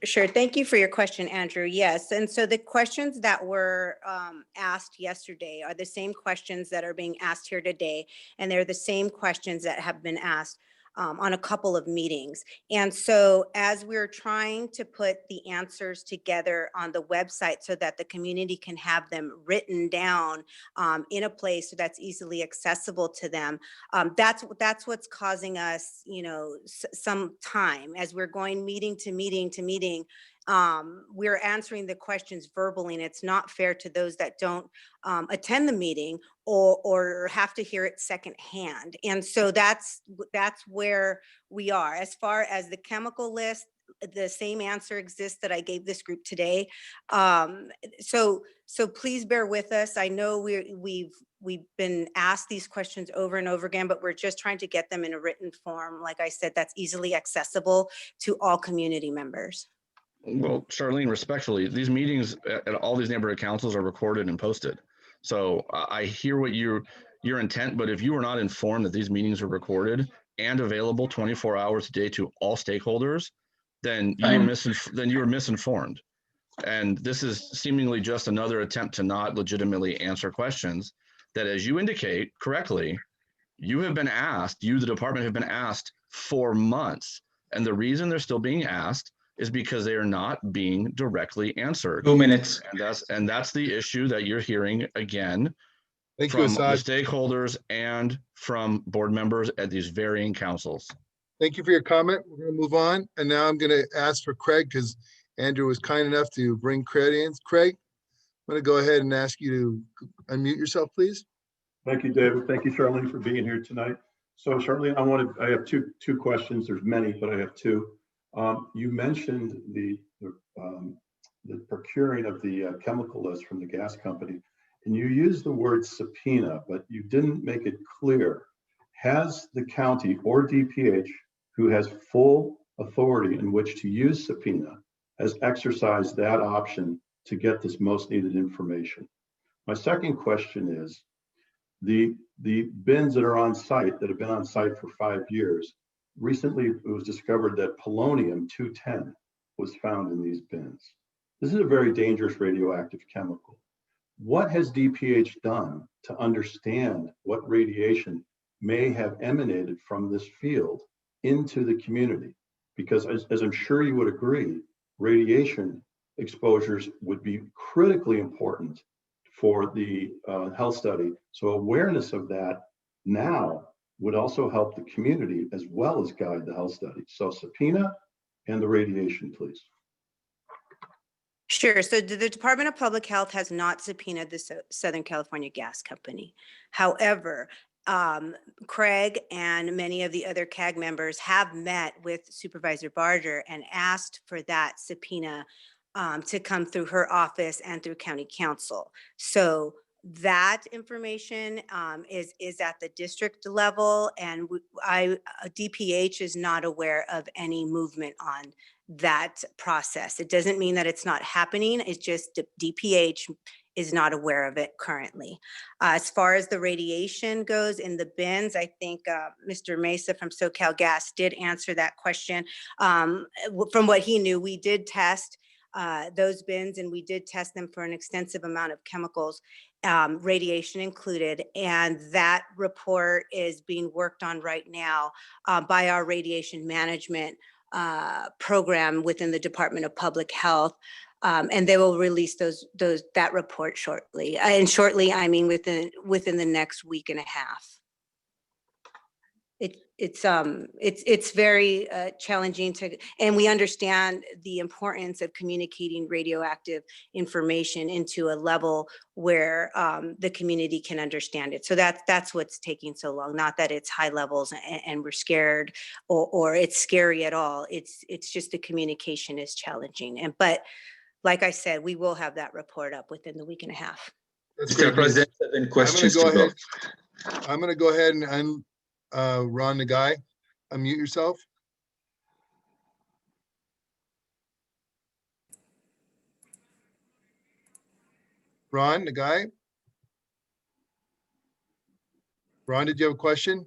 Sure. Thank you for your question, Andrew. Yes. And so the questions that were asked yesterday are the same questions that are being asked here today. And they're the same questions that have been asked on a couple of meetings. And so as we're trying to put the answers together on the website so that the community can have them written down in a place so that's easily accessible to them, that's what's causing us, some time as we're going meeting to meeting to meeting. we're answering the questions verbally, and it's not fair to those that don't attend the meeting or have to hear it secondhand. And so that's where we are. As far as the chemical list, the same answer exists that I gave this group today. So please bear with us. I know we've been asked these questions over and over again, but we're just trying to get them in a written form. Like I said, that's easily accessible to all community members. Well, Charlene, respectfully, these meetings at all these neighborhood councils are recorded and posted. So I hear what your intent, but if you were not informed that these meetings are recorded and available 24 hours a day to all stakeholders, then you were misinformed. And this is seemingly just another attempt to not legitimately answer questions that, as you indicate correctly, you have been asked, you, the department, have been asked for months. And the reason they're still being asked is because they are not being directly answered. 2 minutes. And that's the issue that you're hearing again Thank you, from Assad. the stakeholders and from board members at these varying councils. Thank you for your comment. We're going to move on. And now I'm going to ask for Craig, because Andrew was kind enough to bring Craig in. Craig, I'm going to go ahead and ask you to unmute yourself, please. Thank you, David. Thank you, Charlene, for being here tonight. So Charlene, I have two questions. There's many, but I have two. You mentioned the procuring of the chemical list from the gas company, and you used the word subpoena, but you didn't make it clear. Has the county or DPH, who has full authority in which to use subpoena, has exercised that option to get this most needed information? My second question is, the bins that are on site, that have been on site for 5 years, recently it was discovered that polonium-210 was found in these bins. This is a very dangerous radioactive chemical. What has DPH done to understand what radiation may have emanated from this field into the community? Because as I'm sure you would agree, radiation exposures would be critically important for the health study. So awareness of that now would also help the community as well as guide the health study. So subpoena and the radiation, please. Sure. So the Department of Public Health has not subpoenaed the Southern California Gas Company. However, Craig and many of the other CAG members have met with Supervisor Barger and asked for that subpoena to come through her office and through County Council. So that information is at the district level, and DPH is not aware of any movement on that process. It doesn't mean that it's not happening. It's just DPH is not aware of it currently. As far as the radiation goes in the bins, I think Mr. Mesa from SoCal Gas did answer that question. From what he knew, we did test those bins, and we did test them for an extensive amount of chemicals, radiation included, and that report is being worked on right now by our radiation management program within the Department of Public Health, and they will release that report shortly. And shortly, I mean within the next week and a half. It's very challenging and we understand the importance of communicating radioactive information into a level where the community can understand it. So that's what's taking so long. Not that it's high levels and we're scared or it's scary at all. It's just the communication is challenging. But like I said, we will have that report up within the week and a half. Mr. President, 7 questions to go. I'm going to go ahead and Ron Nagai, unmute yourself. Ron Nagai. Ron, did you have a question?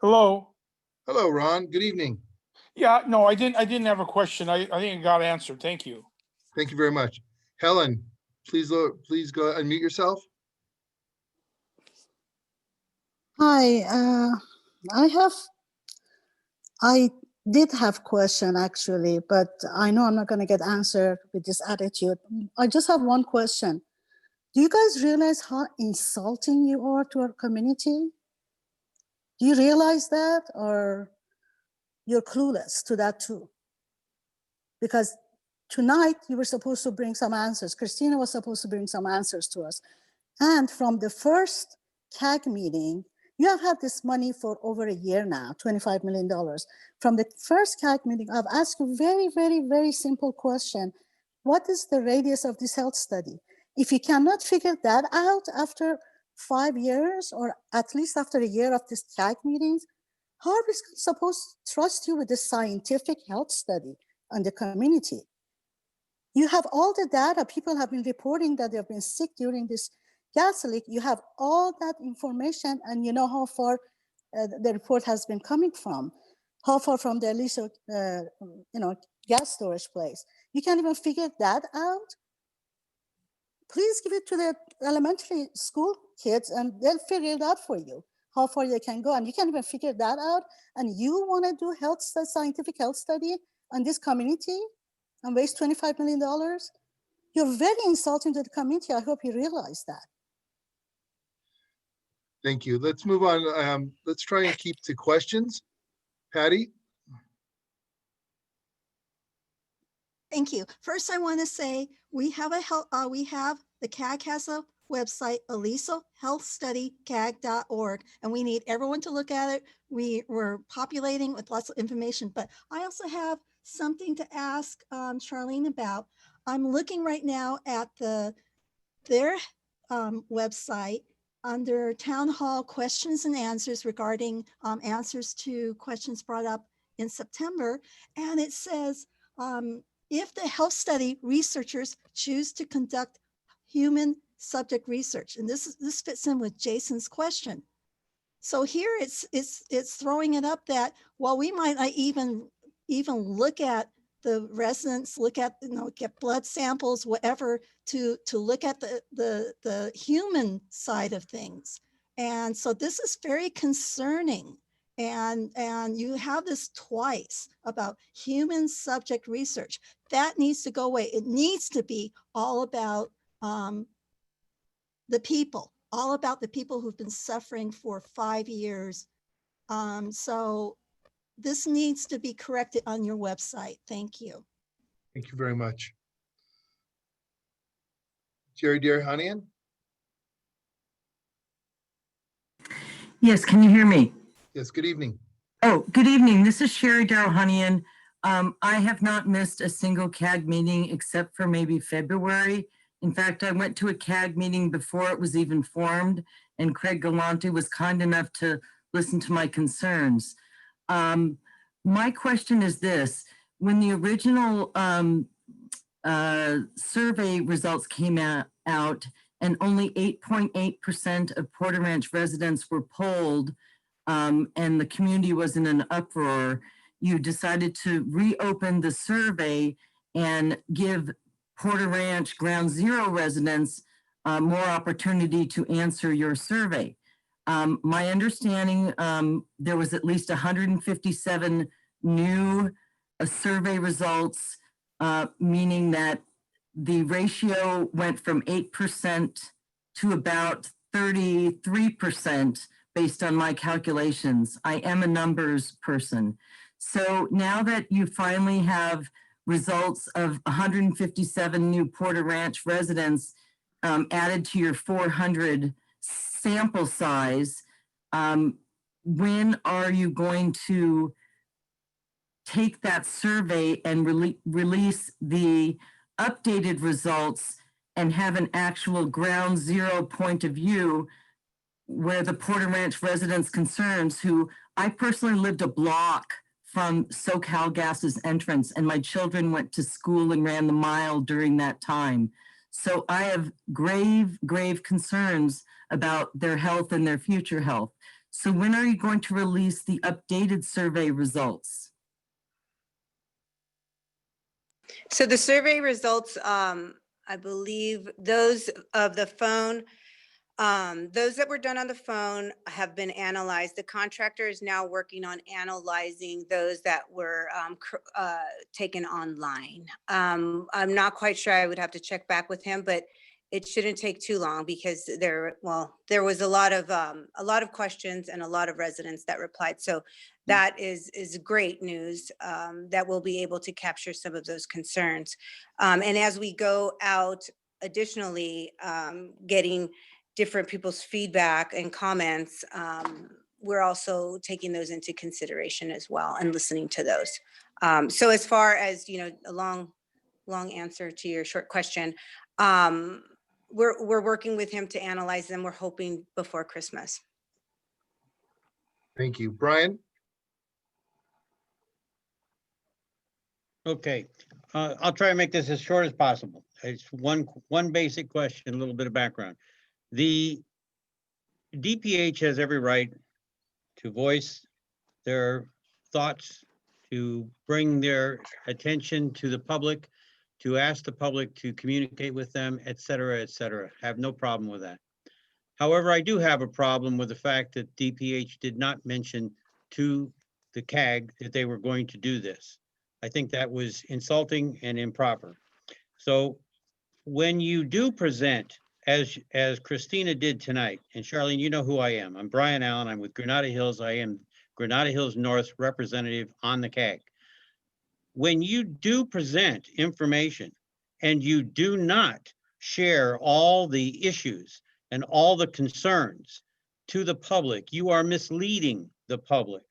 Hello. Hello, Ron. Good evening. Yeah, no, I didn't have a question. I think it got answered. Thank you. Thank you very much. Helen, please go unmute yourself. Hi, I did have question actually, but I know I'm not going to get answered with this attitude. I just have one question. Do you guys realize how insulting you are to our community? Do you realize that? Or you're clueless to that too. Because tonight you were supposed to bring some answers. Christina was supposed to bring some answers to us. And from the first CAG meeting, you have had this money for over a year now, $25 million. From the first CAG meeting, I've asked you very, very, very simple question. What is the radius of this health study? If you cannot figure that out after 5 years, or at least after a year of this CAG meetings, how are we supposed to trust you with the scientific health study on the community? You have all the data. People have been reporting that they've been sick during this gas leak. You have all that information, and you know how far the report has been coming from, how far from the Aliso, gas storage place. You can't even figure that out. Please give it to the elementary school kids, and they'll figure it out for you, how far they can go. And you can't even figure that out. And you want to do scientific health study on this community and waste $25 million? You're very insulting to the community. I hope you realize that. Thank you. Let's move on. Let's try and keep to questions. Patty? Thank you. First, I want to say we have the CAG has a website, alisohealthstudycag.org, and we need everyone to look at it. We're populating with lots of information, but I also have something to ask Charlene about. I'm looking right now at their website under Town Hall questions and answers regarding answers to questions brought up in September, and it says, if the health study researchers choose to conduct human subject research, and this fits in with Jason's question. So here it's throwing it up that, well, we might not even look at the residents, get blood samples, whatever, to look at the human side of things. And so this is very concerning. And you have this twice about human subject research. That needs to go away. It needs to be all about the people, all about the people who've been suffering for 5 years. So this needs to be corrected on your website. Thank you. Thank you very much. Jerry Darhanian? Yes, can you hear me? Yes, good evening. Oh, good evening. This is Sherry Darhanian. I have not missed a single CAG meeting except for maybe February. In fact, I went to a CAG meeting before it was even formed, and Craig Galante was kind enough to listen to my concerns. My question is this: when the original survey results came out and only 8.8% of Porter Ranch residents were polled, and the community was in an uproar, you decided to reopen the survey and give Porter Ranch Ground Zero residents more opportunity to answer your survey. My understanding, there was at least 157 new survey results, meaning that the ratio went from 8% to about 33% based on my calculations. I am a numbers person. So now that you finally have results of 157 new Porter Ranch residents added to your 400 sample size, when are you going to take that survey and release the updated results and have an actual ground zero point of view where the Porter Ranch residents' concerns, who I personally lived a block from SoCal Gas's entrance, and my children went to school and ran the mile during that time. So I have grave, grave concerns about their health and their future health. So when are you going to release the updated survey results? So the survey results, I believe those of the phone, those that were done on the phone have been analyzed. The contractor is now working on analyzing those that were taken online. I'm not quite sure. I would have to check back with him, but it shouldn't take too long because there was a lot of questions and a lot of residents that replied. So that is great news, that we'll be able to capture some of those concerns. And as we go out additionally, getting different people's feedback and comments, we're also taking those into consideration as well and listening to those. So as far as, a long answer to your short question, we're working with him to analyze them. We're hoping before Christmas. Thank you. Brian? Okay, I'll try and make this as short as possible. It's one basic question, a little bit of background. The DPH has every right to voice their thoughts, to bring their attention to the public, to ask the public to communicate with them, et cetera, et cetera. Have no problem with that. However, I do have a problem with the fact that DPH did not mention to the CAG that they were going to do this. I think that was insulting and improper. So when you do present, as Christina did tonight, and Charlene, you know who I am. I'm Brian Allen. I'm with Granada Hills. I am Granada Hills North representative on the CAG. When you do present information and you do not share all the issues and all the concerns to the public, you are misleading the public.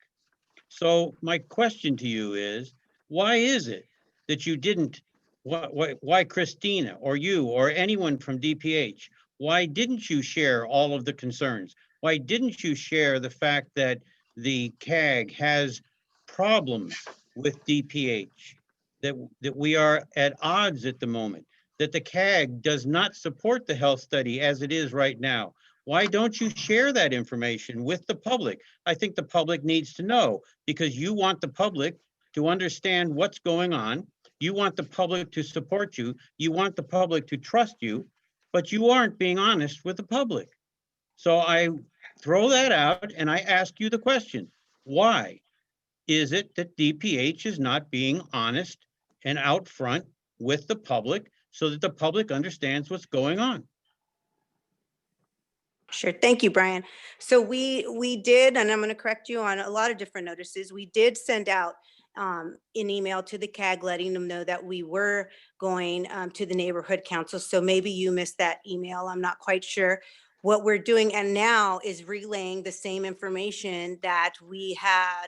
So my question to you is, why is it that you didn't, why Christina or you or anyone from DPH, why didn't you share all of the concerns? Why didn't you share the fact that the CAG has problems with DPH, that we are at odds at the moment, that the CAG does not support the health study as it is right now? Why don't you share that information with the public? I think the public needs to know, because you want the public to understand what's going on. You want the public to support you. You want the public to trust you, but you aren't being honest with the public. So I throw that out and I ask you the question, why is it that DPH is not being honest and out front with the public so that the public understands what's going on? Sure. Thank you, Brian. So we did, and I'm going to correct you on a lot of different notices. We did send out an email to the CAG letting them know that we were going to the neighborhood council. So maybe you missed that email. I'm not quite sure. What we're doing and now is relaying the same information that we had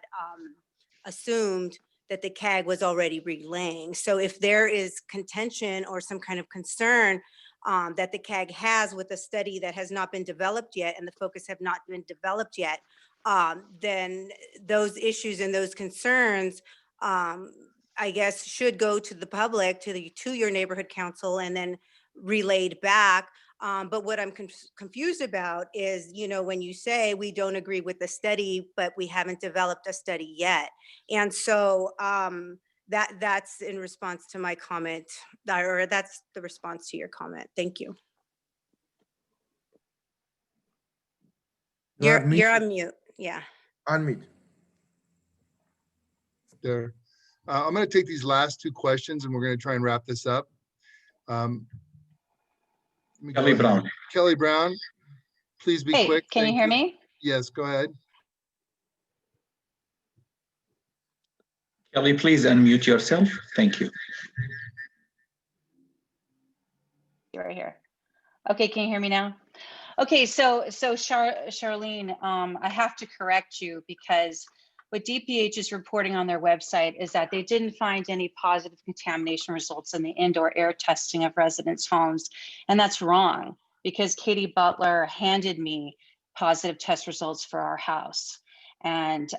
assumed that the CAG was already relaying. So if there is contention or some kind of concern that the CAG has with a study that has not been developed yet and the focus have not been developed yet, then those issues and those concerns, I guess, should go to the public, to your neighborhood council, and then relayed back. But what I'm confused about is, when you say we don't agree with the study, but we haven't developed a study yet. And so that's in response to my comment, or that's the response to your comment. Thank you. You're on mute. Yeah. Unmute. There. I'm going to take these last two questions and we're going to try and wrap this up. Kelly Brown. Kelly Brown, please be quick. Can you hear me? Yes, go ahead. Kelly, please unmute yourself. Thank you. You're right here. Okay, can you hear me now? Okay, so Charlene, I have to correct you, because what DPH is reporting on their website is that they didn't find any positive contamination results in the indoor air testing of residents' homes. And that's wrong, because Katie Butler handed me positive test results for our house. And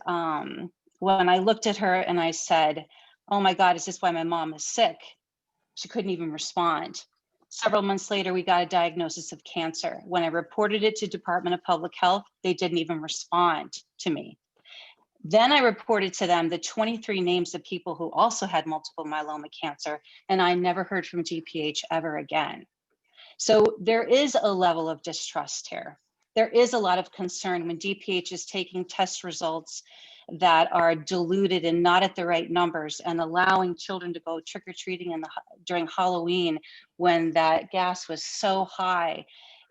when I looked at her and I said, oh my God, is this why my mom is sick? She couldn't even respond. Several months later, we got a diagnosis of cancer. When I reported it to Department of Public Health, they didn't even respond to me. Then I reported to them the 23 names of people who also had multiple myeloma cancer, and I never heard from DPH ever again. So there is a level of distrust here. There is a lot of concern when DPH is taking test results that are diluted and not at the right numbers and allowing children to go trick-or-treating during Halloween when that gas was so high.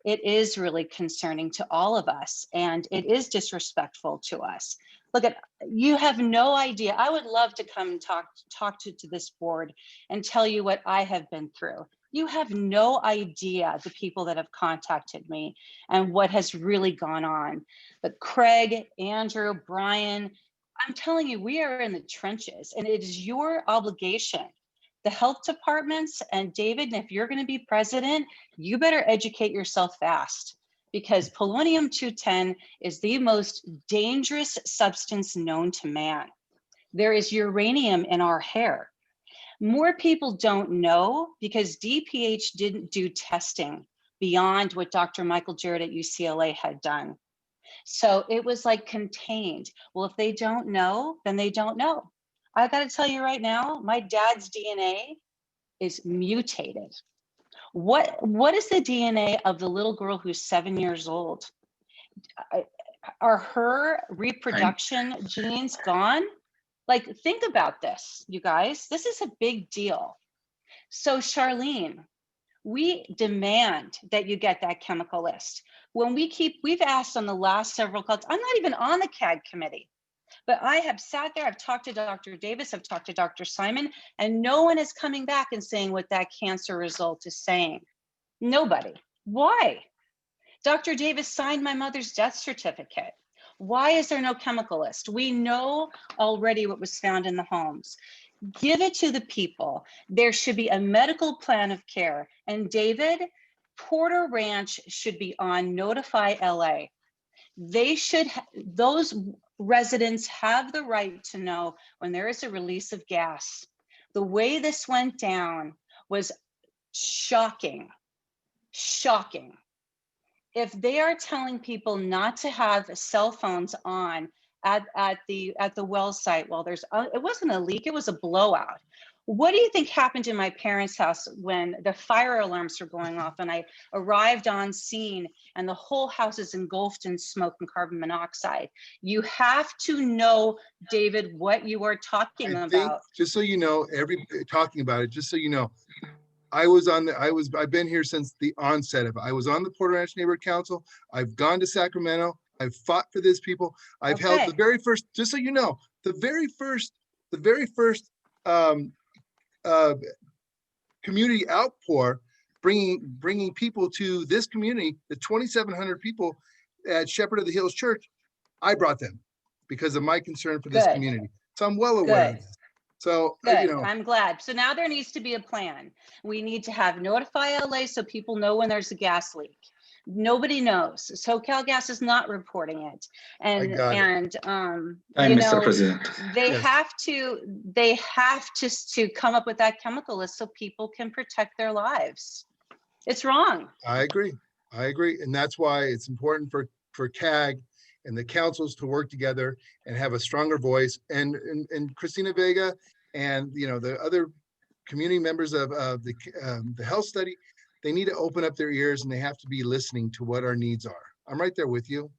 It is really concerning to all of us, and it is disrespectful to us. Look, you have no idea. I would love to come and talk to this board and tell you what I have been through. You have no idea the people that have contacted me and what has really gone on. But Craig, Andrew, Brian, I'm telling you, we are in the trenches, and it is your obligation. The health departments, and David, if you're going to be president, you better educate yourself fast, because polonium-210 is the most dangerous substance known to man. There is uranium in our hair. More people don't know because DPH didn't do testing beyond what Dr. Michael Jarrett at UCLA had done. So it was like contained. Well, if they don't know, then they don't know. I got to tell you right now, my dad's DNA is mutated. What is the DNA of the little girl who's 7 years old? Are her reproduction genes gone? Like, think about this, you guys. This is a big deal. So Charlene, we demand that you get that chemical list. When we've asked on the last several calls, I'm not even on the CAG committee, but I have sat there, I've talked to Dr. Davis, I've talked to Dr. Simon, and no one is coming back and saying what that cancer result is saying. Nobody. Why? Dr. Davis signed my mother's death certificate. Why is there no chemical list? We know already what was found in the homes. Give it to the people. There should be a medical plan of care. And David, Porter Ranch should be on Notify LA. They should, those residents have the right to know when there is a release of gas. The way this went down was shocking, shocking. If they are telling people not to have cell phones on at the well site, well, it wasn't a leak, it was a blowout. What do you think happened in my parents' house when the fire alarms were going off and I arrived on scene and the whole house is engulfed in smoke and carbon monoxide? You have to know, David, what you are talking about. Just so you know, talking about it, just so you know, I've been here since the onset of it. I was on the Porter Ranch Neighborhood Council. I've gone to Sacramento. I've fought for this people. I've held the very first, just so you know, the very first community outpour, bringing people to this community, the 2,700 people at Shepherd of the Hills Church. I brought them because of my concern for this community. So I'm well aware of this. So, good. I'm glad. So now there needs to be a plan. We need to have Notify LA so people know when there's a gas leak. Nobody knows. SoCal Gas is not reporting it. And Mr. President. They have to come up with that chemical list so people can protect their lives. It's wrong. I agree. And that's why it's important for CAG and the councils to work together and have a stronger voice. And Christina Vega and the other community members of the health study, they need to open up their ears and they have to be listening to what our needs are. I'm right there with you.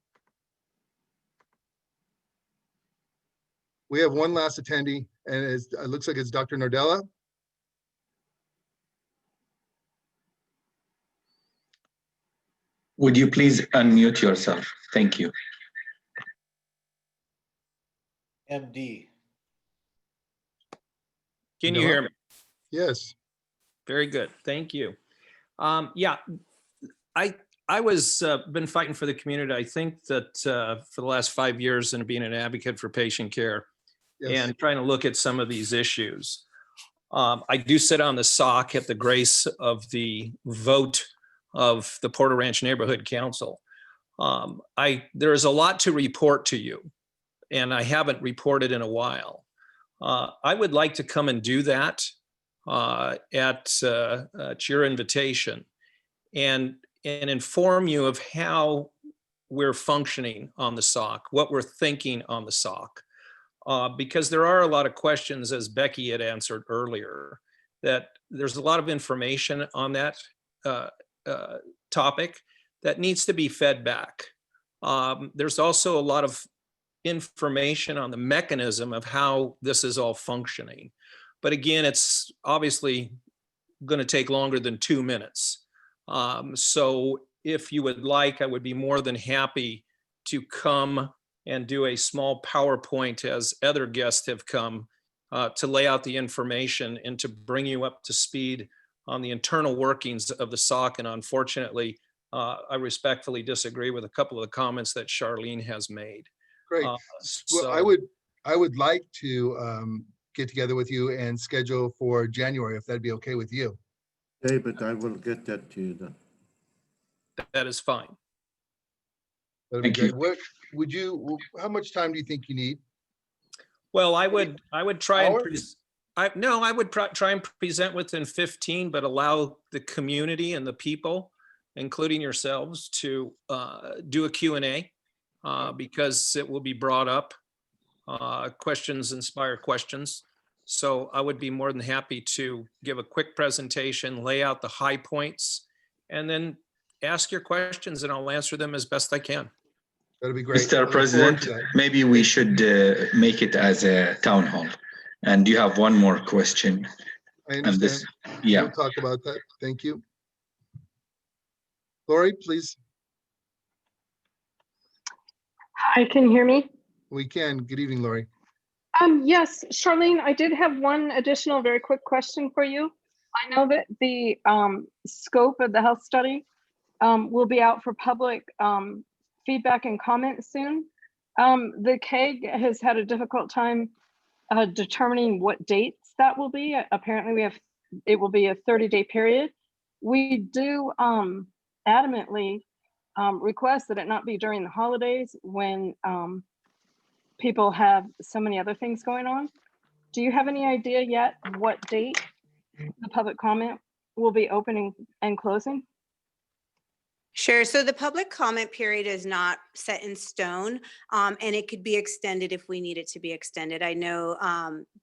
We have one last attendee, and it looks like it's Dr. Nardella. Would you please unmute yourself? Thank you. MD. Can you hear me? Yes. Very good. Thank you. Yeah, I was been fighting for the community. I think that for the last 5 years and being an advocate for patient care and trying to look at some of these issues. I do sit on the SOC at the grace of the vote of the Porter Ranch Neighborhood Council. There is a lot to report to you, and I haven't reported in a while. I would like to come and do that at your invitation and inform you of how we're functioning on the SOC, what we're thinking on the SOC. Because there are a lot of questions, as Becky had answered earlier, that there's a lot of information on that topic, that needs to be fed back. There's also a lot of information on the mechanism of how this is all functioning. But again, it's obviously going to take longer than 2 minutes. So if you would like, I would be more than happy to come and do a small PowerPoint, as other guests have come, to lay out the information and to bring you up to speed on the internal workings of the SOC. And unfortunately, I respectfully disagree with a couple of the comments that Charlene has made. Great. Well, I would like to get together with you and schedule for January, if that'd be okay with you. David, I will get that to you then. That is fine. That'd be great. What would you? How much time do you think you need? Well, I would try Hour? I would try and present within 15, but allow the community and the people, including yourselves, to do a Q&A because it will be brought up. Questions inspire questions. So I would be more than happy to give a quick presentation, lay out the high points, and then ask your questions and I'll answer them as best I can. That'd be great. Mr. President, maybe we should make it as a town hall. And you have one more question. I understand. Yeah. We'll talk about that. Thank you. Lori, please. Hi, can you hear me? We can. Good evening, Lori. Yes, Charlene, I did have one additional very quick question for you. I know that the scope of the health study will be out for public feedback and comment soon. The CAG has had a difficult time determining what dates that will be. Apparently it will be a 30-day period. We do adamantly request that it not be during the holidays when people have so many other things going on. Do you have any idea yet what date the public comment will be opening and closing? Sure. So the public comment period is not set in stone, and it could be extended if we need it to be extended. I know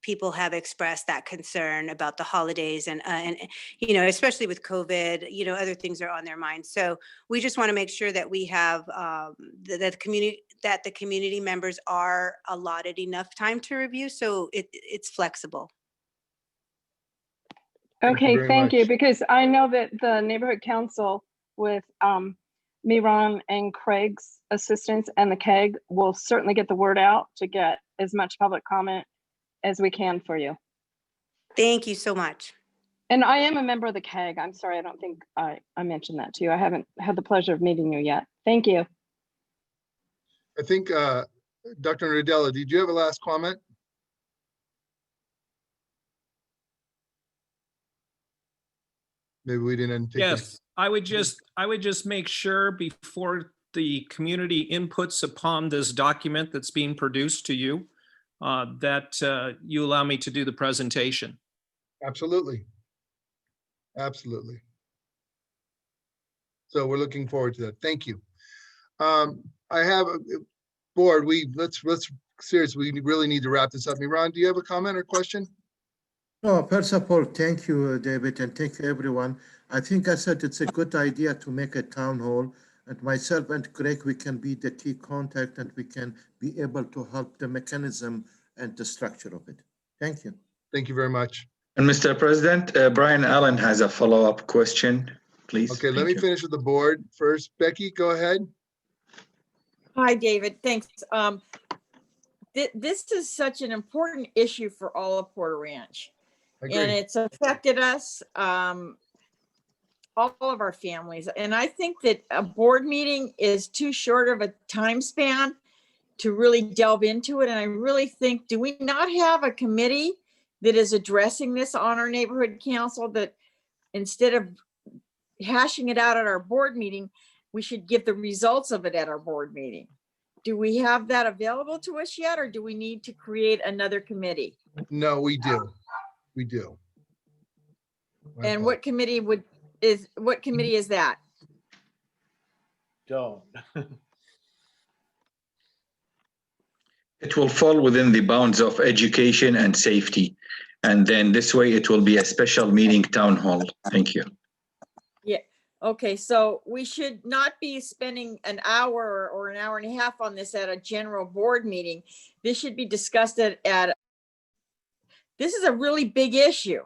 people have expressed that concern about the holidays and you know, especially with COVID, you know, other things are on their minds. So we just want to make sure that we have that the community members are allotted enough time to review, so it's flexible. Okay, thank you, because I know that the neighborhood council with Miran and Craig's assistance and the CAG will certainly get the word out to get as much public comment as we can for you. Thank you so much. And I am a member of the CAG. I'm sorry, I don't think I mentioned that to you. I haven't had the pleasure of meeting you yet. Thank you. I think, Dr. Nadella, did you have a last comment? Maybe we didn't take Yes, I would just make sure before the community inputs upon this document that's being produced to you, that you allow me to do the presentation. Absolutely. Absolutely. So we're looking forward to that. Thank you. I have a board. Let's seriously, we really need to wrap this up. Miran, do you have a comment or question? No, first of all, thank you, David, and thank you, everyone. I think I said it's a good idea to make a town hall, and myself and Greg, we can be the key contact and we can be able to help the mechanism and the structure of it. Thank you. Thank you very much. And Mr. President, Brian Allen has a follow-up question, please. Okay, let me finish with the board first. Becky, go ahead. Hi, David. Thanks. This is such an important issue for all of Porter Ranch. And it's affected us, all of our families. And I think that a board meeting is too short of a time span to really delve into it. And I really think, do we not have a committee that is addressing this on our neighborhood council, that instead of hashing it out at our board meeting, we should give the results of it at our board meeting? Do we have that available to us yet, or do we need to create another committee? No, we do. We do. And what committee is that? Don't. It will fall within the bounds of education and safety. And then this way it will be a special meeting town hall. Thank you. Yeah. Okay, so we should not be spending an hour or an hour and a half on this at a general board meeting. This should be discussed this is a really big issue.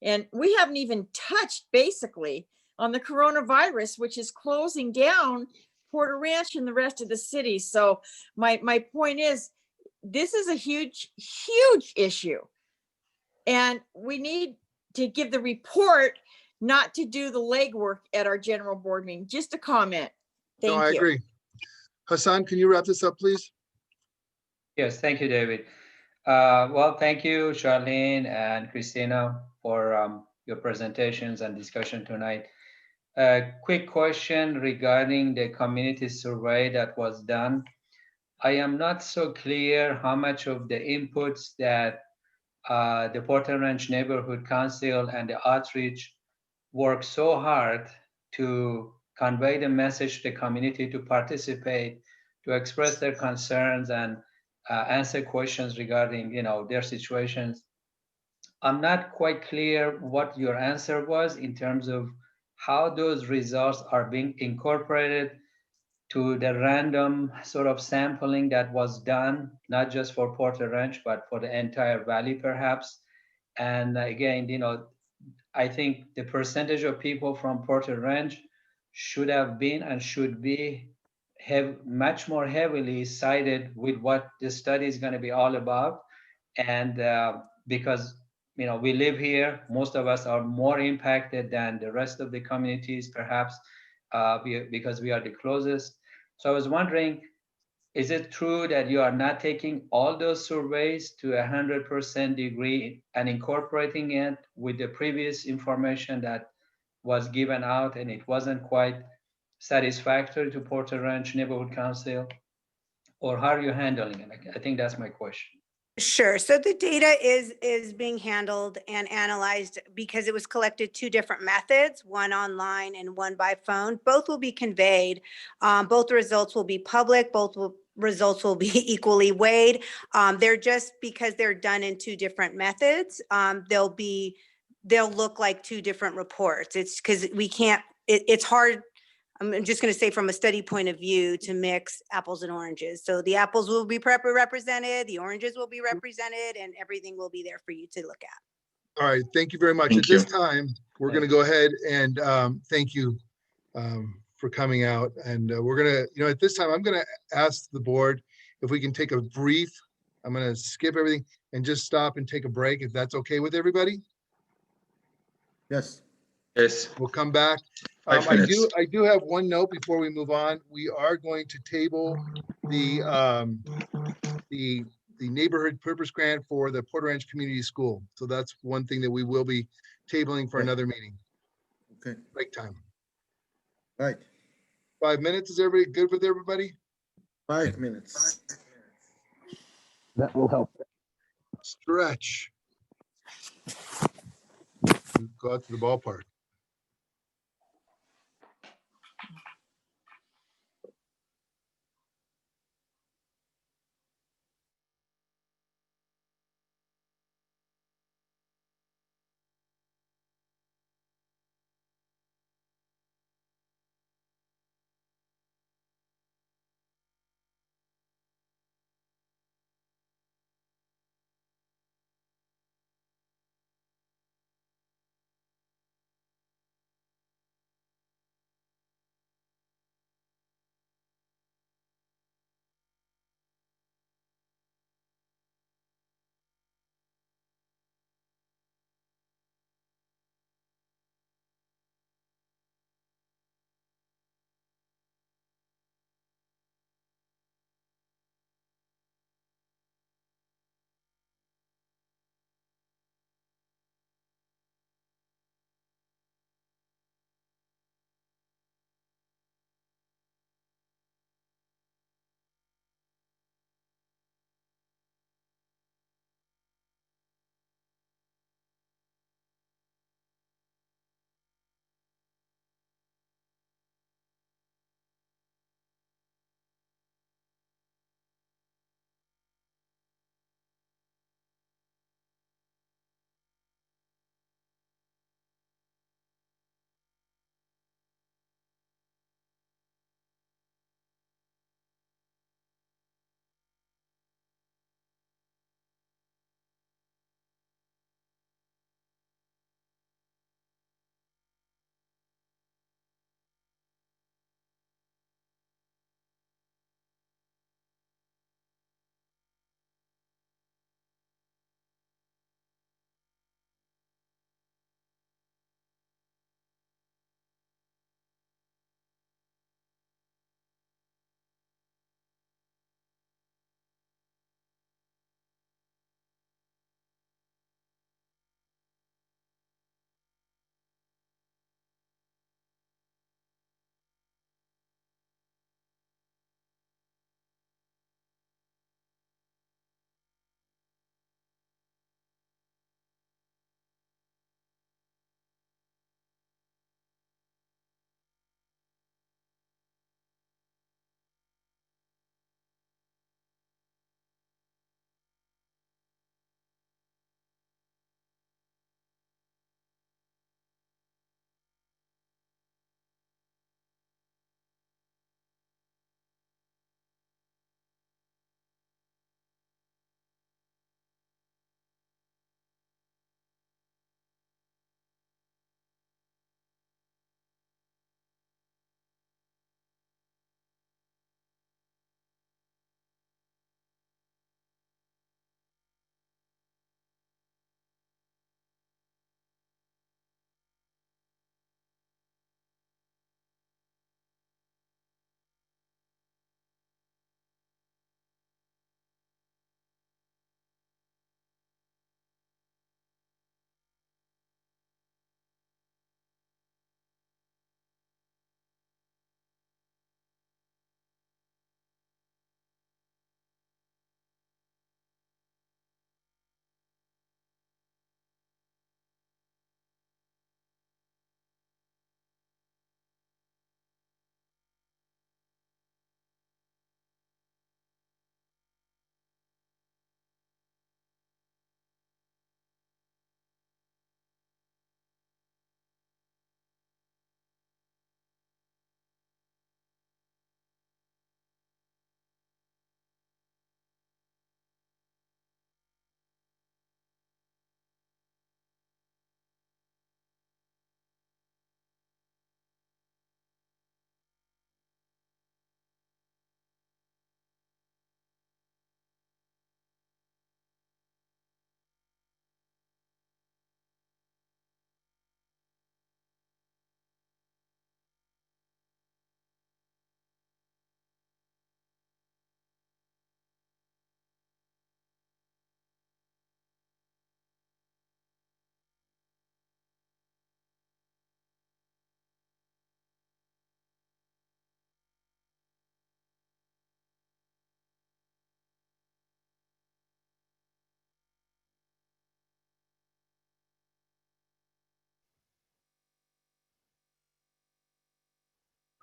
And we haven't even touched basically on the coronavirus, which is closing down Porter Ranch and the rest of the city. So my point is, this is a huge, huge issue. And we need to give the report, not to do the legwork at our general board meeting. Just a comment. No, Thank I you. agree. Hassan, can you wrap this up, please? Yes, thank you, David. Well, thank you, Charlene and Christina, for your presentations and discussion tonight. A quick question regarding the community survey that was done. I am not so clear how much of the inputs that the Porter Ranch Neighborhood Council and the outreach worked so hard to convey the message to the community to participate, to express their concerns and answer questions regarding, their situations. I'm not quite clear what your answer was in terms of how those results are being incorporated to the random sort of sampling that was done, not just for Porter Ranch, but for the entire valley perhaps. And again, I think the percentage of people from Porter Ranch should have been and should be much more heavily cited with what the study is going to be all about. And because we live here, most of us are more impacted than the rest of the communities, perhaps because we are the closest. So I was wondering, is it true that you are not taking all those surveys to 100% degree and incorporating it with the previous information that was given out and it wasn't quite satisfactory to Porter Ranch Neighborhood Council? Or how are you handling it? I think that's my question. Sure. So the data is being handled and analyzed because it was collected two different methods, one online and one by phone. Both will be conveyed. Both results will be public. Results will be equally weighed. They're just because they're done in two different methods. They'll look like two different reports. It's because we can't. It's hard. I'm just going to say from a study point of view to mix apples and oranges. So the apples will be represented, the oranges will be represented, and everything will be there for you to look at. All right, thank you very much. At this time, we're going to go ahead and thank you for coming out. And we're going to, at this time, I'm going to ask the board if we can take a brief, I'm going to skip everything and just stop and take a break, if that's okay with everybody. Yes. Yes. We'll come back. I do have one note before we move on. We are going to table the neighborhood purpose grant for the Porter Ranch Community School. So that's one thing that we will be tabling for another meeting. Okay. Break time. Right. 5 minutes. Is everybody good with everybody? 5 minutes. That will help. Stretch. Go out to the ballpark.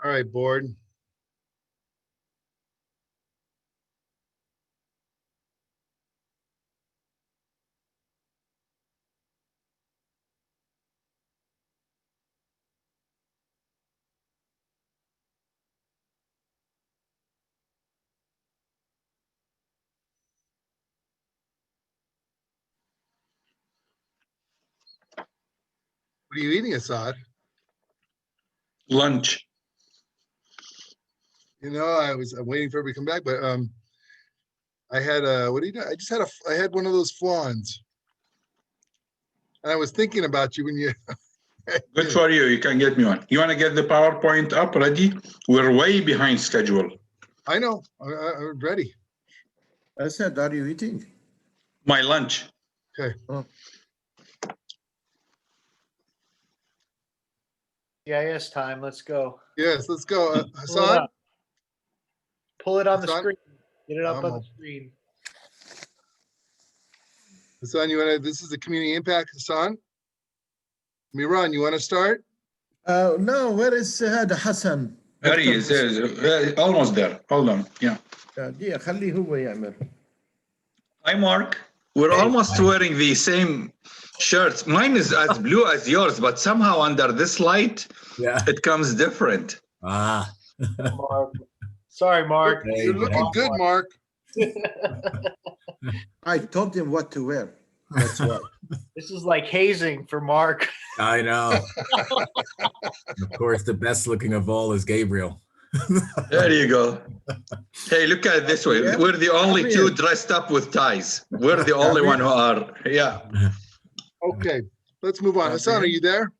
All right, board. What are you eating, Assad? Lunch. You know, I'm waiting for everybody to come back, but I had what do you know? I had one of those flans. And I was thinking about you when you Good for you. You can get me one. You want to get the PowerPoint up ready? We're way behind schedule. I know. I'm ready. I said, are you eating? My lunch. Okay. Oh. CIS time, let's go. Yes, let's go. Pull it Hassan? up. Pull it on the Hassan? screen. Get it up on the I'm- screen. Hassan, this is the community impact, Hassan? Miran, you want to start? No, where is Hassan? There he is. Almost there. Hold on. Yeah. دقيقة خليه هو يعمل. Hi, Mark. We're almost wearing the same shirts. Mine is as blue as yours, but somehow under this light, it comes different. Ah. Mark. Sorry, Mark. You're looking good, Mark. I told him what to wear. That's why. This is like hazing for Mark. I know. Of course, the best looking of all is Gabriel. There you go. Hey, look at it this way. Yeah. We're the only Come two here. dressed up with ties. We're the only one who are. Yeah. Okay, let's move on. Hassan, are you there?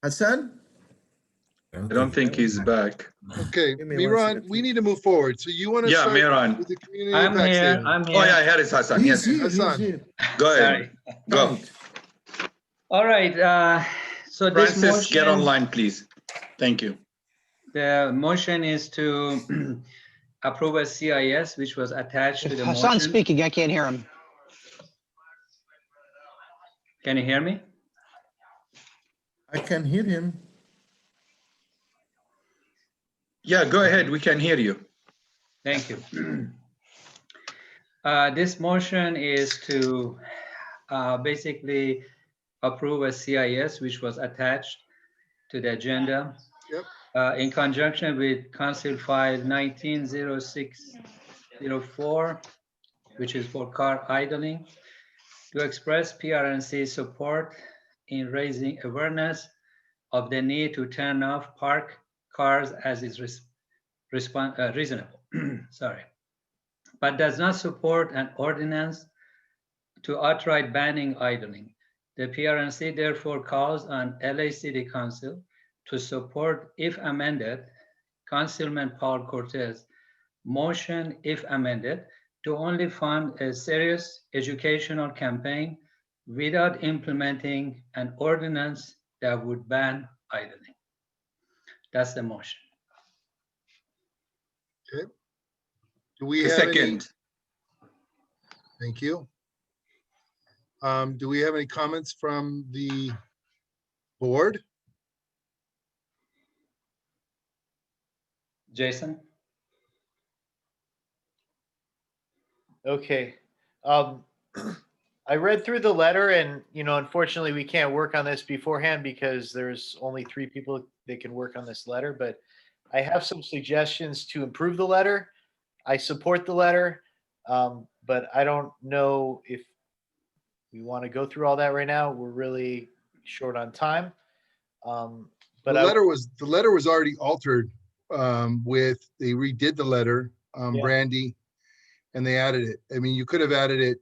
Hassan? I don't think he's back. Okay, Give me one Miran, second. we need to move forward. So you want to Yeah, start Miran. with the community I'm impact here. statement? I'm here. Oh, yeah, here is Hassan. He's Yes. here. Hassan. He's here. Go ahead. Sorry. Go. Right. All right. So this Francis, get motion, online, please. Thank you. the motion is to approve a CIS, which was attached to the Hassan motion. speaking, I can't hear him. Can you hear me? I can hear him. Yeah, go ahead. We can hear you. Thank you. This motion is to basically approve a CIS, which was attached to the agenda. Yep. In conjunction with Council File 190604, which is for car idling, to express PRNC support in raising awareness of the need to turn off parked cars as is reasonable. Sorry, but does not support an ordinance to outright banning idling. The PRNC therefore calls on LA City Council to support, if amended, Councilman Paul Cortez motion, if amended, to only fund a serious educational campaign without implementing an ordinance that would ban idling. That's the motion. Okay. Do we A have any? second. Thank you. Do we have any comments from the board? Jason? Okay. I read through the letter and, unfortunately we can't work on this beforehand because there's only 3 people that can work on this letter, but I have some suggestions to improve the letter. I support the letter, but I don't know if we want to go through all that right now. We're really short on time. But The letter was already altered they redid the letter, Yeah. Brandy, and they added it. I mean, you could have added it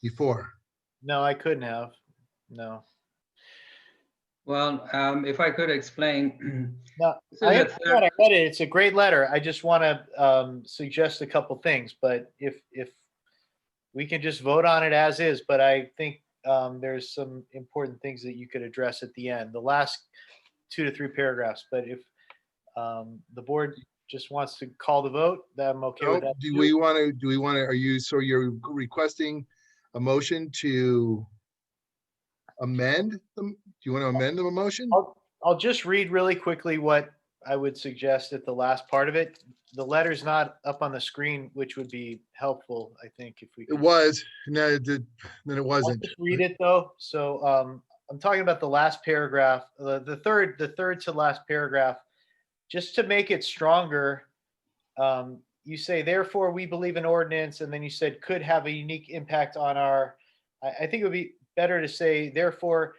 before. No, I couldn't have. No. Well, if I could explain. No, This is I a understand. I read it. It's a great letter. I just want to suggest a couple things, but if we can just vote on it as is, but I think there's some important things that you could address at the end, the last 2 to 3 paragraphs. But if the board just wants to call the vote, then I'm okay with that. Do we want to, so you're requesting a motion to amend them? Do you want to amend the motion? I'll just read really quickly what I would suggest at the last part of it. The letter's not up on the screen, which would be helpful, I think, if we It could. was, no, it did, then it I'll wasn't. just read it though. So I'm talking about the last paragraph, the third to last paragraph. Just to make it stronger, you say, therefore, we believe an ordinance, and then you said could have a unique impact on our, I think it would be better to say, therefore,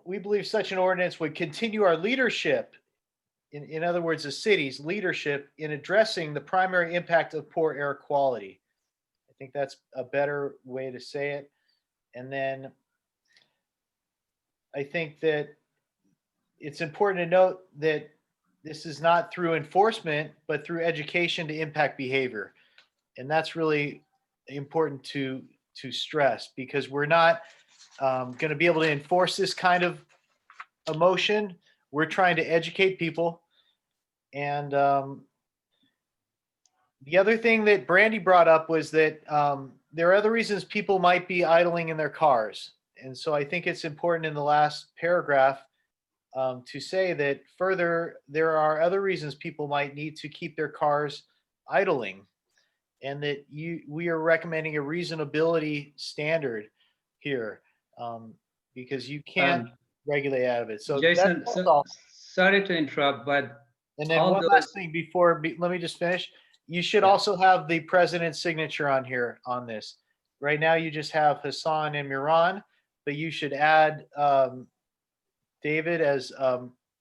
we believe such an ordinance would continue our leadership, in other words, the city's leadership in addressing the primary impact of poor air quality. I think that's a better way to say it. And then I think that it's important to note that this is not through enforcement, but through education to impact behavior. And that's really important to stress, because we're not going to be able to enforce this kind of emotion. We're trying to educate people. And the other thing that Brandy brought up was that there are other reasons people might be idling in their cars. And so I think it's important in the last paragraph to say that further, there are other reasons people might need to keep their cars idling, and that we are recommending a reasonability standard here, because you can't regulate out of it. So Jason, that's all. sorry to interrupt, but And then all one those- last thing before, let me just finish. You should also have the president's signature on here on this. Right now, you just have Hassan and Miran, but you should add David as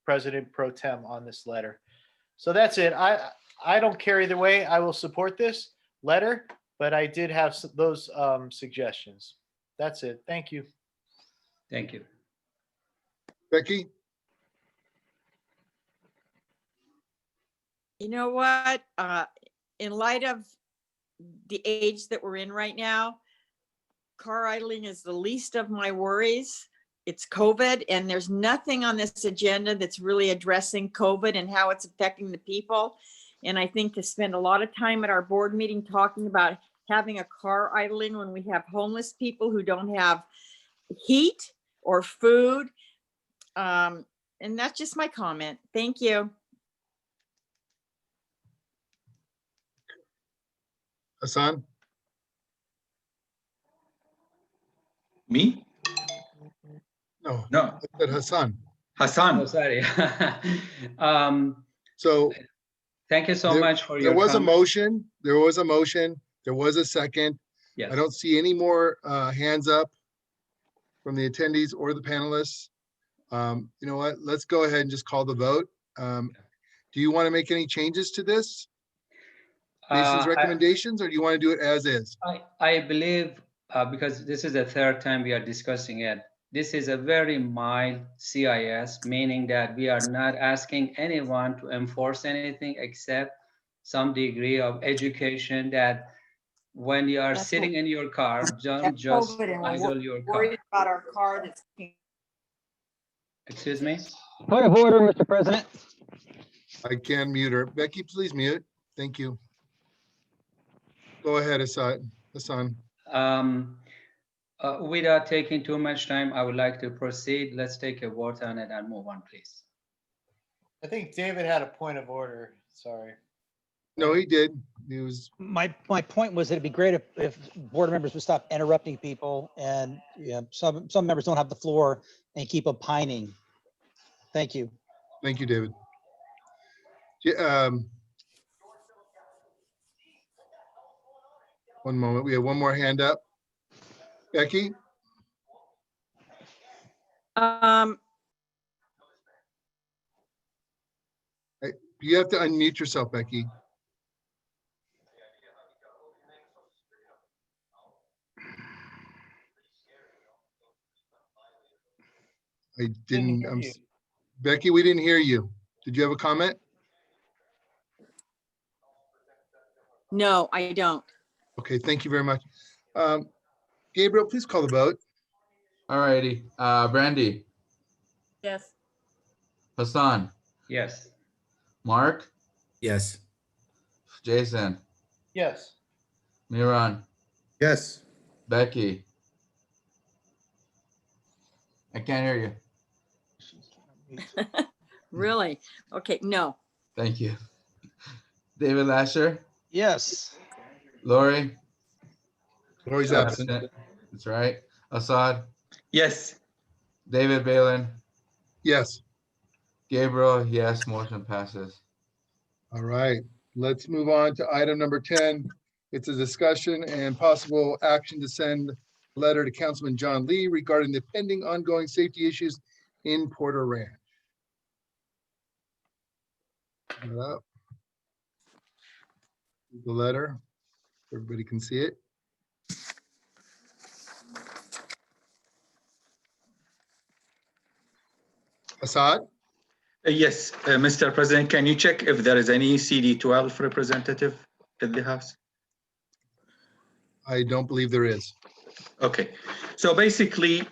President Pro Tem on this letter. So that's it. I don't care either way. I will support this letter, but I did have those suggestions. That's it. Thank you. Thank you. Becky? You know what? In light of the age that we're in right now, car idling is the least of my worries. It's COVID, and there's nothing on this agenda that's really addressing COVID and how it's affecting the people. And I think to spend a lot of time at our board meeting talking about having a car idling when we have homeless people who don't have heat or food. And that's just my comment. Thank you. Hassan? Me? No. No. I said Hassan. Hassan. Oh, sorry. So thank you so much for your There was a comment. motion. There was a motion. There was a second. Yes. I don't see any more hands up from the attendees or the panelists. You know what? Let's go ahead and just call the vote. Do you want to make any changes to this? Jason's recommendations, or do you want to do it as is? I believe, because this is the third time we are discussing it, this is a very mild CIS, meaning that we are not asking anyone to enforce anything except some degree of education that when you are That's sitting what- in your car, don't That's just COVID, and we're idle your car. worried about our car that's. Excuse me? Point of order, Mr. President. I can mute her. Becky, please mute. Thank you. Go ahead, Hassan. Without taking too much time, I would like to proceed. Let's take a vote on it and move on, please. I think David had a point of order. Sorry. No, he did. He was. My point was that it'd be great if board members would stop interrupting people, and some members don't have the floor and keep opining. Thank you. Thank you, David. Yeah, one moment. We have one more hand up. Becky? You have to unmute yourself, Becky. I didn't, Becky, we didn't hear you. Did you have a comment? No, I don't. Okay, thank you very much. Gabriel, please call the vote. All righty. Brandy, Yes. Hassan, Yes. Mark, Yes. Jason, Yes. Miran, Yes. Becky, I can't hear you. Really? Okay, no. Thank you. David Lasher, Yes. Lori. Lori's absent. That's right. Assad, Yes. David Balin, Yes. Gabriel, yes, motion passes. All right, let's move on to item number 10. It's a discussion and possible action to send a letter to Councilman John Lee regarding the pending ongoing safety issues in Porter Ranch. Get it up. The letter, everybody can see it. Assad? Yes, Mr. President, can you check if there is any CD12 representative in the House? I don't believe there is. Okay, so basically,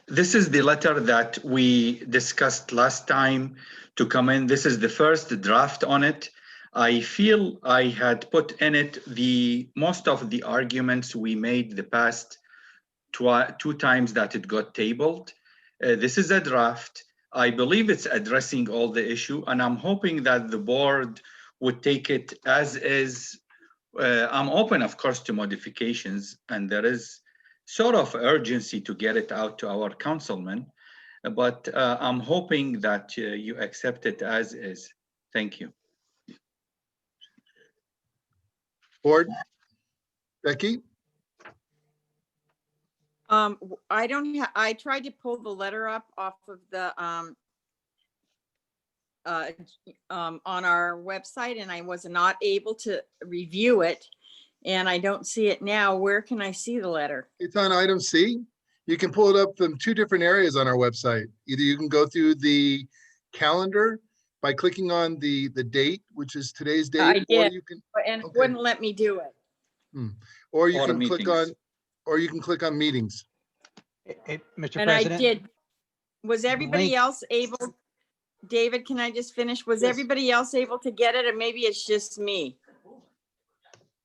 this is the letter that we discussed last time to come in. This is the first draft on it. I feel I had put in it most of the arguments we made the past two times that it got tabled. This is a draft. I believe it's addressing all the issue, and I'm hoping that the board would take it as is. I'm open, of course, to modifications, and there is sort of urgency to get it out to our councilmen, but I'm hoping that you accept it as is. Thank you. Board? Becky? I don't have, I tried to pull the letter up off of the, on our website, and I was not able to review it. And I don't see it now. Where can I see the letter? It's on item C. You can pull it up from two different areas on our website. Either you can go through the calendar by clicking on the date, which is today's date, I or did, you can, and it okay. wouldn't let me do it. Or you Or can click on, meetings. or you can click on meetings. Mr. And I President. did. Was everybody link- else able, David, can I just finish? Was Yes. everybody else able to get it, or maybe it's just me?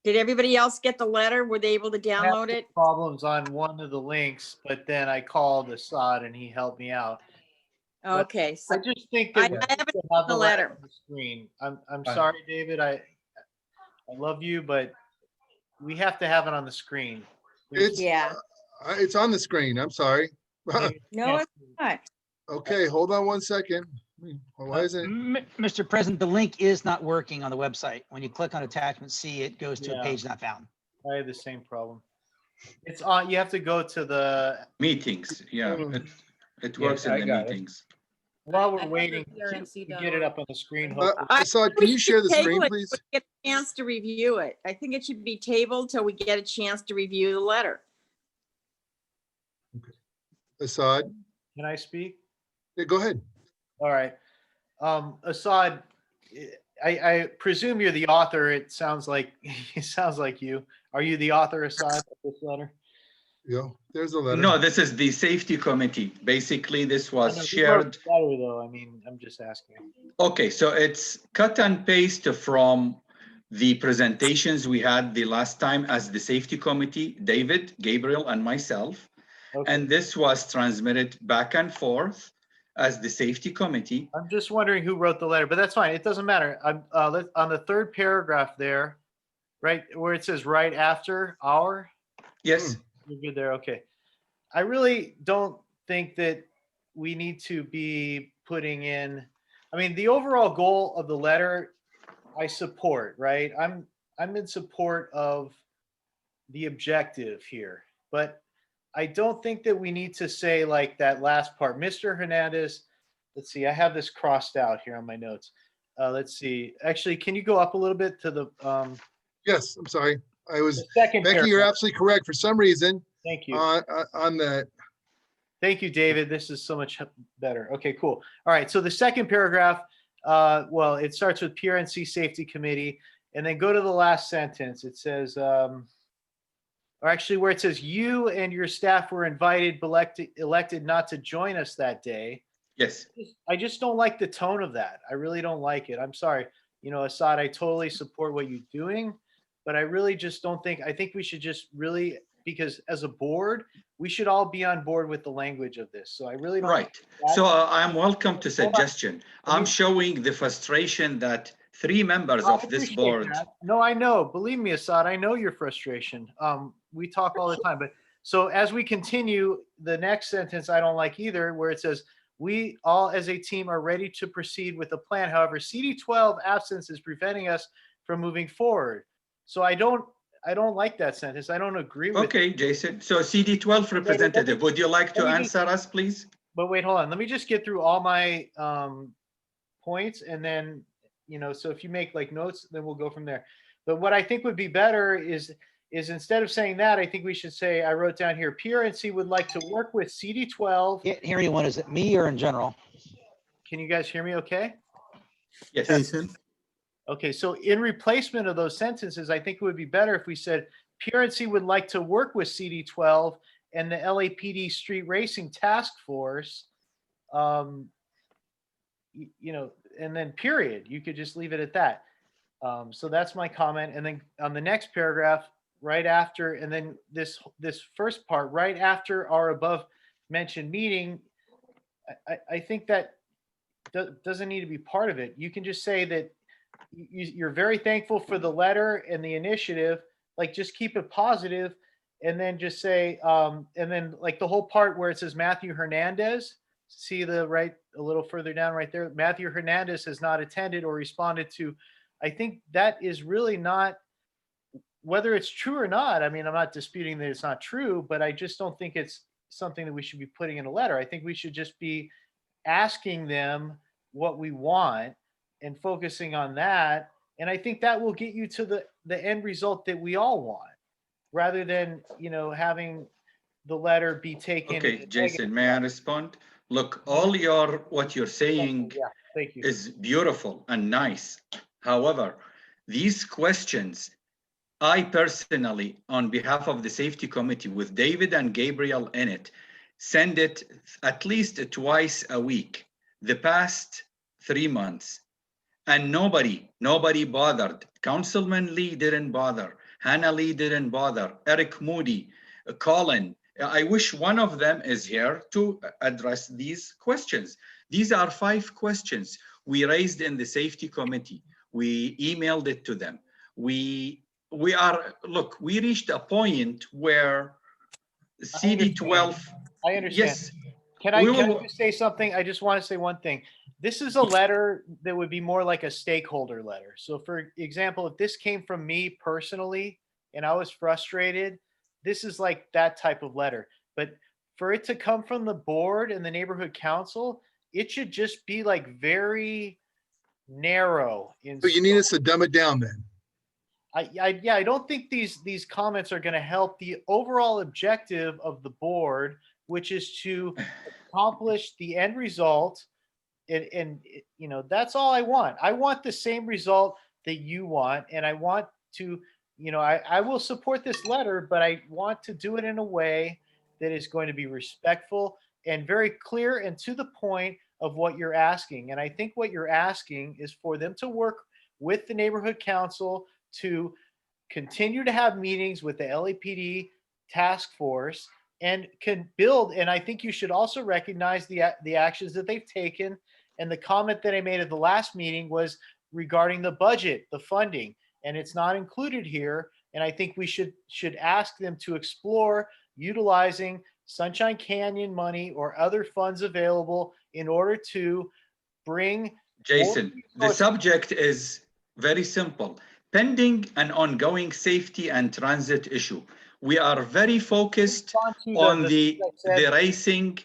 Did everybody else get the letter? Were they able to I had download it? Problems on one of the links, but then I called Assad and he helped me out. But Okay, so I just think I that we need haven't to seen have the the letter letter. on the screen. I'm Fine. sorry, David. I love you, but we have to have it on the screen. It's, Yeah. it's on the screen. I'm sorry. No, it's not. Okay, hold on one second. Why isn't, Mr. President, the link is not working on the website. When you click on attachment C, it goes to a Yeah. page not found. I had the same problem. It's on, you have to go to the, Meetings, yeah, it works in the meetings. while we're waiting to get it up on the screen. Hopefully. Assad, can you share the screen, Table it, please? we Get a chance to review it. I think it should be tabled till we get a chance to review the letter. Assad, Can I speak? yeah, go ahead. All right. Assad, I presume you're the author. It sounds like you. Are you the author, Assad, of this letter? Yeah, there's a letter. No, this is the safety committee. Basically, this I was know, who wrote shared. the letter, though. I mean, I'm just asking. Okay, so it's cut and paste from the presentations we had the last time as the safety committee, David, Gabriel, and myself. Okay. And this was transmitted back and forth as the safety committee. I'm just wondering who wrote the letter, but that's fine. It doesn't matter. I'm on the third paragraph there, right where it says right after our. Yes. You're good there. Okay. I really don't think that we need to be putting in, I mean, the overall goal of the letter, I support, right? I'm in support of the objective here, but I don't think that we need to say like that last part, Mr. Hernandez. Let's see, I have this crossed out here on my notes. Let's see. Actually, can you go up a little bit to the Yes, I'm sorry. I was, the second Becky, you're paragraph. absolutely correct. For some reason, Thank you. on that, Thank you, David. This is so much better. Okay, cool. All right. So the second paragraph, well, it starts with PRNC Safety Committee, and then go to the last sentence. It says, or actually where it says you and your staff were invited, but elected not to join us that day. Yes. I just don't like the tone of that. I really don't like it. I'm sorry. You know, Assad, I totally support what you're doing, but I really just don't think, I think we should just really because as a board, we should all be on board with the language of this. So I really don't. Right. So I'm welcome to Hold on. suggestion. I'm showing the frustration that 3 members I of this appreciate board. that. No, I know. Believe me, Assad, I know your frustration. We talk all the time, but so as we continue, the next sentence I don't like either, where it says, we all as a team are ready to proceed with the plan. However, CD12 absence is preventing us from moving forward. So I don't like that sentence. I don't agree with Okay, it. Jason. So CD12 representative, would you like to answer us, please? But wait, hold on. Let me just get through all my points, and then, so if you make like notes, then we'll go from there. But what I think would be better is instead of saying that, I think we should say, I wrote down here, PRNC would like to work with CD12. Can't hear anyone. Is it me or in general? Can you guys hear me okay? Yes. Jason? Okay, so in replacement of those sentences, I think it would be better if we said PRNC would like to work with CD12 and the LAPD Street Racing Task Force, and then period. You could just leave it at that. So that's my comment. And then on the next paragraph, right after, and then this first part, right after our above mentioned meeting, I think that doesn't need to be part of it. You can just say that you're very thankful for the letter and the initiative, like just keep it positive, and then just say, and then like the whole part where it says Matthew Hernandez, see the right, a little further down right there, Matthew Hernandez has not attended or responded to. I think that is really not, whether it's true or not, I mean, I'm not disputing that it's not true, but I just don't think it's something that we should be putting in a letter. I think we should just be asking them what we want and focusing on that. And I think that will get you to the end result that we all want, rather than, having the letter be taken. Okay, Jason, may I respond? Look, what you're saying thank you. is beautiful and nice. However, these questions, I personally, on behalf of the safety committee with David and Gabriel in it, send it at least twice a week, the past 3 months. And nobody bothered. Councilman Lee didn't bother. Hannah Lee didn't bother. Eric Moody, Colin. I wish one of them is here to address these questions. These are 5 questions we raised in the safety committee. We emailed it to them. We reached a point where CD12. I understand. Yes. Can I just say something? I just want to say one thing. This is a letter that would be more like a stakeholder letter. So for example, if this came from me personally and I was frustrated, this is like that type of letter. But for it to come from the board and the neighborhood council, it should just be like very narrow. So you need us to dumb it down then. I don't think these comments are going to help the overall objective of the board, which is to accomplish the end result. And that's all I want. I want the same result that you want, and I want to, I will support this letter, but I want to do it in a way that is going to be respectful and very clear and to the point of what you're asking. And I think what you're asking is for them to work with the neighborhood council to continue to have meetings with the LAPD task force and can build. And I think you should also recognize the actions that they've taken. And the comment that I made at the last meeting was regarding the budget, the funding, and it's not included here. And I think we should ask them to explore utilizing Sunshine Canyon money or other funds available in order to bring. Jason, the subject is very simple. Pending an ongoing safety and transit issue. We are very focused on the racing.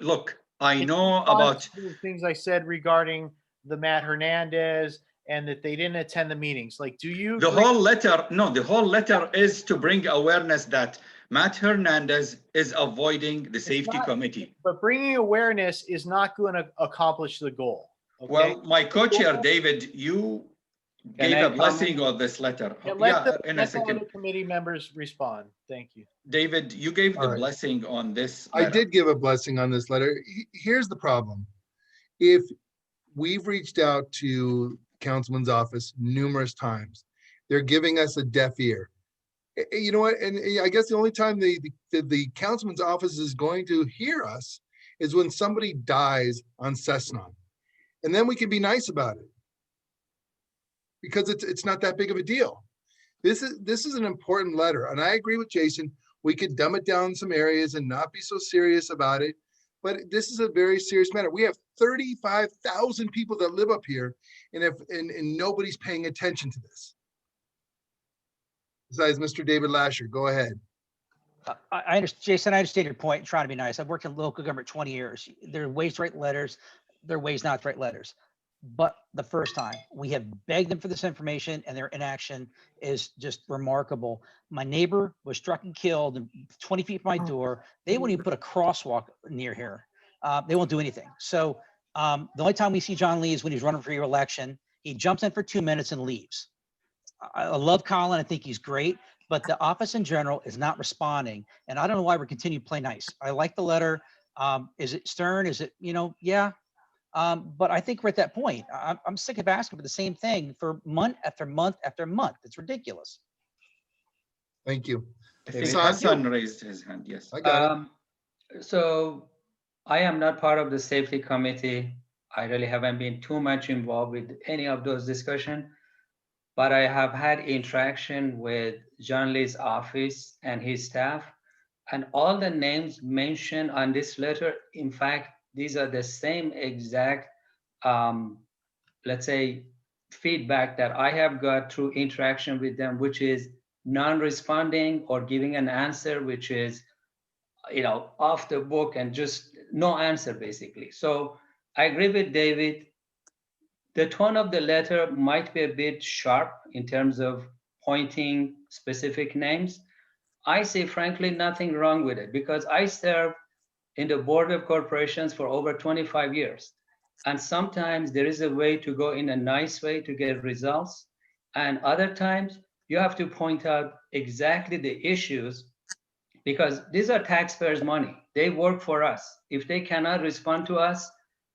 Look, I know about the things I said regarding the Matt Hernandez and that they didn't attend the meetings. Like, do you? The whole letter is to bring awareness that Matt Hernandez is avoiding the safety committee. But bringing awareness is not going to accomplish the goal. Okay? Well, my co-chair, David, you gave a blessing on this letter. Let the committee members respond. Thank you. David, you gave the blessing on this letter. I did give a blessing on this letter. Here's the problem. If we've reached out to Councilman's office numerous times, they're giving us a deaf ear. You know what, and I guess the only time the councilman's office is going to hear us is when somebody dies on Cessna. And then we can be nice about it. Because it's not that big of a deal. This is an important letter, and I agree with Jason. We could dumb it down in some areas and not be so serious about it, but this is a very serious matter. We have 35,000 people that live up here, and nobody's paying attention to this. Besides Mr. David Lasher, go ahead. I understand, Jason, I understand your point, trying to be nice. I've worked in local government 20 years. There are ways to write letters. There are ways not to write letters. But the first time we have begged them for this information, and their inaction is just remarkable. My neighbor was struck and killed 20 feet from my door. They won't even put a crosswalk near here. They won't do anything. So the only time we see John Lee is when he's running for re-election. He jumps in for 2 minutes and leaves. I love Colin. I think he's great, but the office in general is not responding. And I don't know why we're continuing to play nice. I like the letter. Is it stern? Is it, yeah. But I think we're at that point. I'm sick of asking for the same thing for month after month after month. It's ridiculous. Thank you. I think Hassan raised his hand. Yes. I got it. So I am not part of the safety committee. I really haven't been too much involved with any of those discussions, but I have had interaction with John Lee's office and his staff, and all the names mentioned on this letter, in fact, these are the same exact, let's say, feedback that I have got through interaction with them, which is non-responding or giving an answer, which is, off the book and just no answer, basically. So I agree with David. The tone of the letter might be a bit sharp in terms of pointing specific names. I see, frankly, nothing wrong with it because I serve in the board of corporations for over 25 years. And sometimes there is a way to go in a nice way to get results. And other times you have to point out exactly the issues because these are taxpayers' money. They work for us. If they cannot respond to us,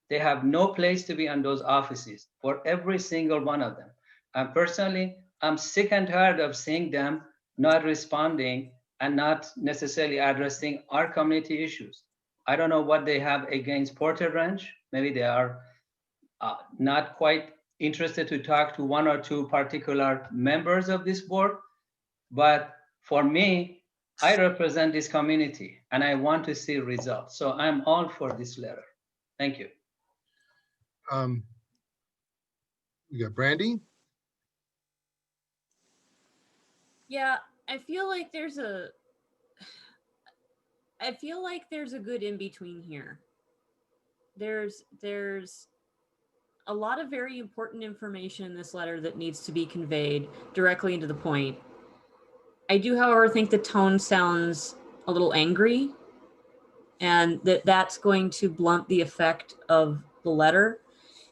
they have no place to be in those offices for every single one of them. And personally, I'm sick and tired of seeing them not responding and not necessarily addressing our community issues. I don't know what they have against Porter Ranch. Maybe they are not quite interested to talk to one or two particular members of this board. But for me, I represent this community and I want to see results. So I'm all for this letter. Thank you. We got Brandy. Yeah, I feel like there's a good in between here. There's a lot of very important information in this letter that needs to be conveyed directly into the point. I do, however, think the tone sounds a little angry, and that's going to blunt the effect of the letter.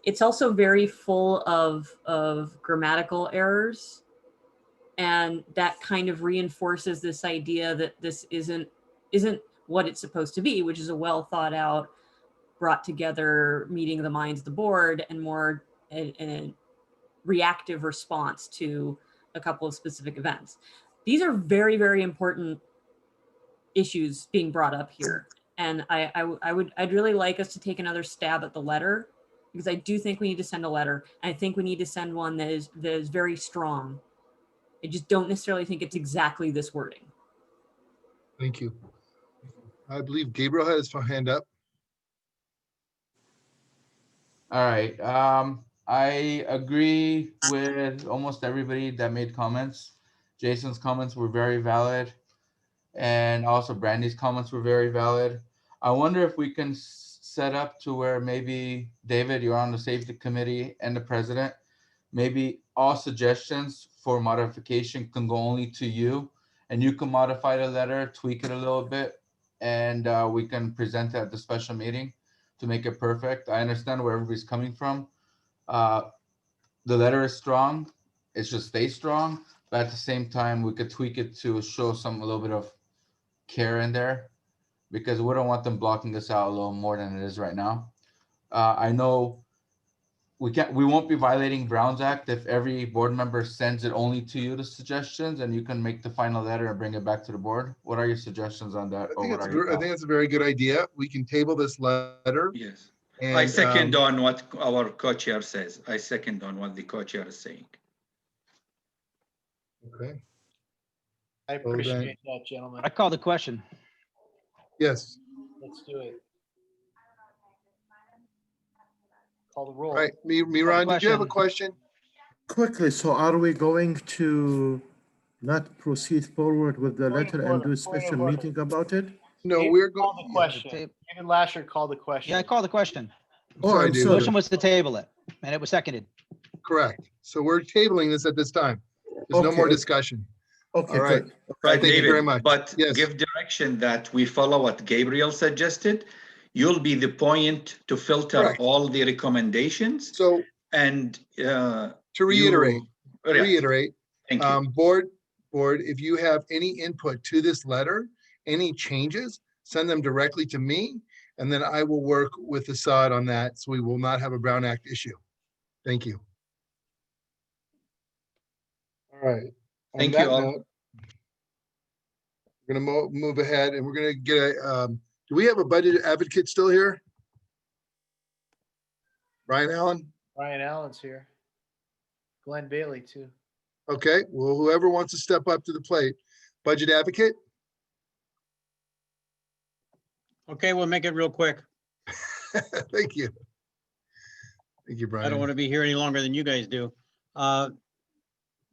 It's also very full of grammatical errors, and that kind of reinforces this idea that this isn't what it's supposed to be, which is a well thought out, brought together meeting of the minds of the board and more a reactive response to a couple of specific events. These are very, very important issues being brought up here. And I'd really like us to take another stab at the letter, because I do think we need to send a letter. I think we need to send one that is very strong. I just don't necessarily think it's exactly this wording. Thank you. I believe Gabriel has his hand up. All right. I agree with almost everybody that made comments. Jason's comments were very valid, and also Brandy's comments were very valid. I wonder if we can set up to where maybe, David, you're on the safety committee and the president, maybe all suggestions for modification can go only to you, and you can modify the letter, tweak it a little bit, and we can present it at the special meeting to make it perfect. I understand where everybody's coming from. The letter is strong. It should stay strong, but at the same time, we could tweak it to show a little bit of care in there, because we don't want them blocking us out a little more than it is right now. I know we won't be violating Brown's Act if every board member sends it only to you, the suggestions, and you can make the final letter and bring it back to the board. What are your suggestions on that? I think it's a very good idea. We can table this letter. Yes. And, I second on what our co-chair says. I second on what the co-chair is saying. Okay. I appreciate that, gentlemen. I call the question. Yes. Let's do it. Call the roll. All right, Miran, did you have a question? Quickly, so are we going to not proceed forward with the letter and do a special meeting about it? No, David, we're call going. the question. David Lasher called the question. Yeah, I called the question. Oh, Sorry, I'm David. The sorry. motion was to table it, and it was seconded. Correct. So we're tabling this at this time. There's no Okay, more okay. discussion. Okay, All right. good. Right, Thank you very David, much. but Yes. give direction that we follow what Gabriel suggested. You'll be the point to filter Correct. all the recommendations. So And to reiterate, Thank you. board, if you have any input to this letter, any changes, send them directly to me, and then I will work with Assad on that, so we will not have a Brown Act issue. Thank you. All right. On Thank that you all. note, we're gonna move ahead, and we're gonna get a, do we have a budget advocate still here? Brian Allen? Ryan Allen's here. Glenn Bailey, too. Okay, well, whoever wants to step up to the plate. Budget advocate? Okay, we'll make it real quick. Thank you. Thank you, Brian. I don't want to be here any longer than you guys do.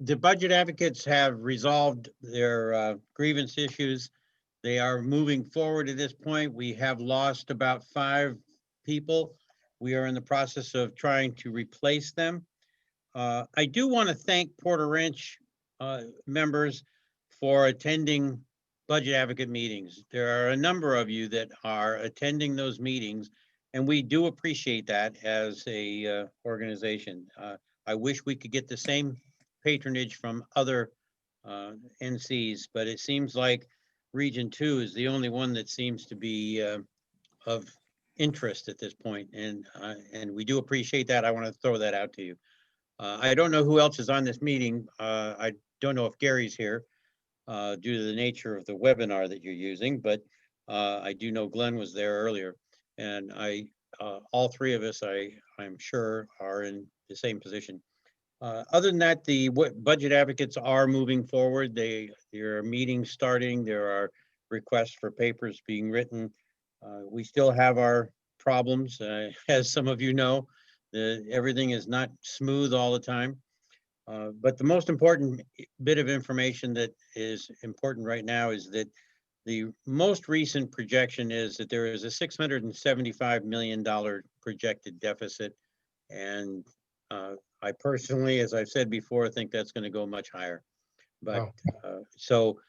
The budget advocates have resolved their grievance issues. They are moving forward at this point. We have lost about 5 people. We are in the process of trying to replace them. I do want to thank Porter Ranch members for attending budget advocate meetings. There are a number of you that are attending those meetings, and we do appreciate that as a organization. I wish we could get the same patronage from other NCs, but it seems like Region 2 is the only one that seems to be of interest at this point, and we do appreciate that. I want to throw that out to you. I don't know who else is on this meeting. I don't know if Gary's here due to the nature of the webinar that you're using, but I do know Glenn was there earlier, and all 3 of us, I'm sure, are in the same position. Other than that, the budget advocates are moving forward. There are meetings starting. There are requests for papers being written. We still have our problems, as some of you know. Everything is not smooth all the time. But the most important bit of information that is important right now is that the most recent projection is that there is a $675 million projected deficit. And I personally, as I've said before, think that's going to go much higher. But so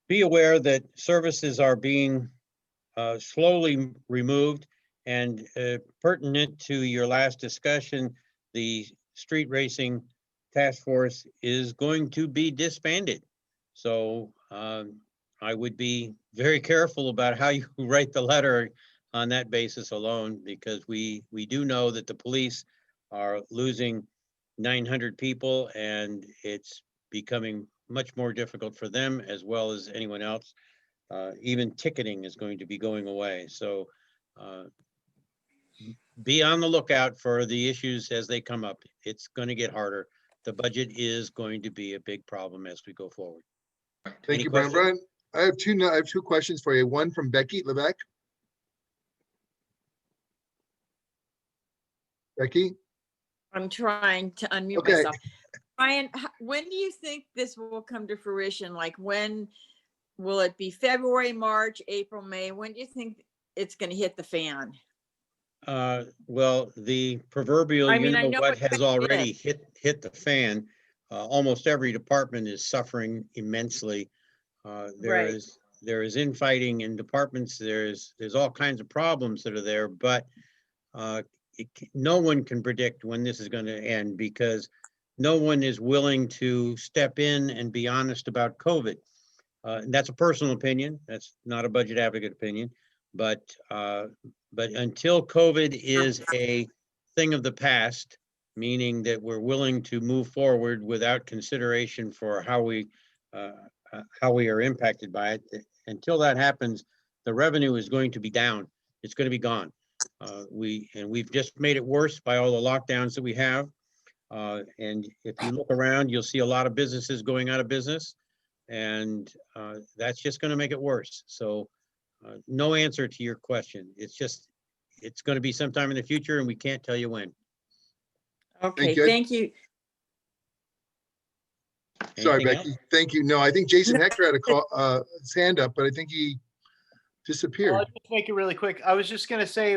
be aware that services are being slowly removed, and pertinent to your last discussion, the street racing task force is going to be disbanded. So I would be very careful about how you write the letter on that basis alone, because we do know that the police are losing 900 people, and it's becoming much more difficult for them as well as anyone else. Even ticketing is going to be going away. So be on the lookout for the issues as they come up. It's going to get harder. The budget is going to be a big problem as we go forward. Thank you, Brian. Brian, I have 2 questions for you. One from Becky Levesque. Becky? I'm trying to unmute Okay. myself. Brian, when do you think this will come to fruition? Like, when will it be? February, March, April, May? When do you think it's going to hit the fan? Well, the proverbial, I mean, I know what it has kinda already is. hit the fan. Almost every department is suffering immensely. There is infighting in departments. There's all kinds of problems that are there, but no one can predict when this is going to end, because no one is willing to step in and be honest about COVID. And that's a personal opinion. That's not a budget advocate opinion, but until COVID is a thing of the past, meaning that we're willing to move forward without consideration for how we are impacted by it. Until that happens, the revenue is going to be down. It's going to be gone. We've just made it worse by all the lockdowns that we have. And if you look around, you'll see a lot of businesses going out of business, and that's just going to make it worse. So no answer to your question. It's going to be sometime in the future, and we can't tell you when. Okay, thank you. Sorry, Anything Becky. else? Thank you. No, I think Jason Hector had a call, his hand up, but I think he disappeared. I'll just make it really quick. I was just going to say,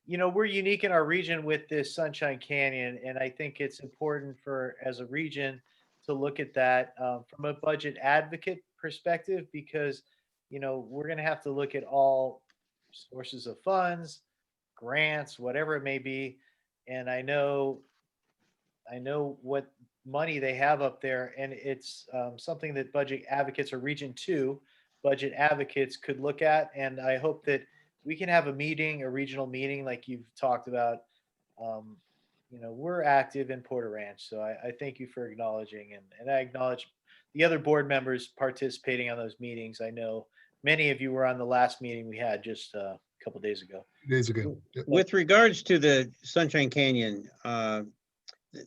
you know, we're unique in our region with this Sunshine Canyon, and I think it's important for, as a region, to look at that from a budget advocate perspective, because, you know, we're going to have to look at all sources of funds, grants, whatever it may be. And I know what money they have up there, and it's something that budget advocates or Region 2 budget advocates could look at. And I hope that we can have a meeting, a regional meeting like you've talked about. You know, we're active in Porter Ranch, so I thank you for acknowledging, and I acknowledge the other board members participating on those meetings. I know many of you were on the last meeting we had just a couple days ago. With regards to the Sunshine Canyon,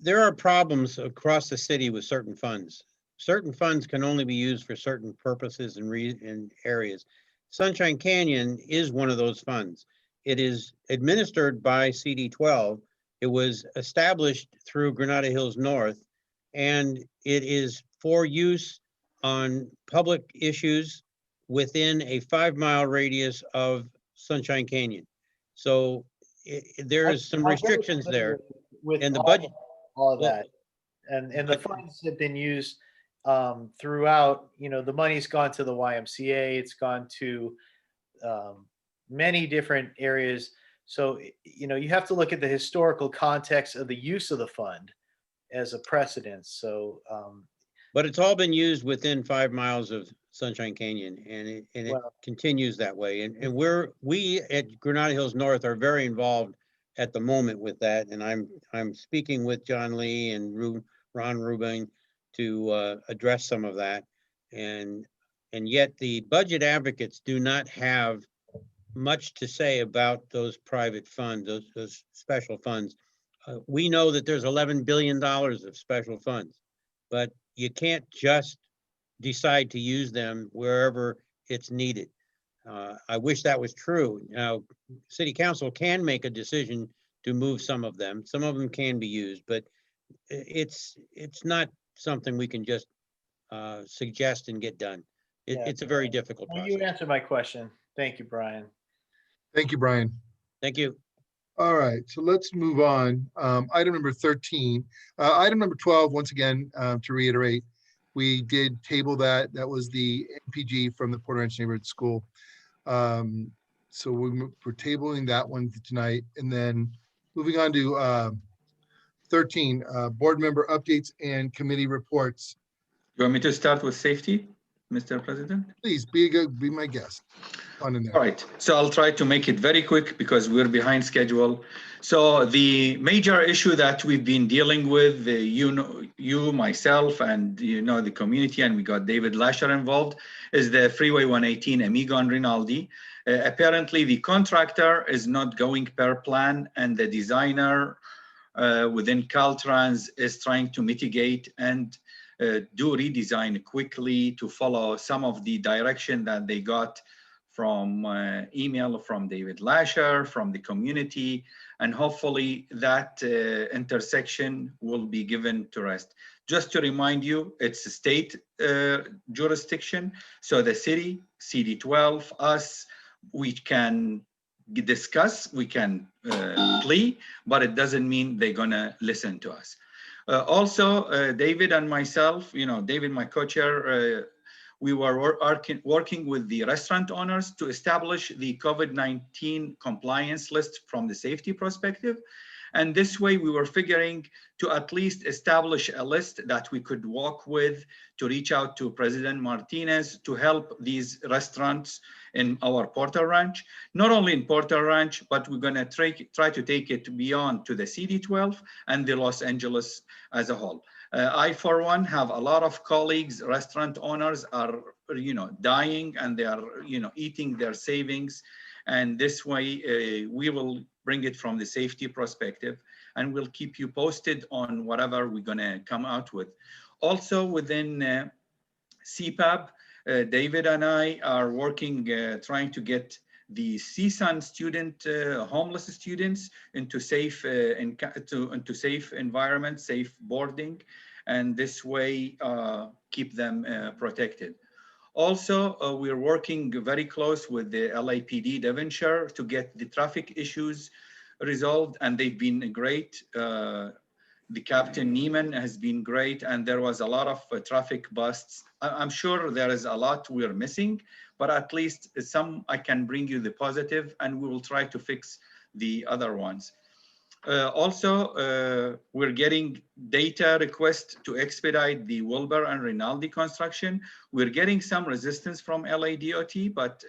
there are problems across the city with certain funds. Certain funds can only be used for certain purposes and areas. Sunshine Canyon is one of those funds. It is administered by CD12. It was established through Granada Hills North, and it is for use on public issues within a 5-mile radius of Sunshine Canyon. So there is some restrictions there. With and the budget, all of that, and the funds have been used throughout. You know, the money's gone to the YMCA. It's gone to many different areas. So, you know, you have to look at the historical context of the use of the fund as a precedent. So, but it's all been used within 5 miles of Sunshine Canyon, and it continues that way. And we at Granada Hills North are very involved at the moment with that. And I'm speaking with John Lee and Ron Rubin to address some of that. And yet the budget advocates do not have much to say about those private funds, those special funds. We know that there's $11 billion of special funds, but you can't just decide to use them wherever it's needed. I wish that was true. Now, City Council can make a decision to move some of them. Some of them can be used, but it's not something we can just suggest and get done. It's a very difficult process. You answered my question. Thank you, Brian. Thank you, Brian. Thank you. All right, so let's move on. Item number 13. Item number 12, once again, to reiterate, we did table that. That was the MPG from the Porter Ranch Neighborhood School. So we're tabling that one tonight. And then moving on to 13, board member updates and committee reports. You want me to start with safety, Mr. President? Please be my guest. On in there. All right, so I'll try to make it very quick because we're behind schedule. So the major issue that we've been dealing with, you, myself, and the community, and we got David Lasher involved, is the Freeway 118 Amigo and Rinaldi. Apparently, the contractor is not going per plan, and the designer within Caltrans is trying to mitigate and do redesign quickly to follow some of the direction that they got from email from David Lasher, from the community, and hopefully that intersection will be given to rest. Just to remind you, it's a state jurisdiction, so the city, CD12, us, we can discuss, we can plea, but it doesn't mean they're gonna listen to us. Also, David and myself, David, my co-chair, we were working with the restaurant owners to establish the COVID-19 compliance list from the safety perspective. And this way we were figuring to at least establish a list that we could walk with to reach out to President Martinez to help these restaurants in our Porter Ranch, not only in Porter Ranch, but we're gonna try to take it beyond to the CD12 and the Los Angeles as a whole. I, for one, have a lot of colleagues, restaurant owners are, dying, and they are, eating their savings. And this way we will bring it from the safety perspective, and we'll keep you posted on whatever we're gonna come out with. Also within CPAP, David and I are working, trying to get the CSUN student, homeless students into safe, into safe environment, safe boarding, and this way keep them protected. Also, we're working very close with the LAPD Devonshire to get the traffic issues resolved, and they've been great. The Captain Neiman has been great, and there was a lot of traffic busts. I'm sure there is a lot we're missing, but at least some I can bring you the positive, and we will try to fix the other ones. Also, we're getting data requests to expedite the Wilbur and Rinaldi construction. We're getting some resistance from LADOT, but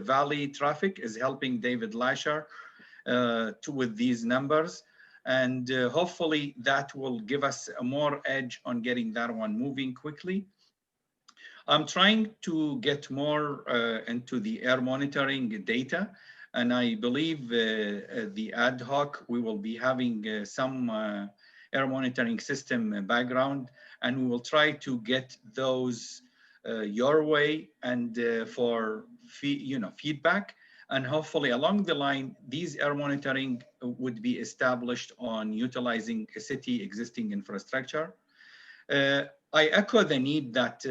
Valley Traffic is helping David Lasher with these numbers. And hopefully that will give us a more edge on getting that one moving quickly. I'm trying to get more into the air monitoring data. And I believe the ad hoc, we will be having some air monitoring system background, and we will try to get those your way and for feedback. And hopefully along the line, these air monitoring would be established on utilizing a city existing infrastructure. I echo the need that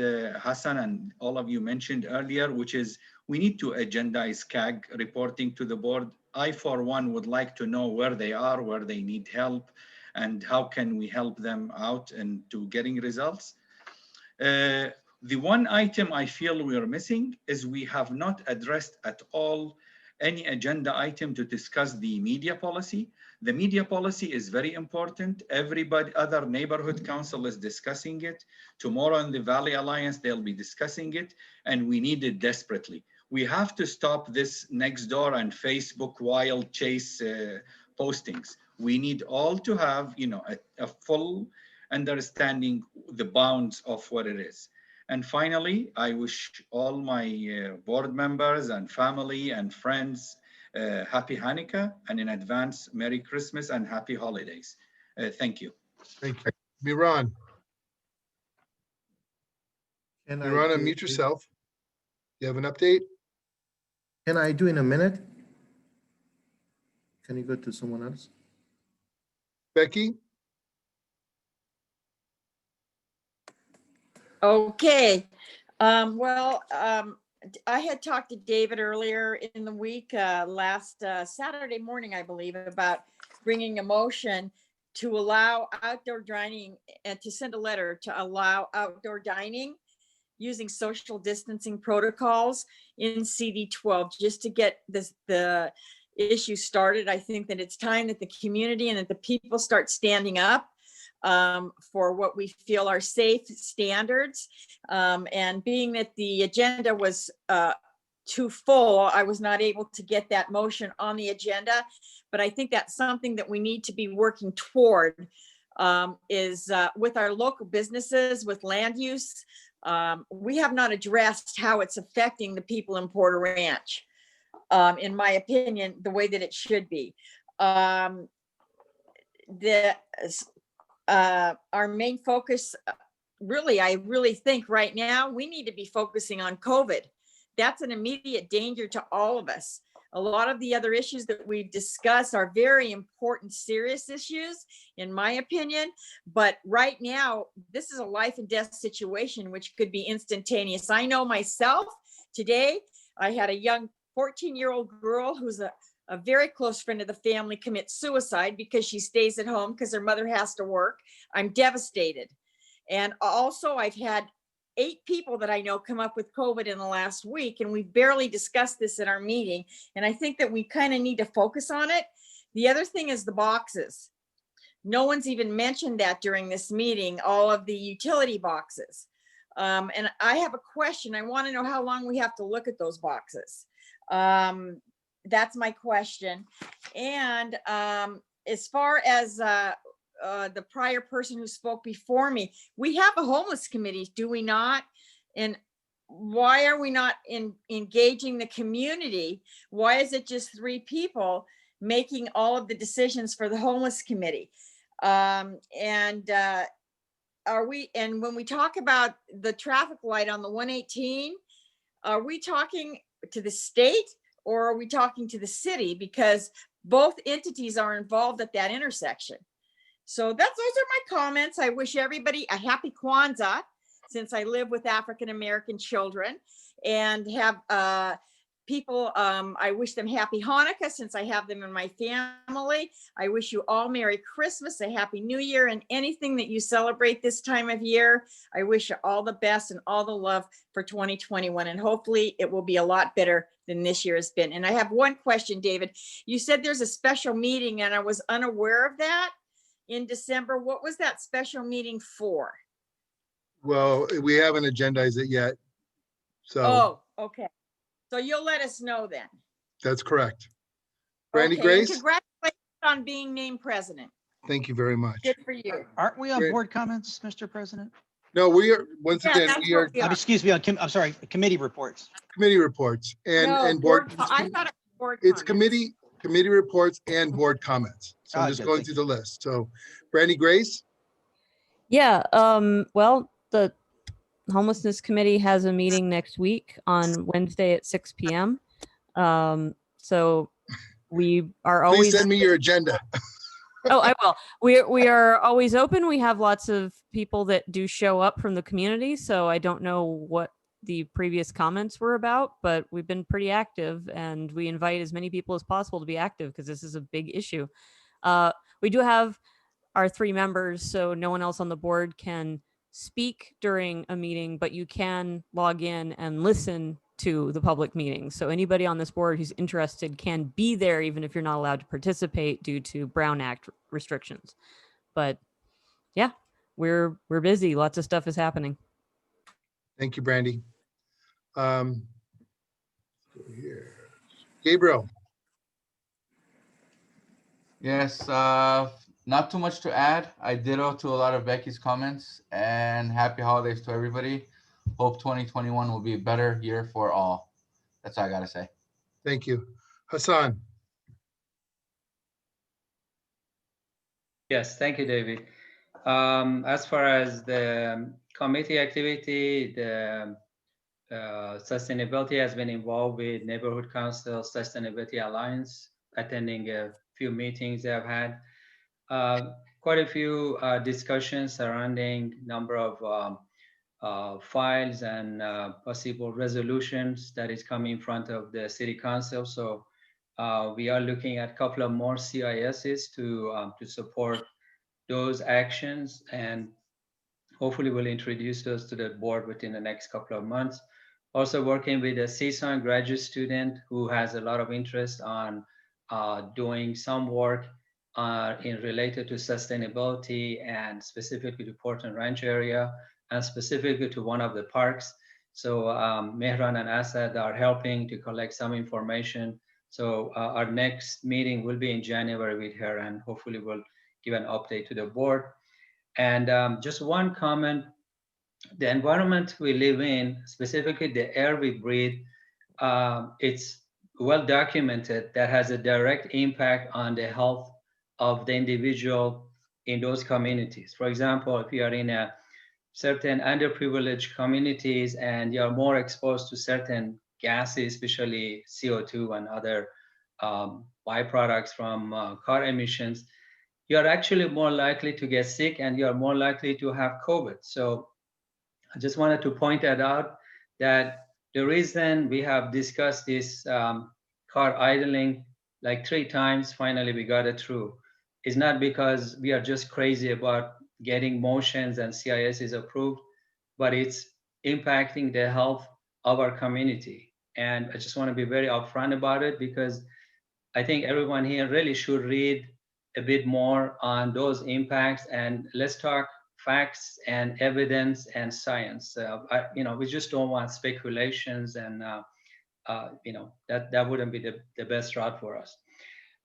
Hassan and all of you mentioned earlier, which is we need to agendize CAG reporting to the board. I, for one, would like to know where they are, where they need help, and how can we help them out into getting results. The one item I feel we are missing is we have not addressed at all any agenda item to discuss the media policy. The media policy is very important. Everybody, other neighborhood council is discussing it. Tomorrow in the Valley Alliance, they'll be discussing it, and we need it desperately. We have to stop this next door and Facebook wild chase postings. We need all to have, a full understanding the bounds of what it is. And finally, I wish all my board members and family and friends happy Hanukkah, and in advance, Merry Christmas and happy holidays. Thank you. Thank you. Miran. Miran, unmute yourself. You have an update? Can I do in a minute? Can you go to someone else? Becky? Okay. I had talked to David earlier in the week, last Saturday morning, I believe, about bringing a motion to allow outdoor dining and to send a letter to allow outdoor dining using social distancing protocols in CD12, just to get the issue started. I think that it's time that the community and that the people start standing up for what we feel are safe standards. And being that the agenda was too full, I was not able to get that motion on the agenda. But I think that's something that we need to be working toward, is with our local businesses, with land use. We have not addressed how it's affecting the people in Porter Ranch, in my opinion, the way that it should be. Our main focus, really, I really think right now we need to be focusing on COVID. That's an immediate danger to all of us. A lot of the other issues that we've discussed are very important, serious issues, in my opinion. But right now, this is a life and death situation, which could be instantaneous. I know myself today, I had a young 14-year-old girl who's a very close friend of the family commit suicide because she stays at home because her mother has to work. I'm devastated. And also I've had 8 people that I know come up with COVID in the last week, and we barely discussed this in our meeting. And I think that we kind of need to focus on it. The other thing is the boxes. No one's even mentioned that during this meeting, all of the utility boxes. And I have a question. I want to know how long we have to look at those boxes. That's my question. And as far as the prior person who spoke before me, we have a homeless committee, do we not? And why are we not engaging the community? Why is it just 3 people making all of the decisions for the homeless committee? And when we talk about the traffic light on the 118, are we talking to the state or are we talking to the city? Because both entities are involved at that intersection. So those are my comments. I wish everybody a happy Kwanzaa, since I live with African-American children, and have people, I wish them happy Hanukkah since I have them in my family. I wish you all Merry Christmas, a Happy New Year, and anything that you celebrate this time of year. I wish you all the best and all the love for 2021, and hopefully it will be a lot better than this year has been. And I have one question, David. You said there's a special meeting and I was unaware of that in December. What was that special meeting for? Well, we haven't agendized it yet. So Oh, okay. So you'll let us know then. that's correct. Brandy Okay, Grace, and congratulations on being named president. thank you very much. Good for you. Aren't we on Great. board comments, Mr. President? No, we are, once Yeah, again, that's we are what we are. Excuse me, I'm sorry, committee reports. committee reports and No, board. I thought it was board It's comments. committee reports and board comments. So I'm Ah, just good, going thank through the list. So Brandy Grace, Yeah, well, the homelessness committee has a meeting next week on Wednesday at 6 p.m. So we are please always, send me your agenda. oh, I will. We are always open. We have lots of people that do show up from the community. So I don't know what the previous comments were about, but we've been pretty active and we invite as many people as possible to be active because this is a big issue. We do have our 3 members, so no one else on the board can speak during a meeting, but you can log in and listen to the public meeting. So anybody on this board who's interested can be there, even if you're not allowed to participate due to Brown Act restrictions. But yeah, we're busy. Lots of stuff is happening. Thank you, Brandy. Here. Gabriel, Yes, not too much to add. I ditto to a lot of Becky's comments, and happy holidays to everybody. Hope 2021 will be a better year for all. That's all I gotta say. thank you. Hassan, Yes, thank you, David. As far as the committee activity, the sustainability has been involved with Neighborhood Council Sustainability Alliance, attending a few meetings they have had. Quite a few discussions surrounding number of files and possible resolutions that is coming in front of the City Council. So we are looking at a couple of more CISs to support those actions, and hopefully we'll introduce those to the board within the next couple of months. Also working with a CSUN graduate student who has a lot of interest on doing some work in related to sustainability and specifically to Portland Ranch area and specifically to one of the parks. So Mehran and Asad are helping to collect some information. So our next meeting will be in January with her, and hopefully we'll give an update to the board. And just one comment, the environment we live in, specifically the air we breathe, it's well documented that has a direct impact on the health of the individual in those communities. For example, if you are in a certain underprivileged communities and you are more exposed to certain gases, especially CO2 and other byproducts from car emissions, you are actually more likely to get sick and you are more likely to have COVID. So I just wanted to point that out, that the reason we have discussed this car idling like 3 times, finally we got it through, is not because we are just crazy about getting motions and CIS is approved, but it's impacting the health of our community. And I just want to be very upfront about it because I think everyone here really should read a bit more on those impacts, and let's talk facts and evidence and science. We just don't want speculations, and that wouldn't be the best route for us.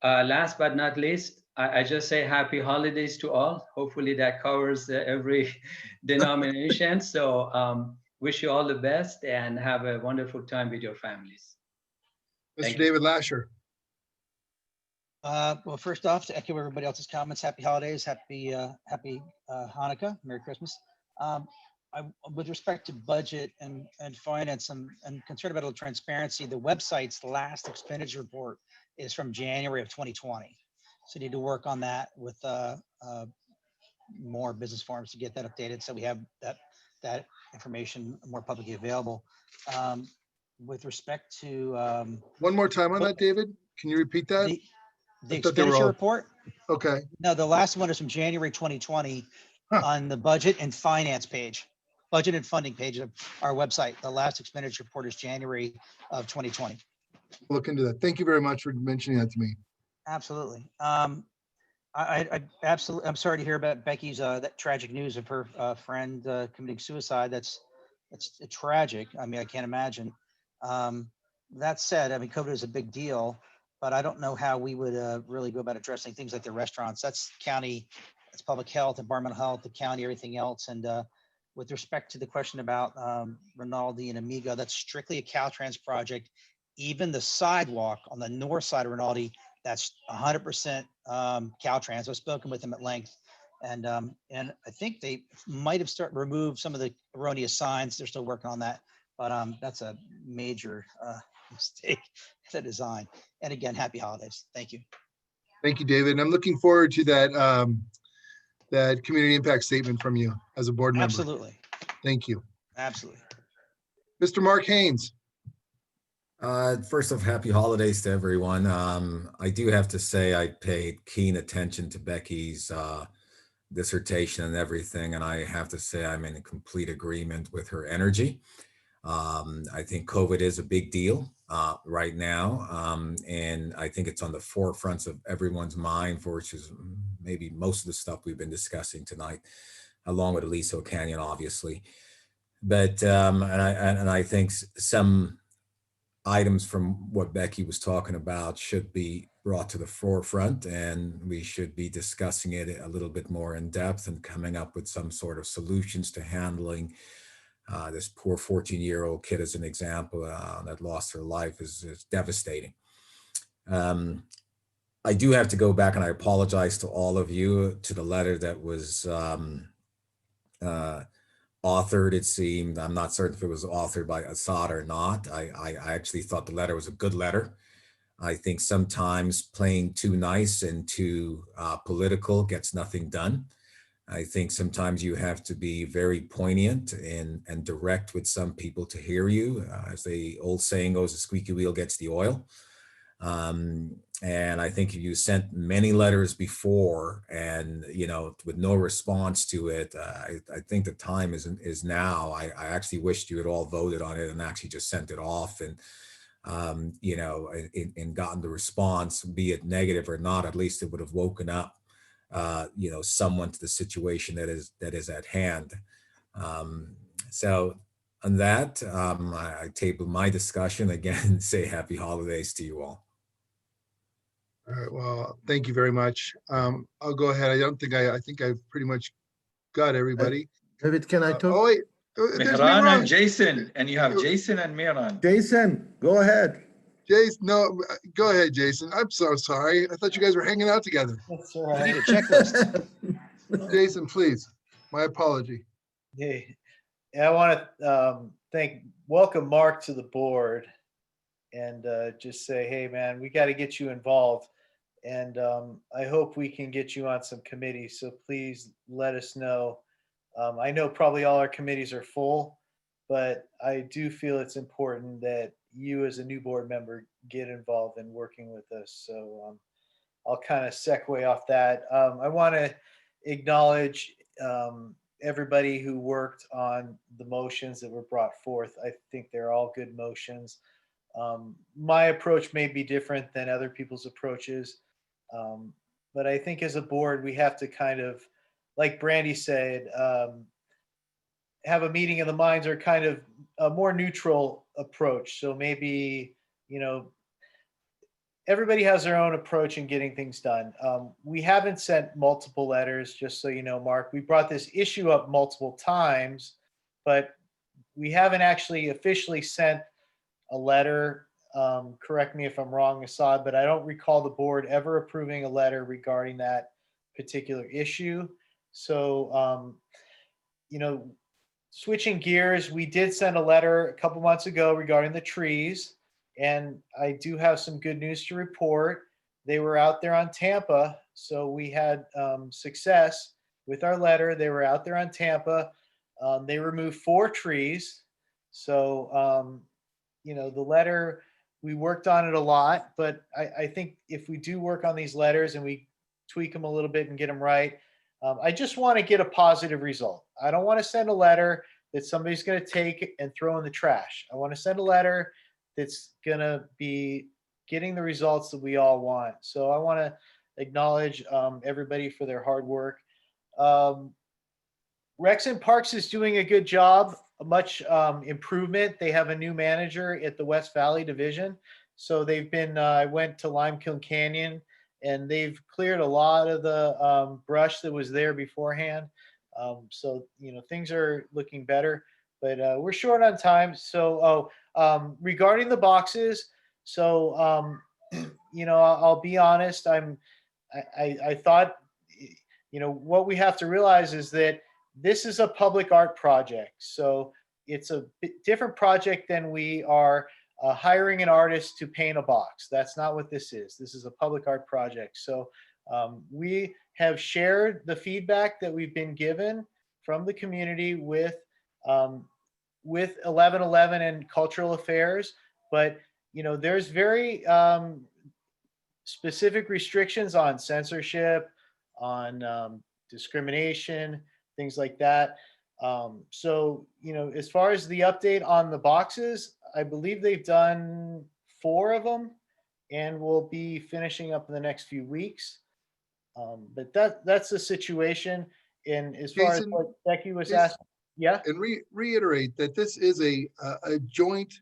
Last but not least, I just say happy holidays to all. Hopefully that covers every denomination. So wish you all the best and have a wonderful time with your families. Mr. David Lasher. Well, first off, to echo everybody else's comments, happy holidays, happy Hanukkah, Merry Christmas. With respect to budget and finance, I'm concerned about a little transparency. The website's last expenditure report is from January of 2020. So need to work on that with more business forums to get that updated, so we have that information more publicly available. With respect to one more time on that, David, can you repeat that? The expenditure report? Okay. No, the last one is from January 2020 on the budget and finance page, budget and funding page of our website. The last expenditure report is January of 2020. Look into that. Thank you very much for mentioning that to me. Absolutely. I absolutely, I'm sorry to hear about Becky's that tragic news of her friend committing suicide. That's tragic. I mean, I can't imagine. That said, I mean, COVID is a big deal, but I don't know how we would really go about addressing things like the restaurants. That's county, that's public health, environmental health, the county, everything else. And with respect to the question about Rinaldi and Amigo, that's strictly a Caltrans project. Even the sidewalk on the north side of Rinaldi, that's 100% Caltrans. I've spoken with them at length, and I think they might have removed some of the erroneous signs. They're still working on that, but that's a major mistake in the design. And again, happy holidays. Thank you. Thank you, David. And I'm looking forward to that that community impact statement from you as a board member. Absolutely. Thank you. Absolutely. Mr. Mark Haynes. First off, happy holidays to everyone. I do have to say I paid keen attention to Becky's dissertation and everything, and I have to say I'm in complete agreement with her energy. I think COVID is a big deal right now, and I think it's on the forefront of everyone's mind, for which is maybe most of the stuff we've been discussing tonight, along with Aliso Canyon, obviously. But and I think some items from what Becky was talking about should be brought to the forefront, and we should be discussing it a little bit more in depth and coming up with some sort of solutions to handling this poor 14-year-old kid, as an example, that lost her life is devastating. I do have to go back, and I apologize to all of you, to the letter that was authored, it seemed. I'm not certain if it was authored by Assad or not. I actually thought the letter was a good letter. I think sometimes playing too nice and too political gets nothing done. I think sometimes you have to be very poignant and direct with some people to hear you. As the old saying goes, the squeaky wheel gets the oil. And I think if you sent many letters before and, with no response to it, I think the time is now. I actually wished you had all voted on it and actually just sent it off and, and gotten the response, be it negative or not. At least it would have woken up, someone to the situation that is at hand. So on that, I table my discussion again and say happy holidays to you all. All right, well, thank you very much. I'll go ahead. I think I've pretty much got everybody. David, can I talk? Oh, wait. There's Mehran and Mehran. Jason, and you have Jason and Mehran. Jason, go ahead. Jason, no, go ahead, Jason. I'm so sorry. I thought you guys were hanging out together. That's all right. You need a checklist. Jason, please. My apology. Yeah, I want to welcome Mark to the board, and just say, hey, man, we got to get you involved. And I hope we can get you on some committees. So please let us know. I know probably all our committees are full, but I do feel it's important that you as a new board member get involved in working with us. So I'll kind of segue off that. I want to acknowledge everybody who worked on the motions that were brought forth. I think they're all good motions. My approach may be different than other people's approaches. but I think as a board, we have to kind of, like Brandy said, have a meeting of the minds or kind of a more neutral approach. So maybe, you know, everybody has their own approach in getting things done. We haven't sent multiple letters, just so you know, Mark. We brought this issue up multiple times, but we haven't actually officially sent a letter. Correct me if I'm wrong, Assad, but I don't recall the board ever approving a letter regarding that particular issue. So, you know, switching gears, we did send a letter a couple months ago regarding the trees, and I do have some good news to report. They were out there on Tampa, so we had success with our letter. They were out there on Tampa. They removed 4 trees. So, you know, the letter, we worked on it a lot, but I think if we do work on these letters and we tweak them a little bit and get them right, I just want to get a positive result. I don't want to send a letter that somebody's going to take and throw in the trash. I want to send a letter that's going to be getting the results that we all want. So I want to acknowledge everybody for their hard work. Rex and Parks is doing a good job, much improvement. They have a new manager at the West Valley Division. So they've been, I went to Limekiln Canyon and they've cleared a lot of the brush that was there beforehand. So, you know, things are looking better, but we're short on time. So, regarding the boxes, so, you know, I'll be honest, I thought, you know, what we have to realize is that this is a public art project. So it's a different project than we are hiring an artist to paint a box. That's not what this is. This is a public art project. So we have shared the feedback that we've been given from the community with 1111 and Cultural Affairs, but you know, there's very specific restrictions on censorship, on discrimination, things like that. So, you know, as far as the update on the boxes, I believe they've done 4 of them and we'll be finishing up in the next few weeks. But that's the situation. And as far Jason, as what Becky was asking, yeah. And reiterate that this is a joint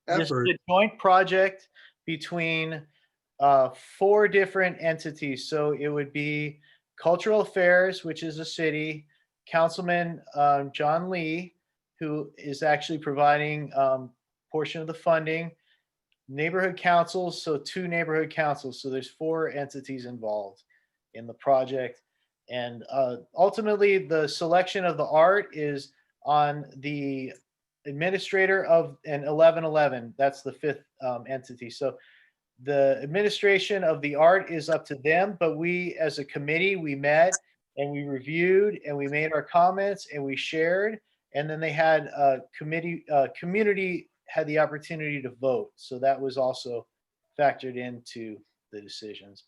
effort. This is a joint project between 4 different entities. So it would be Cultural Affairs, which is a city, Councilman John Lee, who is actually providing portion of the funding, neighborhood councils, so 2 neighborhood councils. So there's 4 entities involved in the project. And ultimately, the selection of the art is on the administrator of an 1111. That's the 5th entity. So the administration of the art is up to them, but we as a committee, we met and we reviewed and we made our comments and we shared. And then they had a committee, community had the opportunity to vote. So that was also factored into the decisions.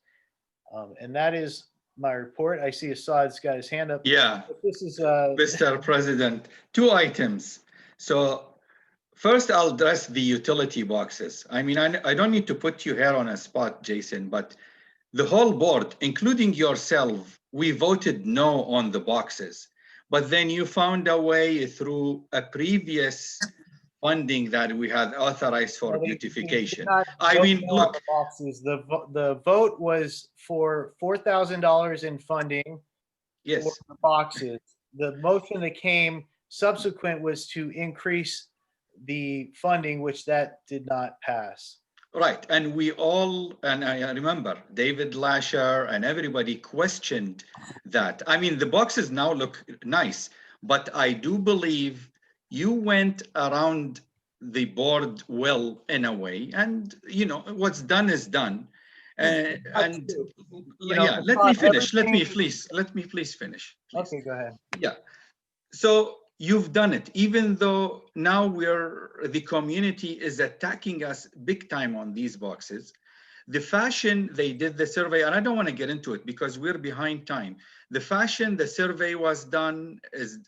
And that is my report. I see Assad's got his hand up. Yeah. This is Mr. President, 2 items. So first, I'll address the utility boxes. I mean, I don't need to put you here on a spot, Jason, but the whole board, including yourself, we voted no on the boxes. But then you found a way through a previous funding that we had authorized for beautification. I mean, look. The vote was for $4,000 in funding. Yes. For the boxes. The motion that came subsequent was to increase the funding, which that did not pass. Right, and we all, and I remember David Lasher and everybody questioned that. I mean, the boxes now look nice, but I do believe you went around the board well in a way, and you know, what's done is done. And yeah, let me finish. Let me please finish. Please. Okay, go ahead. Yeah. So you've done it, even though now the community is attacking us big time on these boxes. The fashion, they did the survey, and I don't want to get into it because we're behind time. The fashion, the survey was done, is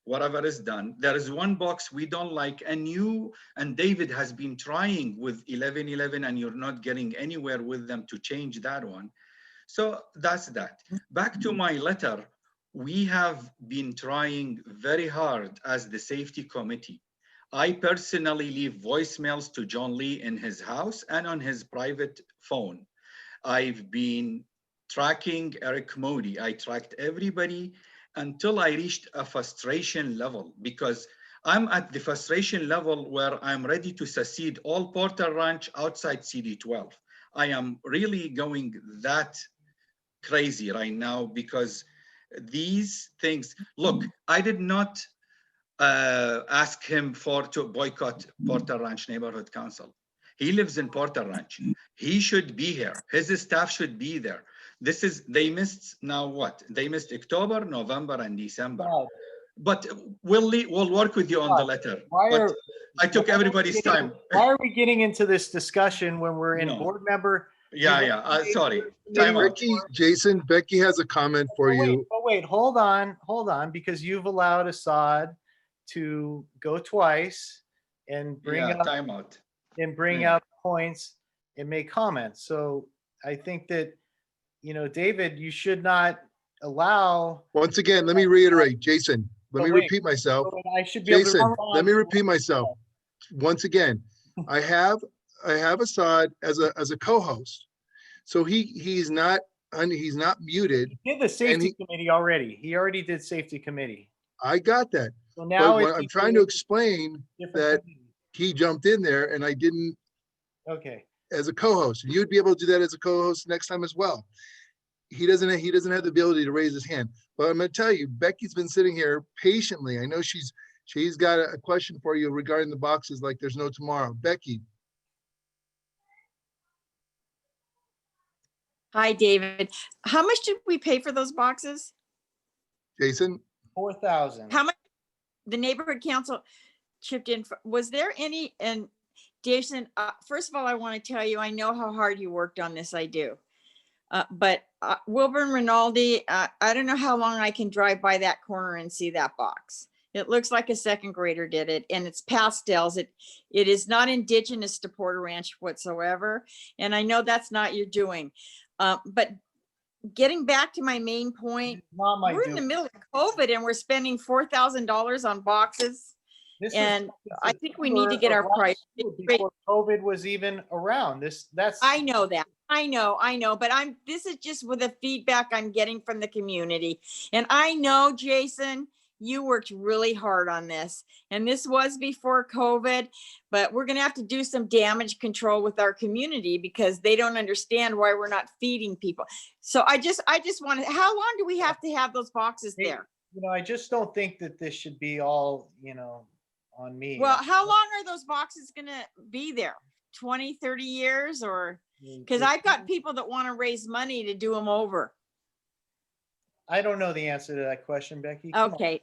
whatever is done. There is 1 box we don't like, and you and David has been trying with 1111, and you're not getting anywhere with them to change that one. So that's that. Back to my letter, we have been trying very hard as the safety committee. I personally leave voicemails to John Lee in his house and on his private phone. I've been tracking Eric Modi. I tracked everybody until I reached a frustration level, because I'm at the frustration level where I'm ready to secede all Porter Ranch outside CD12. I am really going that crazy right now because these things, look, I did not ask him to boycott Porter Ranch Neighborhood Council. He lives in Porter Ranch. He should be here. His staff should be there. They missed now what? They missed October, November, and December. But we'll work with you on the letter. But I took everybody's time. Why are we getting into this discussion when we're in board member? Sorry. Time out. Jason, Becky has a comment for you. Wait, hold on, because you've allowed Assad to go twice and bring up time out. and bring out points and make comments. So I think that, David, you should not allow. Once again, let me reiterate, Jason, let me repeat myself. I should be able to Jason, let me repeat myself. Once again, I have Assad as a co-host. So he's not muted. He did the safety committee already. He already did safety committee. I got that. So now but I'm trying to explain that he jumped in there and I didn't. Okay. As a co-host, you'd be able to do that as a co-host next time as well. He doesn't have the ability to raise his hand. But I'm going to tell you, Becky's been sitting here patiently. I know she's got a question for you regarding the boxes like there's no tomorrow. Becky. Hi, David. How much did we pay for those boxes? Jason? $4,000. How much the neighborhood council chipped in? Was there any, and Jason, first of all, I want to tell you, I know how hard you worked on this, I do. But Wilbur and Rinaldi, I don't know how long I can drive by that corner and see that box. It looks like a second grader did it, and it's pastels. It is not indigenous to Porter Ranch whatsoever. And I know that's not your doing. But getting back to my main point, we're in the middle of COVID and we're spending $4,000 on boxes. I think we need to get our price. Before COVID was even around. I know that. I know, but this is just with the feedback I'm getting from the community. And I know, Jason, you worked really hard on this, and this was before COVID, but we're going to have to do some damage control with our community because they don't understand why we're not feeding people. So I just wanted, how long do we have to have those boxes there? I just don't think that this should be all, on me. Well, how long are those boxes going to be there? 20, 30 years? Or because I've got people that want to raise money to do them over. I don't know the answer to that question, Becky. Okay.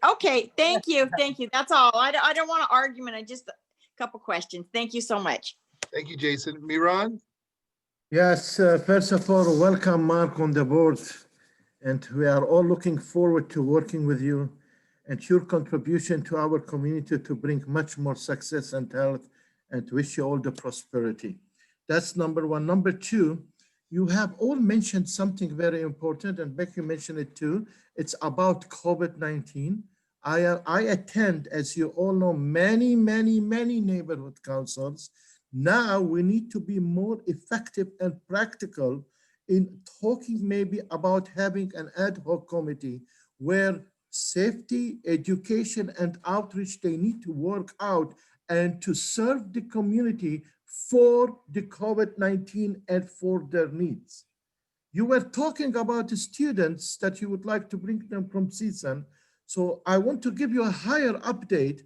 Thank you. That's all. I don't want an argument. I just a couple questions. Thank you so much. Thank you, Jason. Miran? Yes, first of all, welcome, Mark, on the board. And we are all looking forward to working with you and your contribution to our community to bring much more success and health, and to wish you all the prosperity. That's number one. Number two, you have all mentioned something very important, and Becky mentioned it too. It's about COVID-19. I attend, as you all know, many neighborhood councils. Now we need to be more effective and practical in talking maybe about having an ad hoc committee where safety, education, and outreach, they need to work out and to serve the community for the COVID-19 and for their needs. You were talking about the students that you would like to bring them from CSUN. So I want to give you a higher update.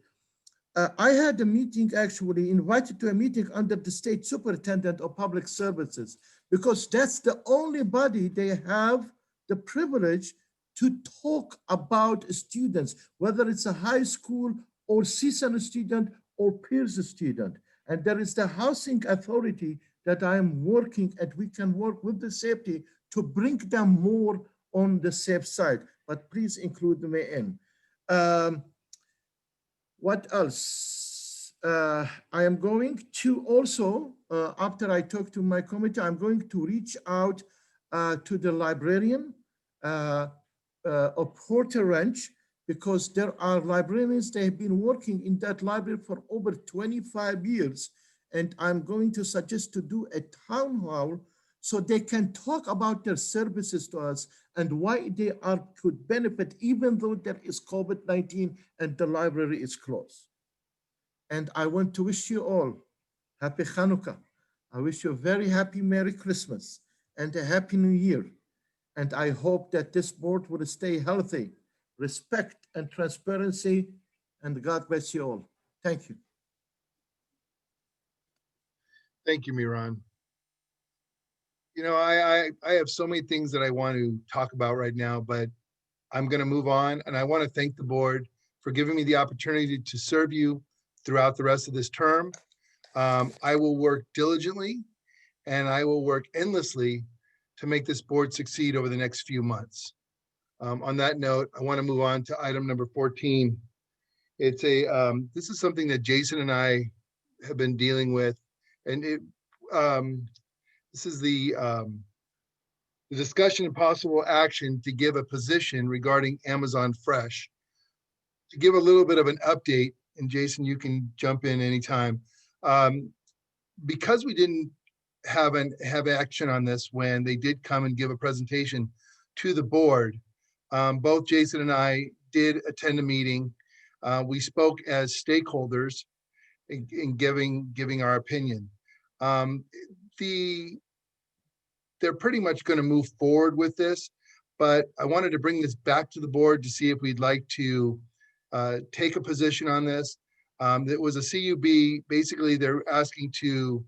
I had a meeting, actually invited to a meeting under the State Superintendent of Public Services, because that's the only body they have the privilege to talk about students, whether it's a high school or CSUN student or Pierce student. And there is the housing authority that I am working, and we can work with the safety to bring them more on the safe side, but please include me in. What else? I am going to also, after I talk to my committee, I'm going to reach out to the librarian of Porter Ranch, because there are librarians that have been working in that library for over 25 years. And I'm going to suggest to do a town hall so they can talk about their services to us and why they could benefit even though there is COVID-19 and the library is closed. And I want to wish you all happy Hanukkah. I wish you a very happy Merry Christmas and a Happy New Year. And I hope that this board will stay healthy, respect and transparency, and God bless you all. Thank you. Thank you, Miran. You know, I have so many things that I want to talk about right now, but I'm going to move on. And I want to thank the board for giving me the opportunity to serve you throughout the rest of this term. I will work diligently and I will work endlessly to make this board succeed over the next few months. On that note, I want to move on to item number 14. It's this is something that Jason and I have been dealing with, and this is the discussion and possible action to give a position regarding Amazon Fresh. To give a little bit of an update, and Jason, you can jump in anytime. Because we didn't have action on this when they did come and give a presentation to the board, both Jason and I did attend a meeting. We spoke as stakeholders in giving our opinion. They're pretty much going to move forward with this, but I wanted to bring this back to the board to see if we'd like to take a position on this. It was a CUB. Basically, they're asking to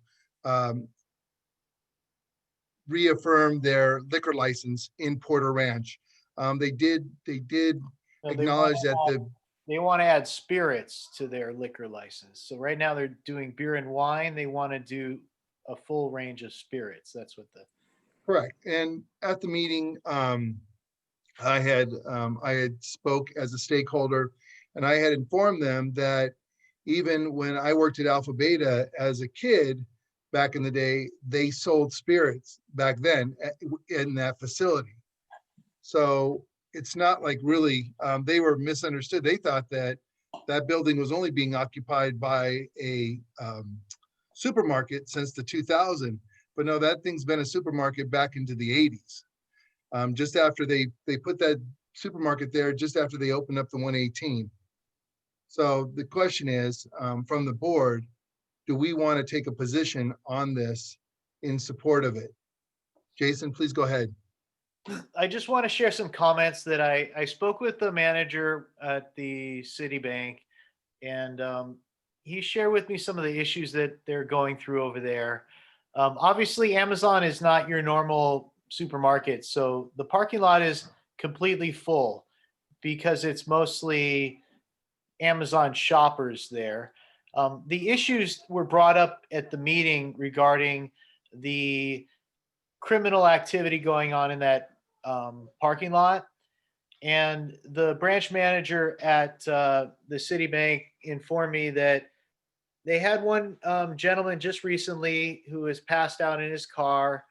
reaffirm their liquor license in Porter Ranch. They did acknowledge that they want to add spirits to their liquor license. So right now they're doing beer and wine. They want to do a full range of spirits. That's what the correct. And at the meeting, I had spoke as a stakeholder, and I had informed them that even when I worked at Alpha Beta as a kid back in the day, they sold spirits back then in that facility. So it's not like really, they were misunderstood. They thought that that building was only being occupied by a supermarket since the 2000. But no, that thing's been a supermarket back into the 80s. Just after they put that supermarket there, just after they opened up the 118. So the question is, from the board, do we want to take a position on this in support of it? Jason, please go ahead. I just want to share some comments that I spoke with the manager at the Citibank, and he shared with me some of the issues that they're going through over there. Obviously, Amazon is not your normal supermarket, so the parking lot is completely full because it's mostly Amazon shoppers there. The issues were brought up at the meeting regarding the criminal activity going on in that parking lot. And the branch manager at the Citibank informed me that they had one gentleman just recently who was passed out in his car,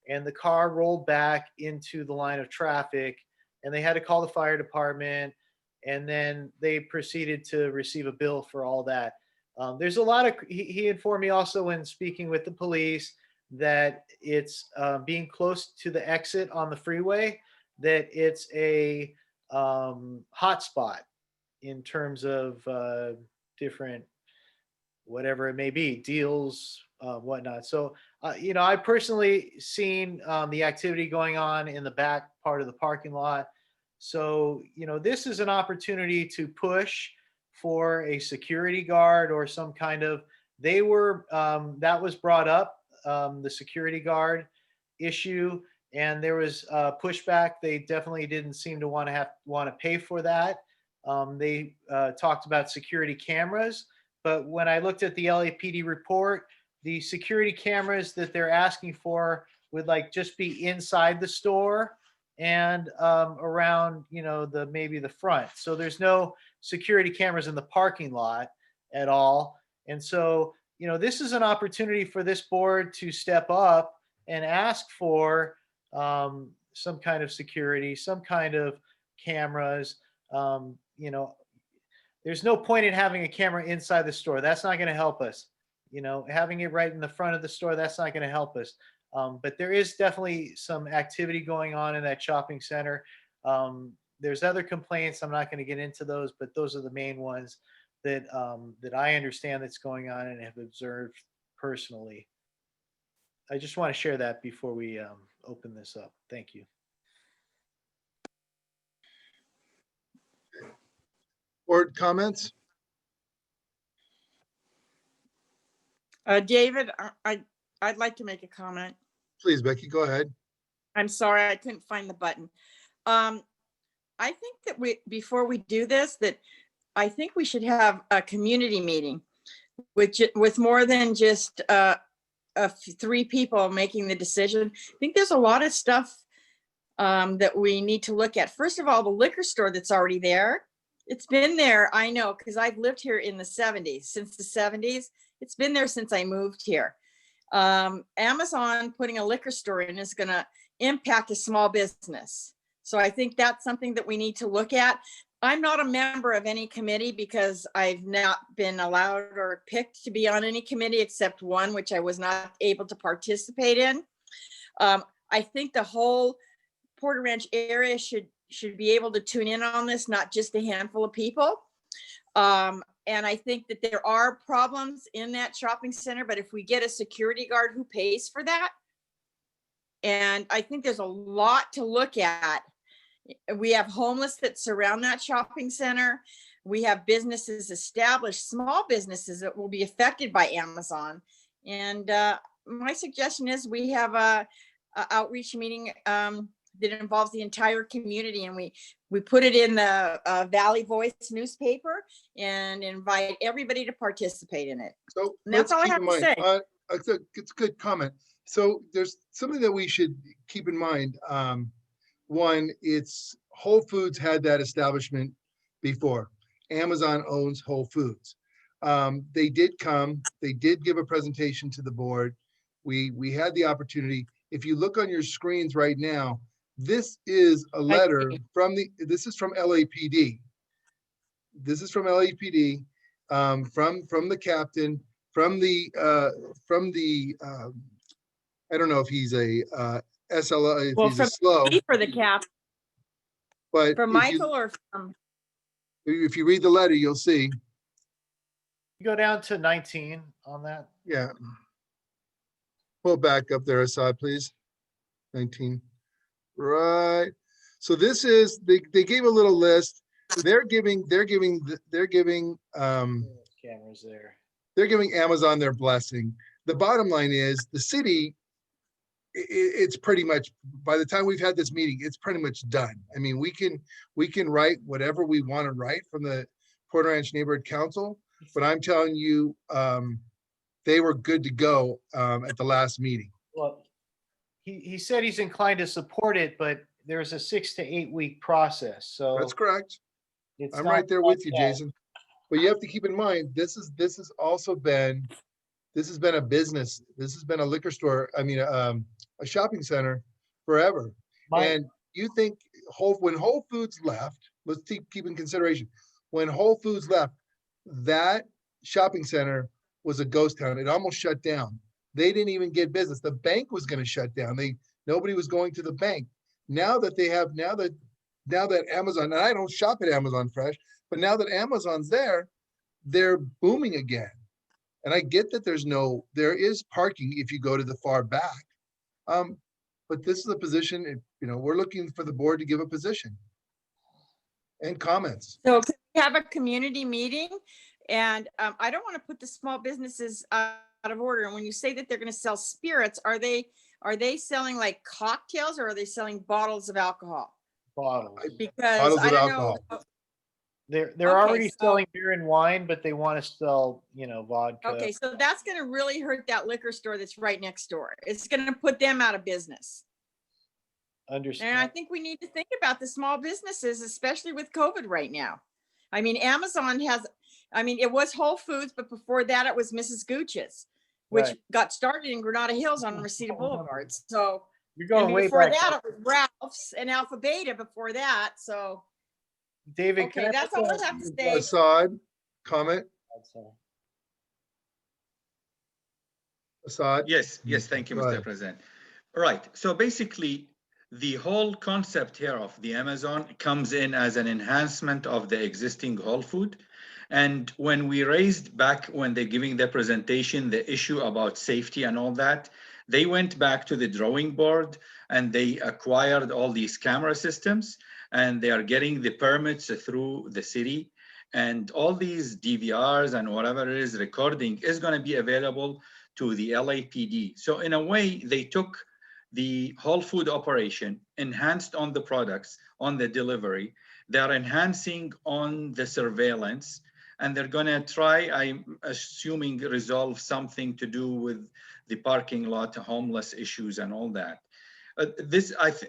and the car rolled back into the line of traffic, and they had to call the fire department, and then they proceeded to receive a bill for all that. There's a lot of, he informed me also when speaking with the police that it's being close to the exit on the freeway, that it's a hot spot in terms of different, whatever it may be, deals, whatnot. So, you know, I personally seen the activity going on in the back part of the parking lot. So, you know, this is an opportunity to push for a security guard or some kind of, they were, that was brought up, the security guard issue, and there was pushback. They definitely didn't seem to want to pay for that. They talked about security cameras, but when I looked at the LAPD report, the security cameras that they're asking for would like just be inside the store and around, you know, maybe the front. So there's no security cameras in the parking lot at all. And so, you know, this is an opportunity for this board to step up and ask for some kind of security, some kind of cameras. You know, there's no point in having a camera inside the store. That's not going to help us. You know, having it right in the front of the store, that's not going to help us. But there is definitely some activity going on in that shopping center. There's other complaints. I'm not going to get into those, but those are the main ones that that I understand that's going on and have observed personally. I just want to share that before we open this up. Thank you. Board comments? David, I'd like to make a comment. Please, Becky, go ahead. I'm sorry, I couldn't find the button. I think that before we do this, that I think we should have a community meeting with more than just 3 people making the decision. I think there's a lot of stuff that we need to look at. First of all, the liquor store that's already there. It's been there, I know, because I've lived here in the 70s, since the 70s. It's been there since I moved here. Amazon putting a liquor store in is going to impact a small business. So I think that's something that we need to look at. I'm not a member of any committee because I've not been allowed or picked to be on any committee except one, which I was not able to participate in. I think the whole Porter Ranch area should be able to tune in on this, not just a handful of people. And I think that there are problems in that shopping center, but if we get a security guard who pays for that, and I think there's a lot to look at. We have homeless that surround that shopping center. We have businesses established, small businesses that will be affected by Amazon. And my suggestion is we have a outreach meeting that involves the entire community, and we put it in the Valley Voice newspaper and invite everybody to participate in it. So and that's all I have to say. It's a good comment. So there's something that we should keep in mind. One, it's Whole Foods had that establishment before. Amazon owns Whole Foods. They did come, they did give a presentation to the board. We had the opportunity. If you look on your screens right now, this is a letter this is from LAPD. This is from LAPD, from the captain, from the I don't know if he's a SLO, if Well, he's from a slow. me for the cap, But from Michael or from? If you read the letter, you'll see. You go down to 19 on that. Yeah. Pull back up there, Assad, please. 19. Right. So this is, they gave a little list. They're giving Cameras there. They're giving Amazon their blessing. The bottom line is the city, it's pretty much, by the time we've had this meeting, it's pretty much done. I mean, we can write whatever we want to write from the Porter Ranch Neighborhood Council, but I'm telling you, they were good to go at the last meeting. Well, he said he's inclined to support it, but there's a 6 to 8 week process. So that's correct. It's I'm not right there with you, yet. Jason. But you have to keep in mind, this has been a business. This has been a liquor store. I mean, a shopping center forever. And you think when Whole Foods left, let's keep in consideration, when Whole Foods left, that shopping center was a ghost town. It almost shut down. They didn't even get business. The bank was going to shut down. Nobody was going to the bank. Now that Amazon, and I don't shop at Amazon Fresh, but now that Amazon's there, they're booming again. And I get that there is parking if you go to the far back. But this is a position, we're looking for the board to give a position and comments. So can we have a community meeting? And I don't want to put the small businesses out of order. And when you say that they're going to sell spirits, are they selling like cocktails or are they selling bottles of alcohol? Bottles. Because Bottles I of don't alcohol. know. They're Okay, already so- selling beer and wine, but they want to sell, vodka. Okay, so that's going to really hurt that liquor store that's right next door. It's going to put them out of business. Understand. And I think we need to think about the small businesses, especially with COVID right now. I mean, Amazon it was Whole Foods, but before that it was Mrs. Gooch's, which Right. got started in Granada Hills on Reseda Boulevard. So You're going And way before back. that, it was Ralph's and Alpha Beta before that, so. David, can Okay, I that's make all a- I have to say. Assad, comment? Assad? Yes, thank you, Go Mr. ahead. President. Right, so basically, the whole concept here of the Amazon comes in as an enhancement of the existing Whole Food. And when we raised back, when they're giving their presentation, the issue about safety and all that, they went back to the drawing board and they acquired all these camera systems, and they are getting the permits through the city. And all these DVRs and whatever it is recording is going to be available to the LAPD. So in a way, they took the whole food operation, enhanced on the products, on the delivery. They're enhancing on the surveillance, and they're going to try, I'm assuming, resolve something to do with the parking lot, homeless issues, and all that.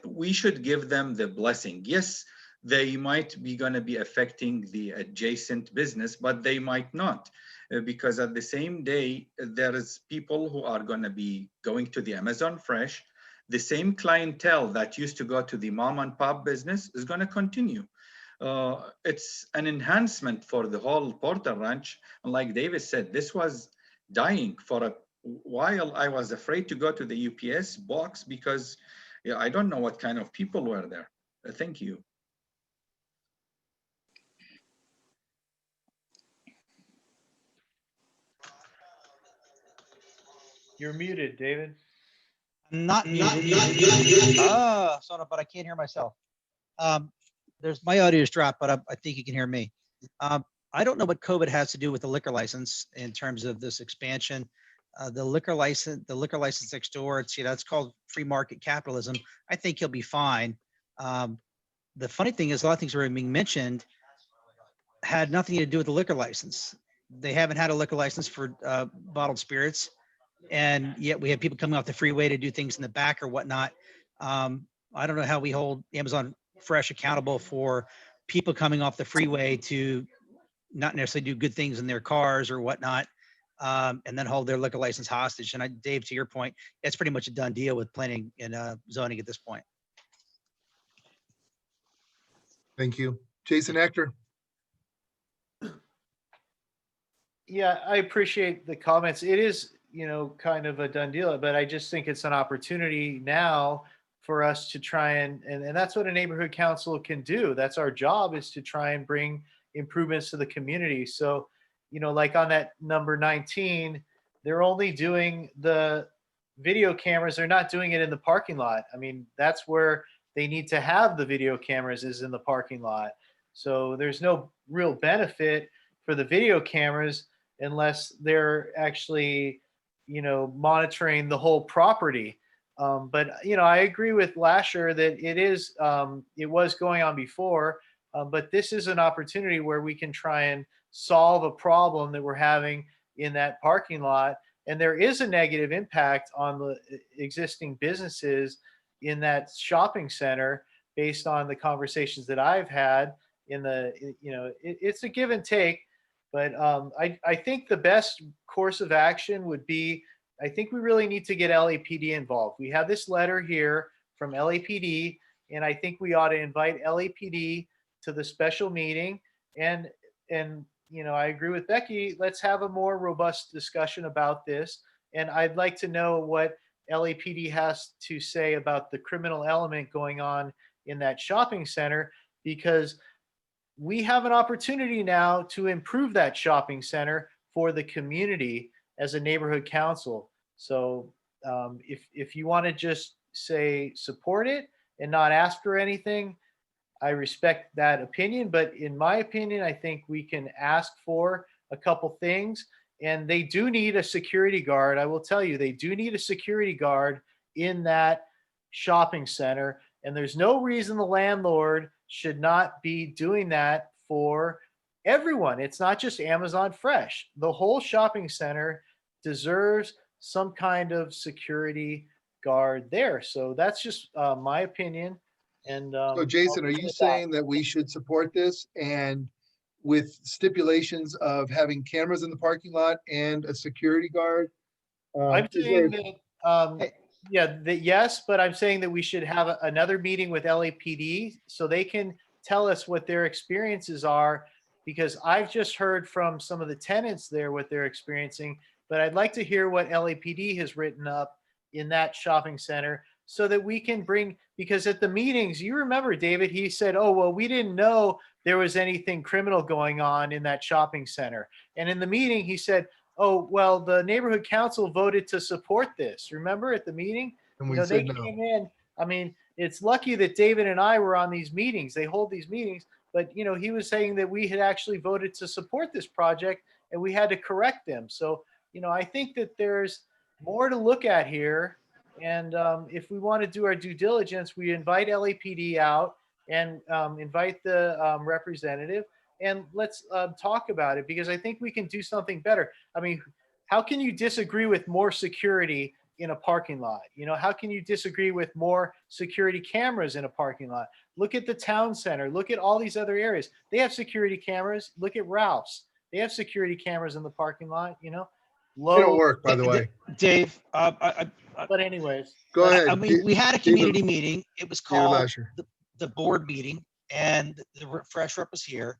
We should give them the blessing. Yes, they might be going to be affecting the adjacent business, but they might not. Because at the same day, there is people who are going to be going to the Amazon Fresh. The same clientele that used to go to the mom and pop business is going to continue. It's an enhancement for the whole Porter Ranch. And like David said, this was dying for a while. I was afraid to go to the UPS box because I don't know what kind of people were there. Thank you. You're muted, David. Not muted. But I can't hear myself. There's my audio is dropped, but I think you can hear me. I don't know what COVID has to do with the liquor license in terms of this expansion. The liquor license next door, it's called free market capitalism. I think he'll be fine. The funny thing is, a lot of things that were being mentioned had nothing to do with the liquor license. They haven't had a liquor license for bottled spirits, and yet we have people coming off the freeway to do things in the back or whatnot. I don't know how we hold Amazon Fresh accountable for people coming off the freeway to not necessarily do good things in their cars or whatnot, and then hold their liquor license hostage. And Dave, to your point, it's pretty much a done deal with planning and zoning at this point. Thank you. Jason Actor. Yeah, I appreciate the comments. It is, kind of a done deal, but I just think it's an opportunity now for us to try and that's what a neighborhood council can do. That's our job, is to try and bring improvements to the community. So, like on that number 19, they're only doing the video cameras. They're not doing it in the parking lot. I mean, that's where they need to have the video cameras, is in the parking lot. So there's no real benefit for the video cameras unless they're actually, monitoring the whole property. But I agree with Lasher that it was going on before, but this is an opportunity where we can try and solve a problem that we're having in that parking lot. And there is a negative impact on the existing businesses in that shopping center based on the conversations that I've had it's a give and take. But I think the best course of action would be, I think we really need to get LAPD involved. We have this letter here from LAPD, and I think we ought to invite LAPD to the special meeting. And I agree with Becky. Let's have a more robust discussion about this. And I'd like to know what LAPD has to say about the criminal element going on in that shopping center, because we have an opportunity now to improve that shopping center for the community as a neighborhood council. So if you want to just say support it and not ask for anything, I respect that opinion. But in my opinion, I think we can ask for a couple things. And they do need a security guard. I will tell you, they do need a security guard in that shopping center. And there's no reason the landlord should not be doing that for everyone. It's not just Amazon Fresh. The whole shopping center deserves some kind of security guard there. So that's just my opinion. And So Jason, are you saying that we should support this, and with stipulations of having cameras in the parking lot and a security guard? I'm saying that Yeah, yes, but I'm saying that we should have another meeting with LAPD so they can tell us what their experiences are, because I've just heard from some of the tenants there what they're experiencing, but I'd like to hear what LAPD has written up in that shopping center so that we can bring, because at the meetings, you remember, David, he said, oh, well, we didn't know there was anything criminal going on in that shopping center. And in the meeting, he said, oh, well, the neighborhood council voted to support this. Remember at the meeting? And You we know, they said no. came in. I mean, it's lucky that David and I were on these meetings. They hold these meetings, but you know, he was saying that we had actually voted to support this project and we had to correct them. So, you know, I think that there's more to look at here. And if we want to do our due diligence, we invite LAPD out and invite the representative, and let's talk about it, because I think we can do something better. I mean, how can you disagree with more security in a parking lot? You know, how can you disagree with more security cameras in a parking lot? Look at the town center. Look at all these other areas. They have security cameras. Look at Ralph's. They have security cameras in the parking lot, you know. They don't work, by the way. Dave, But anyways. Go ahead. I mean, we had a community meeting. It was David called Lasher. the board meeting, and the fresh rep was here.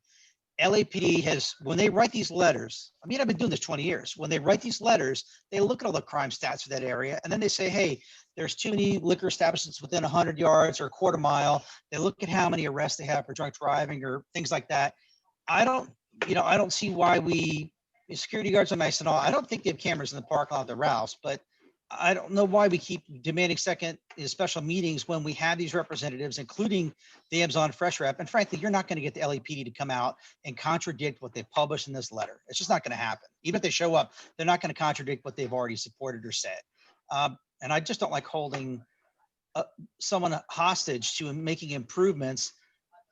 LAPD has, when they write these letters, I mean, I've been doing this 20 years. When they write these letters, they look at all the crime stats for that area, and then they say, hey, there's too many liquor establishments within 100 yards or a quarter mile. They look at how many arrests they have for drunk driving or things like that. I don't see why security guards are nice and all. I don't think they have cameras in the parking lot of the Ralphs, but I don't know why we keep demanding special meetings when we have these representatives, including the Amazon Fresh Rep. And frankly, you're not going to get the LAPD to come out and contradict what they published in this letter. It's just not going to happen. Even if they show up, they're not going to contradict what they've already supported or said. And I just don't like holding someone hostage to making improvements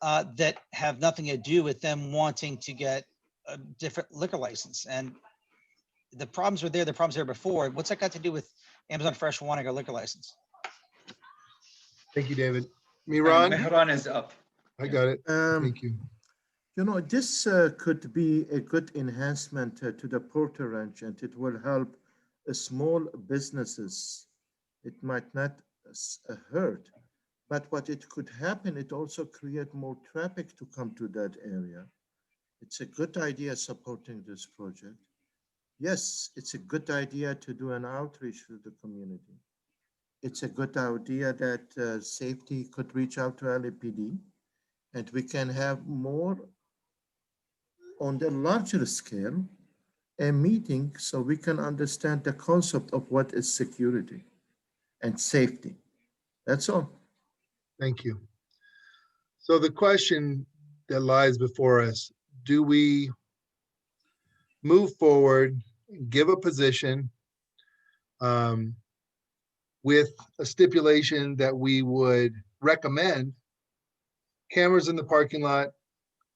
that have nothing to do with them wanting to get a different liquor license. And the problems were there. The problems there before. What's that got to do with Amazon Fresh wanting a liquor license? Thank you, David. Miran? Mehran is up. I got it. Thank you. You know, this could be a good enhancement to the Porter Ranch, and it will help small businesses. It might not hurt, but what it could happen, it also create more traffic to come to that area. It's a good idea supporting this project. Yes, it's a good idea to do an outreach to the community. It's a good idea that safety could reach out to LAPD, and we can have more on the larger scale, a meeting so we can understand the concept of what is security and safety. That's all. Thank you. So the question that lies before us, do we move forward, give a position with a stipulation that we would recommend cameras in the parking lot,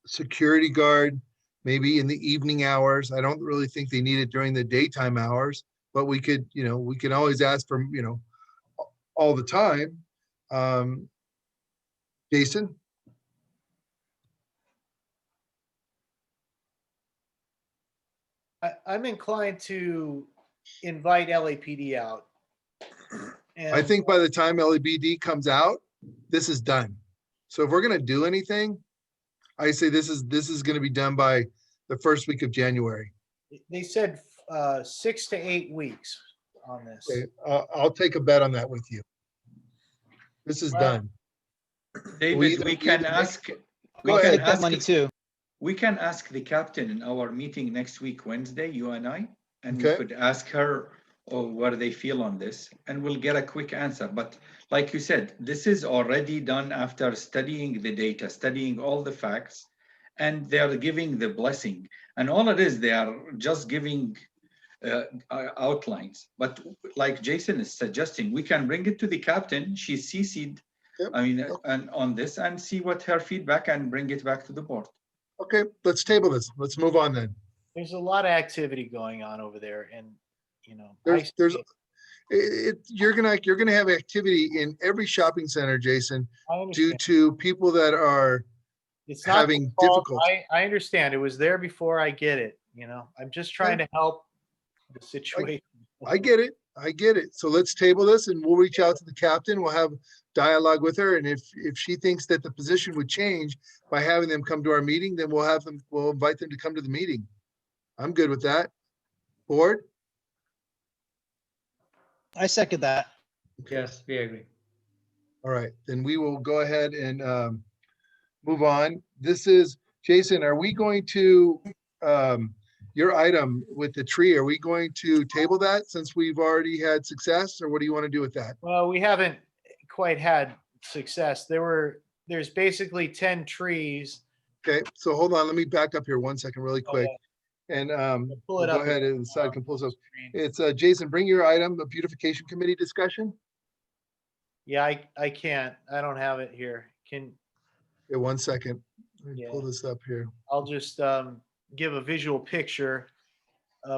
security guard, maybe in the evening hours? I don't really think they need it during the daytime hours, but we could, you know, we can always ask for, you know, all the time. Jason? I'm inclined to invite LAPD out. I think by the time LAPD comes out, this is done. So if we're gonna do anything, I say this is gonna be done by the first week of January. They said 6 to 8 weeks on this. Okay, I'll take a bet on that with you. This is done. David, we can ask. Go ahead. That money too. We can ask the captain in our meeting next week, Wednesday, you and I, and Okay. we could ask her what they feel on this, and we'll get a quick answer. But like you said, this is already done after studying the data, studying all the facts, and they're giving the blessing. And all it is, they are just giving outlines. But like Jason is suggesting, we can bring it to the captain. She's CC'd, I mean, and on this, and see what her feedback, and bring it back to the board. Okay, let's table this. Let's move on then. There's a lot of activity going on over there, and you know, you're gonna have activity in every shopping center, Jason, I due understand. to people that are It's not having their fault. difficulty. I understand. It was there before. I get it. You know, I'm just trying to help the situation. I get it. I get it. So let's table this and we'll reach out to the captain. We'll have dialogue with her. And if she thinks that the position would change by having them come to our meeting, then we'll invite them to come to the meeting. I'm good with that. Board? I second that. Yes, we agree. All right, then we will go ahead and move on. This is, Jason, are we going to, your item with the tree, are we going to table that since we've already had success, or what do you want to do with that? Well, we haven't quite had success. There's basically 10 trees. Okay, so hold on, let me back up here 1 second really quick. And Pull we'll it go up ahead and the side can pull up. It's Jason, bring your item, the beautification committee discussion. Yeah, I can't. I don't have it here. Yeah, 1 second. Let me Yeah. pull this up here. I'll just give a visual picture.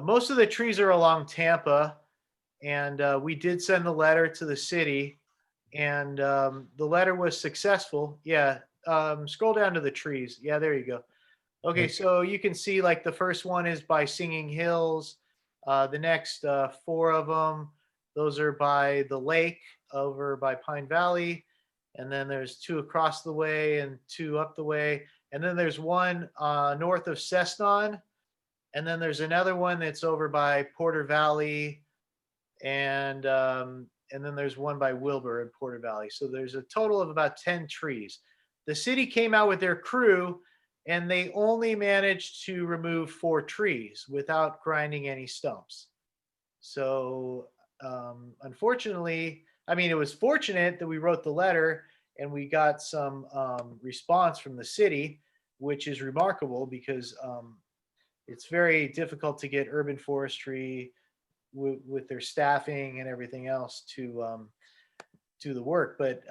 Most of the trees are along Tampa, and we did send the letter to the city, and the letter was successful. Yeah, scroll down to the trees. Yeah, there you go. Okay, so you can see like the first one is by Singing Hills. The next 4 of them, those are by the lake over by Pine Valley. And then there's 2 across the way and 2 up the way. And then there's one north of Cessnon. And then there's another one that's over by Porter Valley. And then there's one by Wilbur in Porter Valley. So there's a total of about 10 trees. The city came out with their crew and they only managed to remove 4 trees without grinding any stumps. So unfortunately, I mean, it was fortunate that we wrote the letter and we got some response from the city, which is remarkable because it's very difficult to get urban forestry with their staffing and everything else to do the work. But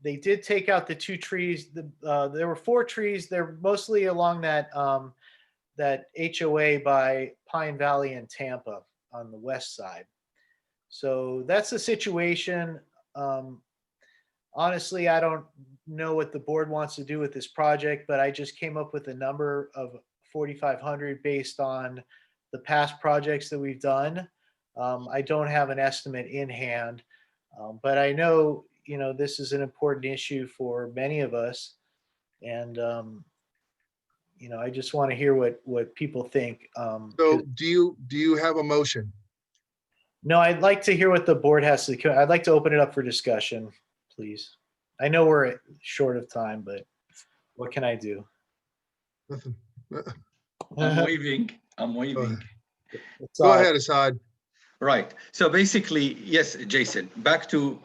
they did take out the 2 trees. There were 4 trees. They're mostly along that that HOA by Pine Valley and Tampa on the west side. So that's the situation. Honestly, I don't know what the board wants to do with this project, but I just came up with a number of 4,500 based on the past projects that we've done. I don't have an estimate in hand, but I know, this is an important issue for many of us. And, I just want to hear what people think. So do you have a motion? No, I'd like to hear what the board has to, I'd like to open it up for discussion, please. I know we're short of time, but what can I do? Nothing. I'm waving. Go ahead, Assad. Right. So basically, yes, Jason, back to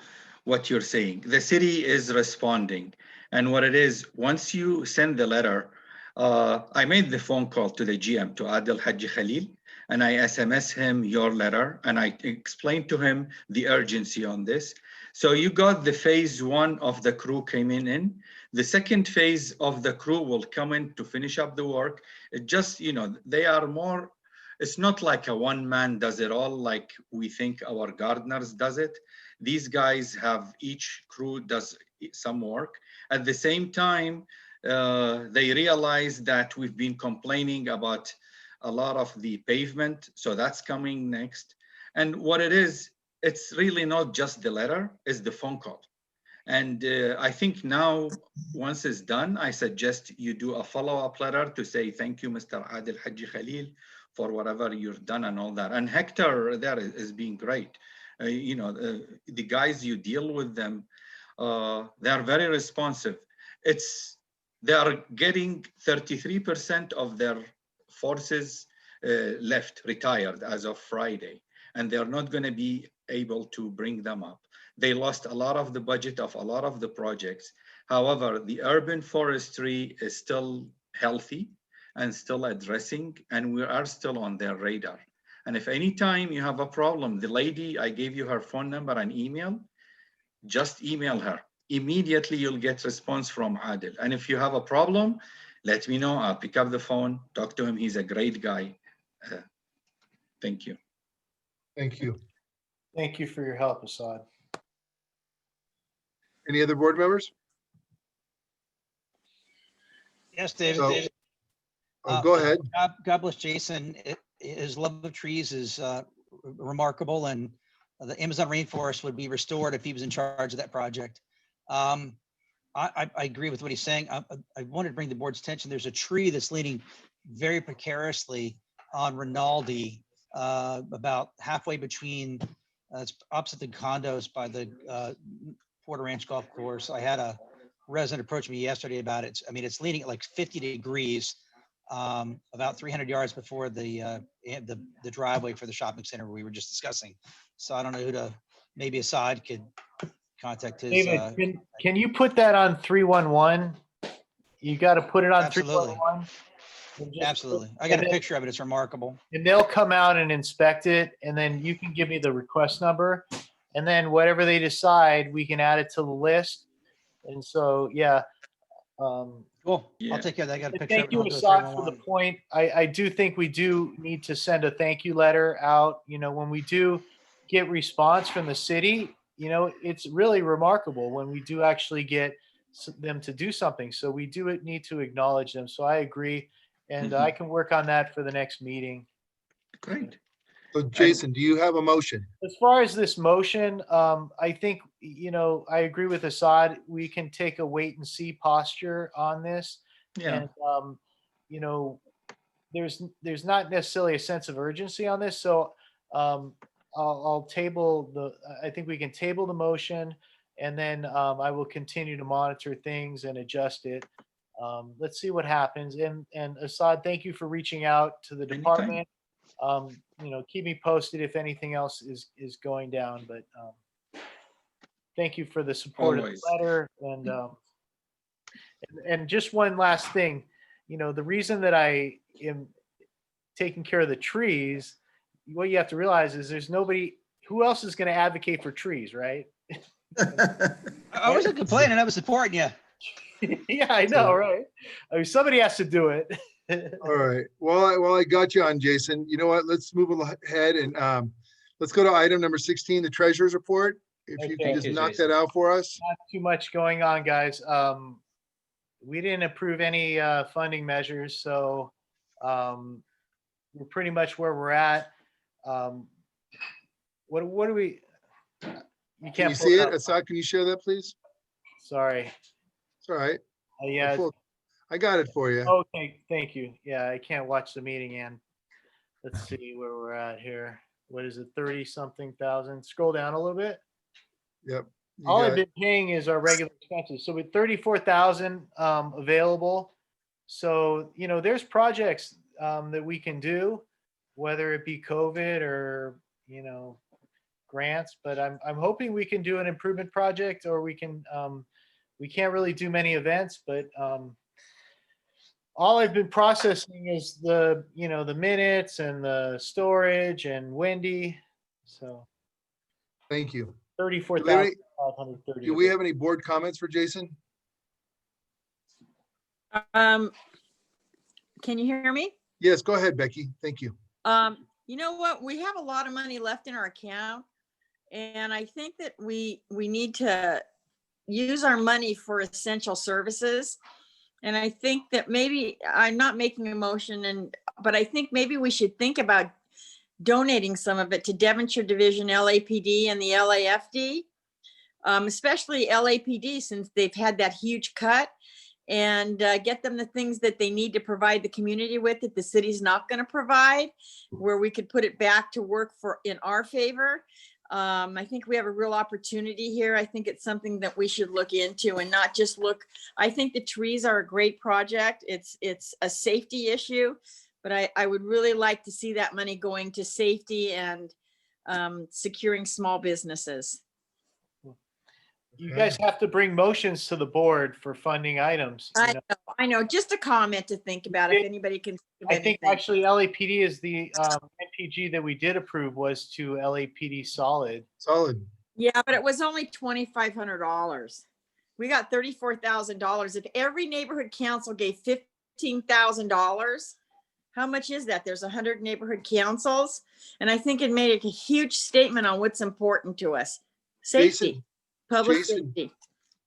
what you're saying. The city is responding. And what it is, once you send the letter, I made the phone call to the GM, to Adel Haji Khalil, and I SMS him your letter, and I explained to him the urgency on this. So you got the phase 1 of the crew came in. The second phase of the crew will come in to finish up the work. It just, they are more, it's not like a one man does it all like we think our gardeners does it. These guys have, each crew does some work. At the same time, they realize that we've been complaining about a lot of the pavement. So that's coming next. And what it is, it's really not just the letter, it's the phone call. And I think now, once it's done, I suggest you do a follow-up letter to say, thank you, Mr. Adel Haji Khalil, for whatever you've done and all that. And Hector there is being great. The guys you deal with them, they are very responsive. They are getting 33% of their forces retired as of Friday, and they're not going to be able to bring them up. They lost a lot of the budget of a lot of the projects. However, the urban forestry is still healthy and still addressing, and we are still on their radar. And if any time you have a problem, the lady, I gave you her phone number and email, just email her. Immediately you'll get response from Adel. And if you have a problem, let me know. I'll pick up the phone, talk to him. He's a great guy. Thank you. Thank you. Thank you for your help, Assad. Any other board members? Yes, David. So, go ahead. God bless Jason. His love of trees is remarkable, and the Amazon rainforest would be restored if he was in charge of that project. I agree with what he's saying. I wanted to bring the board's attention. There's a tree that's leaning very precariously on Rinaldi, about halfway between, it's opposite the condos by the Porter Ranch Golf Course. I had a resident approach me yesterday about it. I mean, it's leaning at like 50 degrees, about 300 yards before the driveway for the shopping center we were just discussing. So I don't know who to, maybe Assad could contact his. David, can you put that on 311? You got to put it on Absolutely. 311. Absolutely. I got a picture of it. It's remarkable. And they'll come out and inspect it, and then you can give me the request number, and then whatever they decide, we can add it to the list. And so, yeah. Cool. I'll take care of that. I got a picture. Thank you, Assad, for the point. I do think we do need to send a thank you letter out. You know, when we do get response from the city, you know, it's really remarkable when we do actually get them to do something. So we do need to acknowledge them. So I agree. And I can work on that for the next meeting. Great. So Jason, do you have a motion? As far as this motion, I think, you know, I agree with Assad. We can take a wait and see posture on this. Yeah. And, you know, there's not necessarily a sense of urgency on this. So I'll table I think we can table the motion, and then I will continue to monitor things and adjust it. Let's see what happens. And Assad, thank you for reaching out to the department. You know, keep me posted if anything else is going down, but thank you for the support of the letter. And just one last thing, you know, the reason that I am taking care of the trees, what you have to realize is there's nobody who else is going to advocate for trees, right? I wasn't complaining. I was supporting you. Yeah, I know, right? I mean, somebody has to do it. All right. Well, I got you on, Jason. You know what? Let's move ahead and let's go to item number 16, the treasurer's report. If you can just knock that out for us. Not too much going on, guys. We didn't approve any funding measures, so we're pretty much where we're at. What do we? Can you see it? Assad, can you share that, please? Sorry. It's all right. Yeah. I got it for you. Okay, thank you. Yeah, I can't watch the meeting, and let's see where we're at here. What is it, 30-something thousand? Scroll down a little bit. Yep. All I've been paying is our regular expenses. So with 34,000 available, so you know, there's projects that we can do, whether it be COVID or, you know, grants. But I'm hoping we can do an improvement project, or we can. We can't really do many events, but all I've been processing is the, you know, the minutes and the storage and Wendy. So thank you. 34,530. Do we have any board comments for Jason? Can you hear me? Yes, go ahead, Becky. Thank you. You know what? We have a lot of money left in our account, and I think that we need to use our money for essential services. And I think that maybe, I'm not making a motion, but I think maybe we should think about donating some of it to Devonshire Division, LAPD, and the LAFD, especially LAPD, since they've had that huge cut, and get them the things that they need to provide the community with that the city's not going to provide, where we could put it back to work in our favor. I think we have a real opportunity here. I think it's something that we should look into, and not just look. I think the trees are a great project. It's a safety issue, but I would really like to see that money going to safety and securing small businesses. You guys have to bring motions to the board for funding items. You know? I know. Just a comment to think about if anybody can. I think actually LAPD is the NPG that we did approve was to LAPD solid. Solid. Yeah, but it was only $2,500. We got $34,000. If every neighborhood council gave $15,000, how much is that? There's 100 neighborhood councils, and I think it made a huge statement on what's important to us: safety, public safety.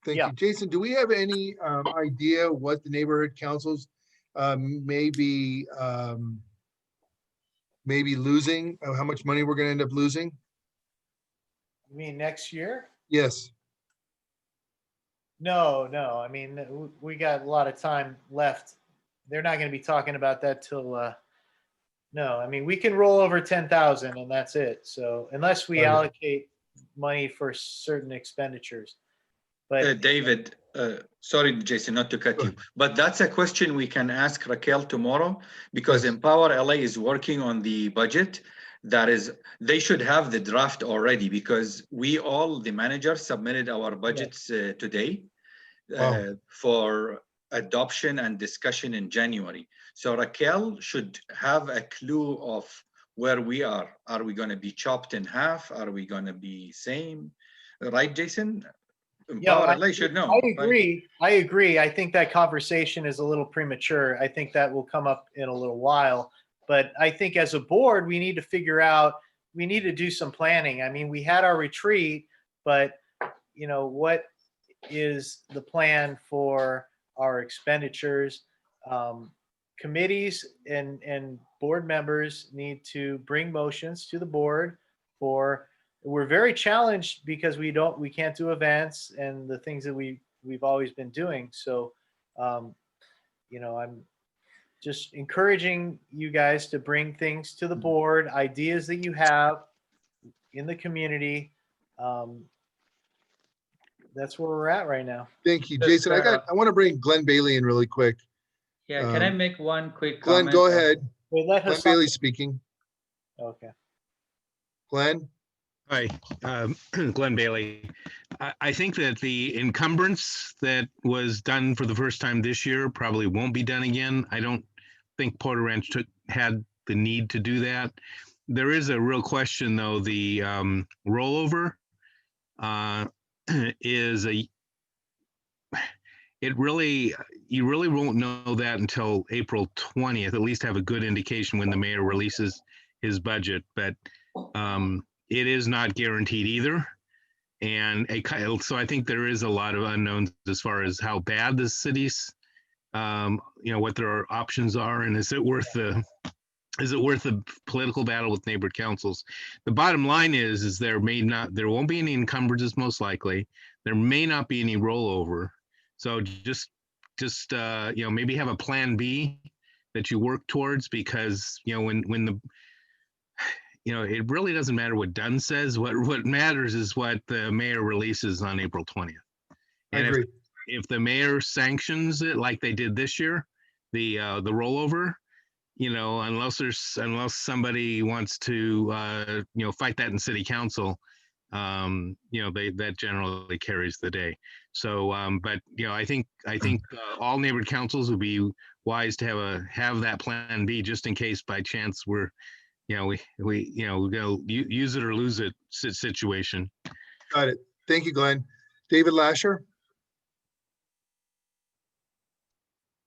Thank you, Jason. Do we have any idea what the neighborhood councils may be losing? How much money we're going to end up losing? You mean next year? Yes. No, no. I mean, we got a lot of time left. They're not going to be talking about that till. No, I mean, we can roll over 10,000 and that's it. So unless we Got it. allocate money for certain expenditures, but David, sorry, Jason, not to cut you, but that's a question we can ask Raquel tomorrow, because Yes. Empower LA is working on the budget. That is, they should have the draft already, because we all, the managers, submitted our budgets today Wow. for adoption and discussion in January. So Raquel should have a clue of where we are. Are we going to be chopped in half? Are we going to be same? Right, Jason? yeah, Empower LA should know. I right? agree. I agree. I think that conversation is a little premature. I think that will come up in a little while. But I think as a board, we need to figure out, we need to do some planning. I mean, we had our retreat, but you know, what is the plan for our expenditures? Committees and board members need to bring motions to the board for, we're very challenged because we can't do events and the things that we've always been doing. So, you know, I'm just encouraging you guys to bring things to the board, ideas that you have in the community. That's where we're at right now. Thank you, Just, Jason. I want to bring Glenn Bailey in really quick. Yeah, can I make one quick Glenn, comment? go ahead. Wait, let Glenn Hassan. Bailey speaking. Okay. Glenn? Hi, Glenn Bailey. I think that the encumbrance that was done for the first time this year probably won't be done again. I don't think Porter Ranch had the need to do that. There is a real question, though. The rollover is you really won't know that until April 20th, at least have a good indication when the mayor releases his budget. But it is not guaranteed either. And so I think there is a lot of unknowns as far as how bad the city's, what their options are, and is it worth the political battle with neighborhood councils? The bottom line is there won't be any encumbrances, most likely. There may not be any rollover. So just maybe have a plan B that you work towards, because when it really doesn't matter what Dunn says. What matters is what the mayor releases on April 20th. And if the mayor sanctions it like they did this year, the rollover, unless somebody wants to fight that in city council, that generally carries the day. So, but I think all neighborhood councils would be wise to have that plan B, just in case by chance we're we go use it or lose it situation. Got it. Thank you, Glenn. David Lasher?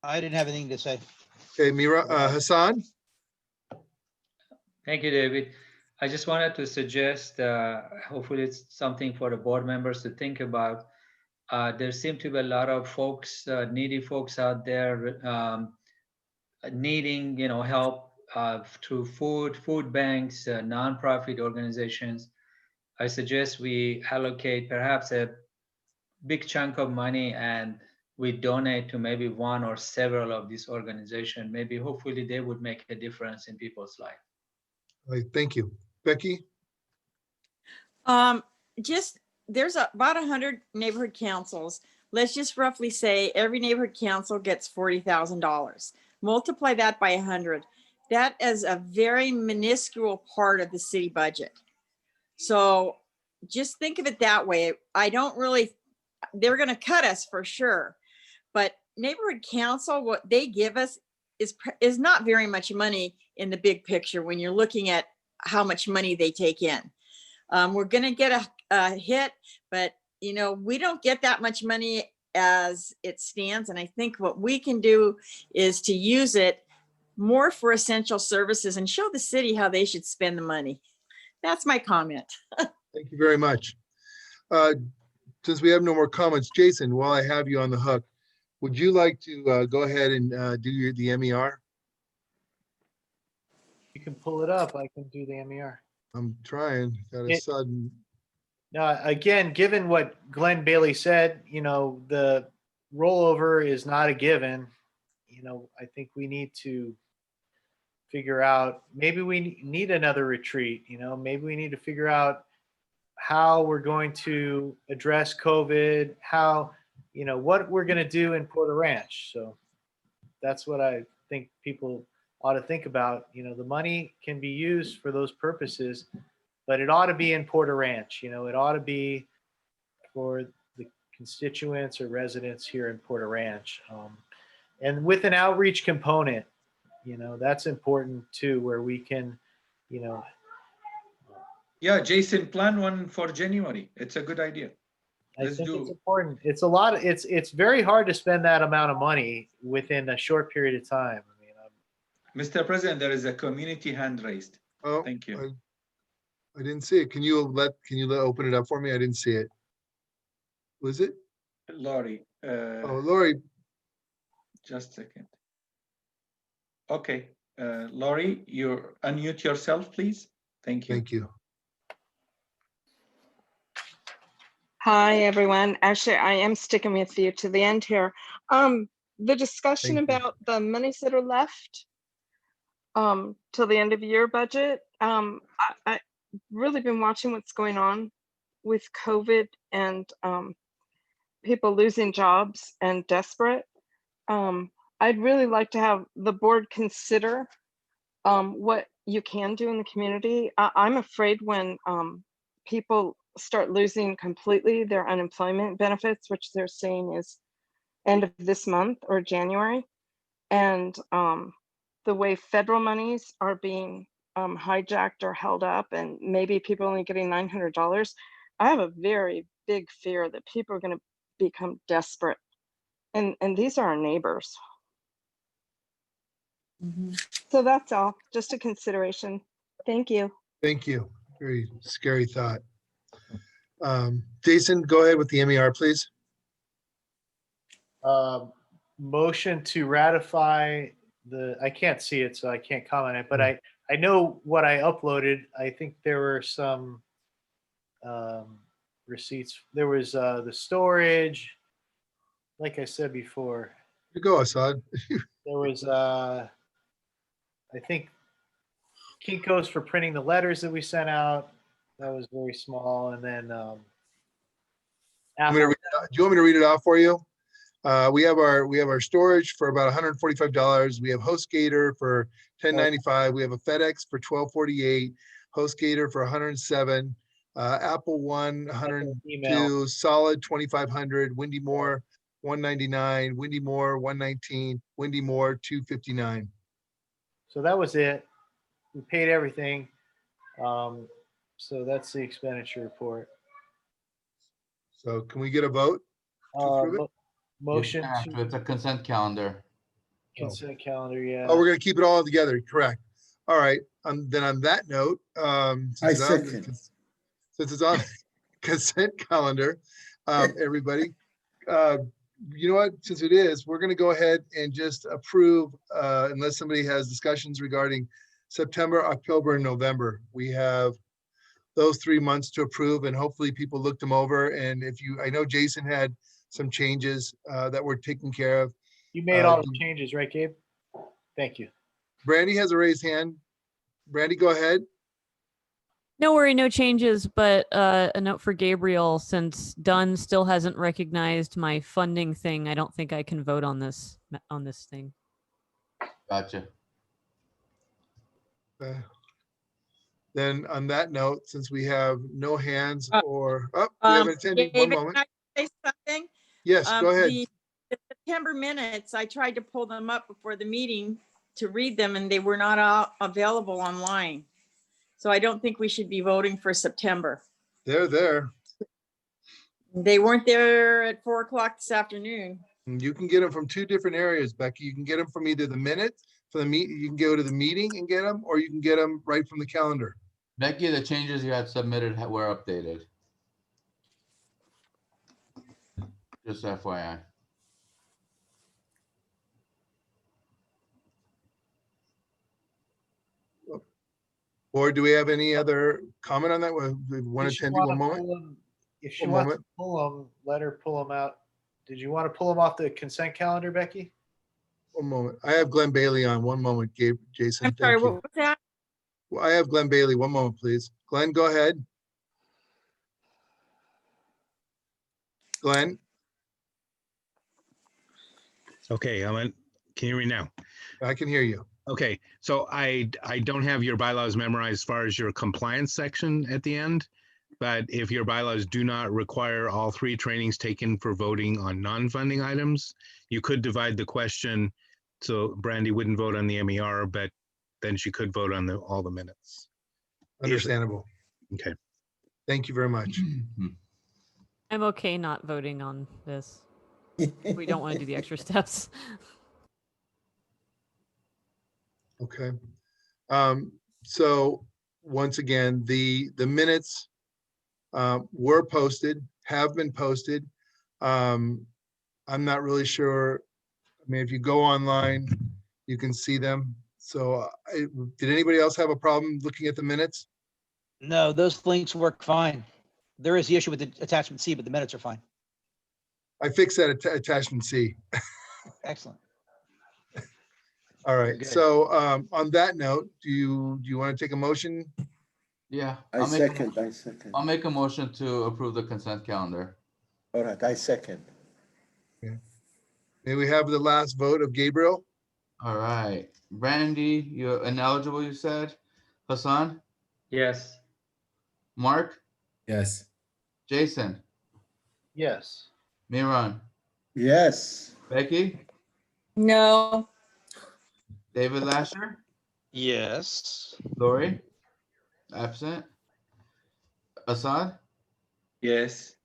I didn't have anything to say. Okay, Hassan? Thank you, David. I just wanted to suggest, hopefully it's something for the board members to think about. There seem to be a lot of folks, needy folks out there needing, help through food banks, nonprofit organizations. I suggest we allocate perhaps a big chunk of money and we donate to maybe one or several of these organizations. Maybe hopefully they would make a difference in people's life. All right, thank you. Becky? There's about 100 neighborhood councils. Let's just roughly say every neighborhood council gets $40,000. Multiply that by 100. That is a very minuscule part of the city budget. So just think of it that way. They're going to cut us for sure, but neighborhood council, what they give us is not very much money in the big picture when you're looking at how much money they take in. We're going to get a hit, but we don't get that much money as it stands. And I think what we can do is to use it more for essential services and show the city how they should spend the money. That's my comment. Thank you very much. Since we have no more comments, Jason, while I have you on the hook, would you like to go ahead and do the MER? You can pull it up. I can do the MER. I'm trying. Got a sudden. Now, again, given what Glenn Bailey said, the rollover is not a given. I think we need to figure out, maybe we need another retreat, maybe we need to figure out how we're going to address COVID, how, what we're going to do in Porter Ranch. So that's what I think people ought to think about. The money can be used for those purposes, but it ought to be in Porter Ranch. It ought to be for the constituents or residents here in Porter Ranch. And with an outreach component, that's important too, where we can, Yeah, Jason, plan one for January. It's a good idea. I think it's important. It's it's very hard to spend that amount of money within a short period of time. Mr. President, there is a community hand raised. Oh, thank you. I didn't see it. Can you open it up for me? I didn't see it. Was it? Laurie. Oh, Laurie. Just a second. Okay. Laurie, you unmute yourself, please. Thank you. Thank you. Hi, everyone. Actually, I am sticking with you to the end here. The discussion about the monies that are left till the end of year budget. I really been watching what's going on with COVID and people losing jobs and desperate. I'd really like to have the board consider what you can do in the community. I'm afraid when people start losing completely their unemployment benefits, which they're saying is end of this month or January, and the way federal monies are being hijacked or held up, and maybe people only getting $900, I have a very big fear that people are going to become desperate, and these are our neighbors. So that's all, just a consideration. Thank you. Thank you. Very scary thought. Jason, go ahead with the MER, please. Motion to ratify I can't see it, so I can't comment on it, but I know what I uploaded. I think there were some receipts. There was the storage, like I said before. You go, Assad. There was I think Kinko's for printing the letters that we sent out. That was very small. And then do you want me to read it off for you? We have our storage for about $145. We have HostGator for $10.95. We have a FedEx for $12.48. HostGator for $107. Apple One $102. Solid $2,500. Windy More $199. Windy More $119. Windy More $259. So that was it. We paid everything. So that's the expenditure report. So can we get a vote? Motion to, it's a consent calendar. Consent calendar, yeah. Oh, we're gonna keep it all together, correct. All right, then on that note, I second. Since it's on consent calendar, everybody, you know what, since it is, we're gonna go ahead and just approve, unless somebody has discussions regarding September, October, and November. We have those 3 months to approve, and hopefully people looked them over. And I know Jason had some changes that were taken care of. You made all the changes, right, Gabe? Thank you. Brandy has a raised hand. Brandy, go ahead. No worry, no changes, but a note for Gabriel, since Dunn still hasn't recognized my funding thing, I don't think I can vote on this thing. Gotcha. Then on that note, since we have no hands we have an attendee. David, One moment. can I say something? Yes, go ahead. The September minutes, I tried to pull them up before the meeting to read them, and they were not available online. So I don't think we should be voting for September. They're there. They weren't there at 4 o'clock this afternoon. You can get them from 2 different areas, Becky. You can get them from either the minutes for the meet. You can go to the meeting and get them, or you can get them right from the calendar. Becky, the changes you had submitted were updated. Just FYI. Or do we have any other comment on that? We one If she attendee, one wanna moment. pull 'em- If she One wants moment. to pull them, let her pull them out. Did you want to pull them off the consent calendar, Becky? One moment. I have Glenn Bailey on. One moment, Gabe, Jason. I'm sorry, Thank what you. was that? Well, I have Glenn Bailey. One moment, please. Glenn, go ahead. Glenn, Okay, can you hear me now? I can hear you. Okay, so I don't have your bylaws memorized as far as your compliance section at the end. But if your bylaws do not require all 3 trainings taken for voting on non-funding items, you could divide the question. So Brandy wouldn't vote on the MER, but then she could vote on all the minutes. Understandable. Okay. Thank you very much. I'm okay not voting on this. We don't want to do the extra steps. Okay. So once again, the minutes were posted, have been posted. I'm not really sure. I mean, if you go online, you can see them. So did anybody else have a problem looking at the minutes? No, those links work fine. There is the issue with the attachment C, but the minutes are fine. I fixed that attachment C. Excellent. All Very right. good. So on that note, do you want to take a motion? Yeah. I second. I'll make a motion to approve the consent calendar. All right, I second. May we have the last vote of Gabriel? All right. Brandy, you're ineligible, you said. Hassan? Yes. Mark? Yes. Jason? Yes. Miran? Yes. Becky? No. David Lasher? Yes. Lori? Absent. Assad? Yes.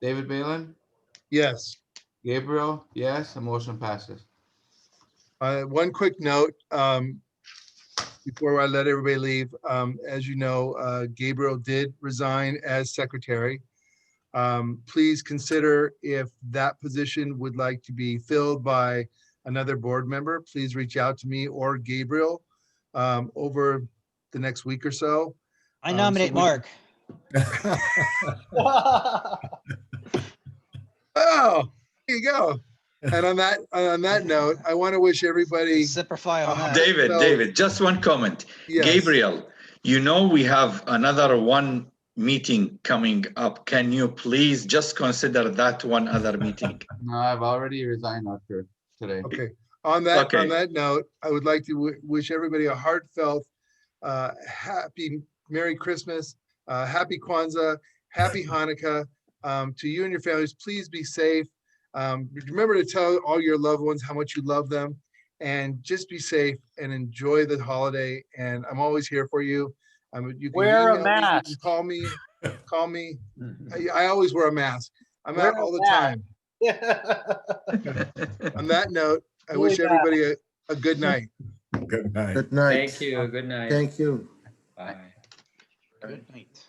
David Balin? Yes. Gabriel? Yes. The motion passes. One quick note, before I let everybody leave, as you know, Gabriel did resign as secretary. Please consider if that position would like to be filled by another board member, please reach out to me or Gabriel over the next week or so. I nominate Mark. Oh, there you go. And on that note, I want to wish everybody. Simplify on that. David, just one comment. Yes. Gabriel, you know we have another one meeting coming up. Can you please just consider that one other meeting? No, I've already resigned after today. Okay. On that note, I would like to wish everybody a heartfelt, happy Merry Christmas, happy Kwanzaa, happy Hanukkah. To you and your families, please be safe. Remember to tell all your loved ones how much you love them, and just be safe and enjoy the holiday. And I'm always here for you. You can Wear a email me, you mask. can call me. I always wear a mask. I'm out all the time. On that note, I wish everybody a good night. Good night. Good night. Thank you. Good night. Thank you. Bye. Good night.